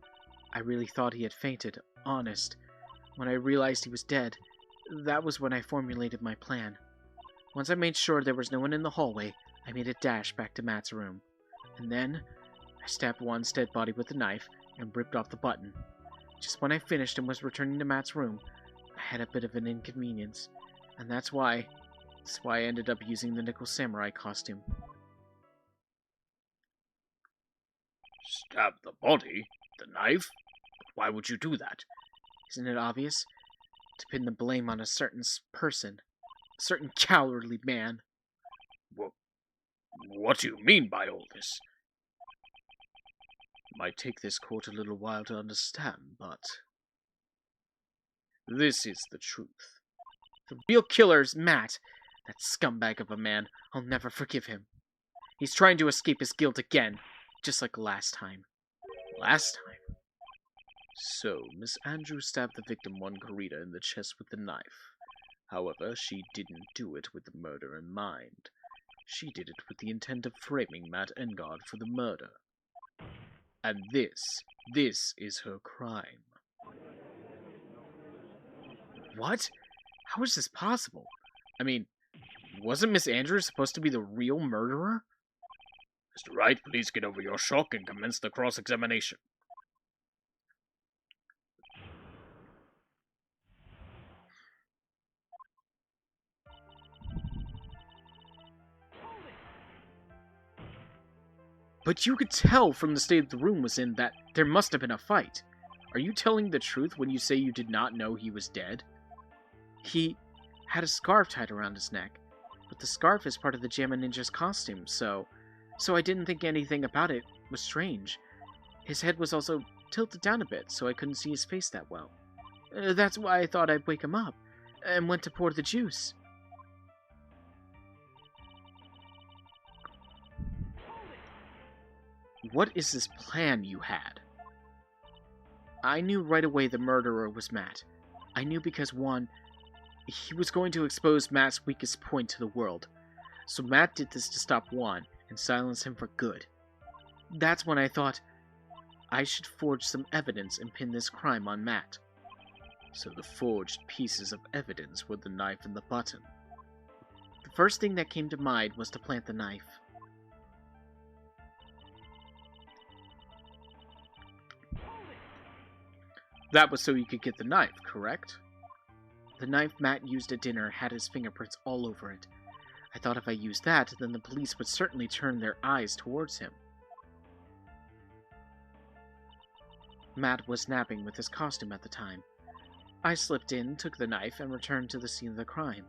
I really thought he had fainted, honest. When I realized he was dead, that was when I formulated my plan. Once I made sure there was no one in the hallway, I made a dash back to Matt's room. And then, I stabbed Juan's dead body with a knife and ripped off the button. Just when I finished and was returning to Matt's room, I had a bit of an inconvenience. And that's why I ended up using the Nickel Samurai costume. Stab the body? The knife? Why would you do that? Isn't it obvious? To pin the blame on a certain person. A certain cowardly man. What do you mean by all this? It might take this court a little while to understand, but this is the truth. The real killer is Matt. That scumbag of a man. I'll never forgive him. He's trying to escape his guilt again, just like last time. Last time? So, Miss Andrews stabbed the victim one Corita in the chest with the knife. However, she didn't do it with the murder in mind. She did it with the intent of framing Matt Engard for the murder. And this is her crime. What? How is this possible? I mean, wasn't Miss Andrews supposed to be the real murderer? Mr. Wright, please get over your shock and commence the cross-examination. But you could tell from the state the room was in that there must have been a fight. Are you telling the truth when you say you did not know he was dead? He had a scarf tied around his neck, but the scarf is part of the Jamma Ninja's costume, so I didn't think anything about it was strange. His head was also tilted down a bit, so I couldn't see his face that well. That's why I thought I'd wake him up, and went to pour the juice. What is this plan you had? I knew right away the murderer was Matt. I knew because, one, he was going to expose Matt's weakest point to the world. So Matt did this to stop Juan and silence him for good. That's when I thought I should forge some evidence and pin this crime on Matt. So the forged pieces of evidence were the knife and the button. The first thing that came to mind was to plant the knife. That was so you could get the knife, correct? The knife Matt used at dinner had his fingerprints all over it. I thought if I used that, then the police would certainly turn their eyes towards him. Matt was napping with his costume at the time. I slipped in, took the knife, and returned to the scene of the crime.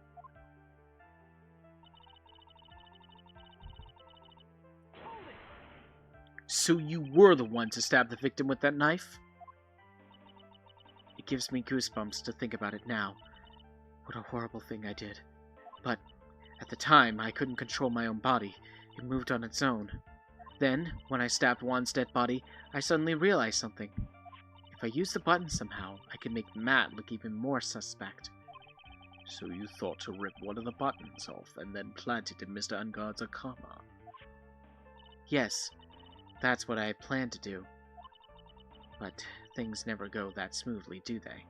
So you were the one to stab the victim with that knife? It gives me goosebumps to think about it now. What a horrible thing I did. But at the time, I couldn't control my own body. It moved on its own. Then, when I stabbed Juan's dead body, I suddenly realized something. If I use the button somehow, I can make Matt look even more suspect. So you thought to rip one of the buttons off and then plant it in Mr. Engard's Akama? Yes, that's what I had planned to do. But things never go that smoothly, do they?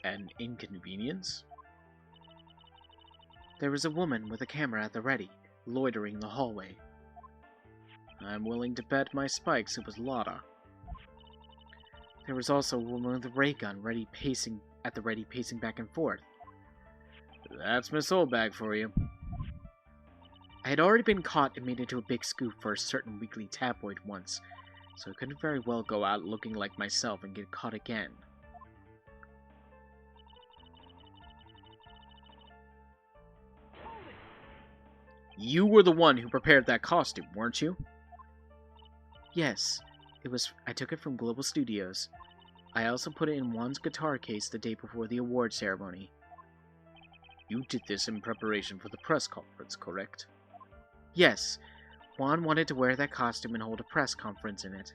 An inconvenience? There was a woman with a camera at the ready, loitering the hallway. I'm willing to bet my spikes it was Lotta. There was also a woman with a ray gun pacing back and forth. That's Miss Oldbag for you. I had already been caught and made into a big scoop for a certain weekly tabloid once, so I couldn't very well go out looking like myself and get caught again. You were the one who prepared that costume, weren't you? Yes, I took it from Global Studios. I also put it in Juan's guitar case the day before the award ceremony. You did this in preparation for the press conference, correct? Yes. Juan wanted to wear that costume and hold a press conference in it.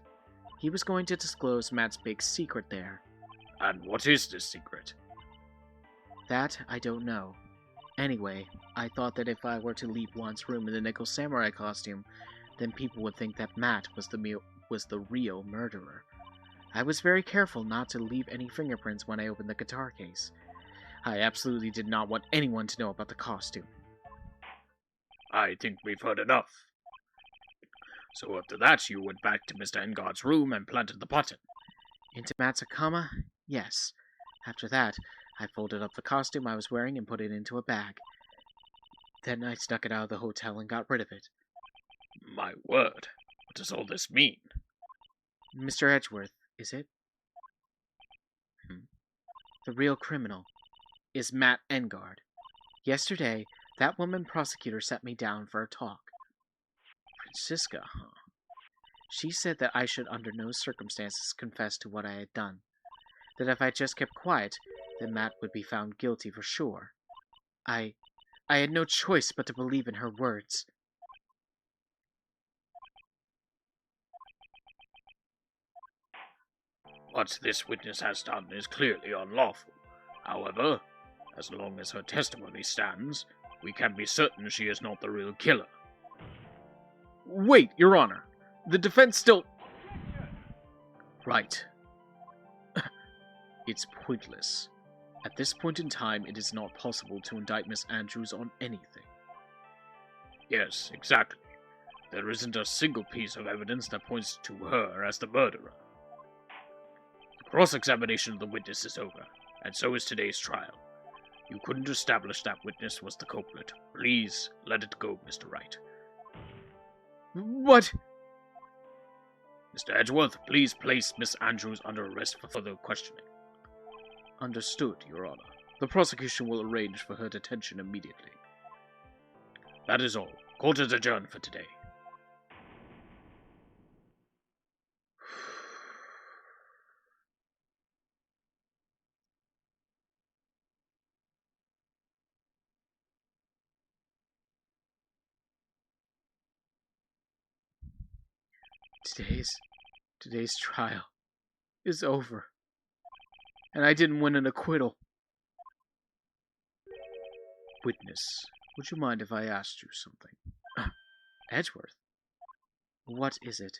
He was going to disclose Matt's big secret there. And what is this secret? That I don't know. Anyway, I thought that if I were to leave Juan's room in the Nickel Samurai costume, then people would think that Matt was the real murderer. I was very careful not to leave any fingerprints when I opened the guitar case. I absolutely did not want anyone to know about the costume. I think we've heard enough. So after that, you went back to Mr. Engard's room and planted the button. Into Matt's Akama? Yes. After that, I folded up the costume I was wearing and put it into a bag. Then I snuck it out of the hotel and got rid of it. My word, what does all this mean? Mr. Edgeworth, is it? The real criminal is Matt Engard. Yesterday, that woman prosecutor set me down for a talk. Francisca, huh? She said that I should under no circumstances confess to what I had done. That if I just kept quiet, then Matt would be found guilty for sure. I had no choice but to believe in her words. What this witness has done is clearly unlawful. However, as long as her testimony stands, we can be certain she is not the real killer. Wait, Your Honor. The defense still... Right. It's pointless. At this point in time, it is not possible to indict Miss Andrews on anything. Yes, exactly. There isn't a single piece of evidence that points to her as the murderer. The cross-examination of the witness is over, and so is today's trial. You couldn't establish that witness was the culprit. Please, let it go, Mr. Wright. What? Mr. Edgeworth, please place Miss Andrews under arrest for further questioning. Understood, Your Honor. The prosecution will arrange for her detention immediately. That is all. Court is adjourned for today. Today's trial is over. And I didn't win an acquittal. Witness, would you mind if I asked you something? Edgeworth? What is it?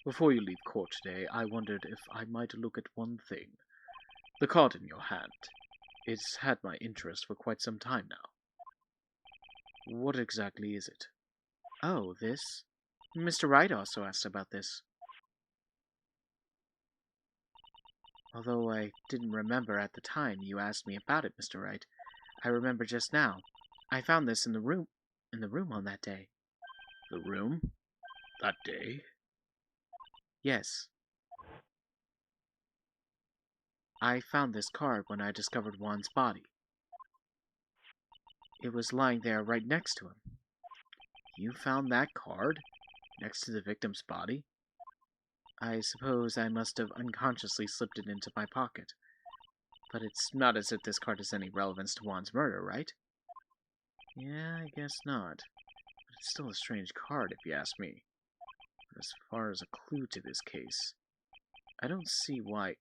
Before you leave court today, I wondered if I might look at one thing. The card in your hand. It's had my interest for quite some time now. What exactly is it? Oh, this? Mr. Wright also asked about this. Although I didn't remember at the time you asked me about it, Mr. Wright, I remember just now. I found this in the room on that day. The room? That day? Yes. I found this card when I discovered Juan's body. It was lying there right next to him. You found that card? Next to the victim's body? I suppose I must have unconsciously slipped it into my pocket. But it's not as if this card has any relevance to Juan's murder, right? Yeah, I guess not. But it's still a strange card, if you ask me. But as far as a clue to this case, I don't see why...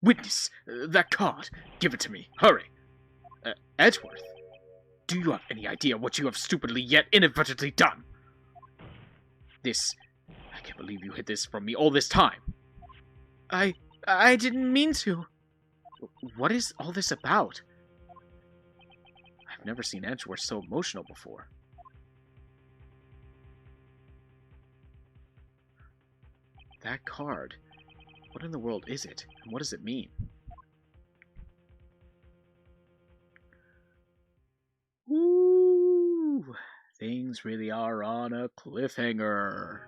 Witness! That card! Give it to me! Hurry! Edgeworth? Do you have any idea what you have stupidly yet inadvertently done? I can't believe you hid this from me all this time. I didn't mean to. What is all this about? I've never seen Edgeworth so emotional before. That card. What in the world is it? And what does it mean? Ooh, things really are on a cliffhanger.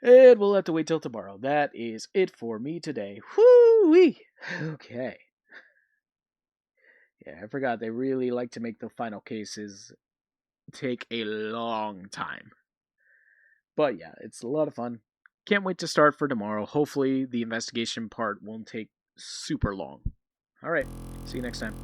And we'll have to wait till tomorrow. That is it for me today. Whoo-wee! Okay. Yeah, I forgot they really like to make the final cases take a long time. But yeah, it's a lot of fun. Can't wait to start for tomorrow. Hopefully the investigation part won't take super long. Alright, see you next time.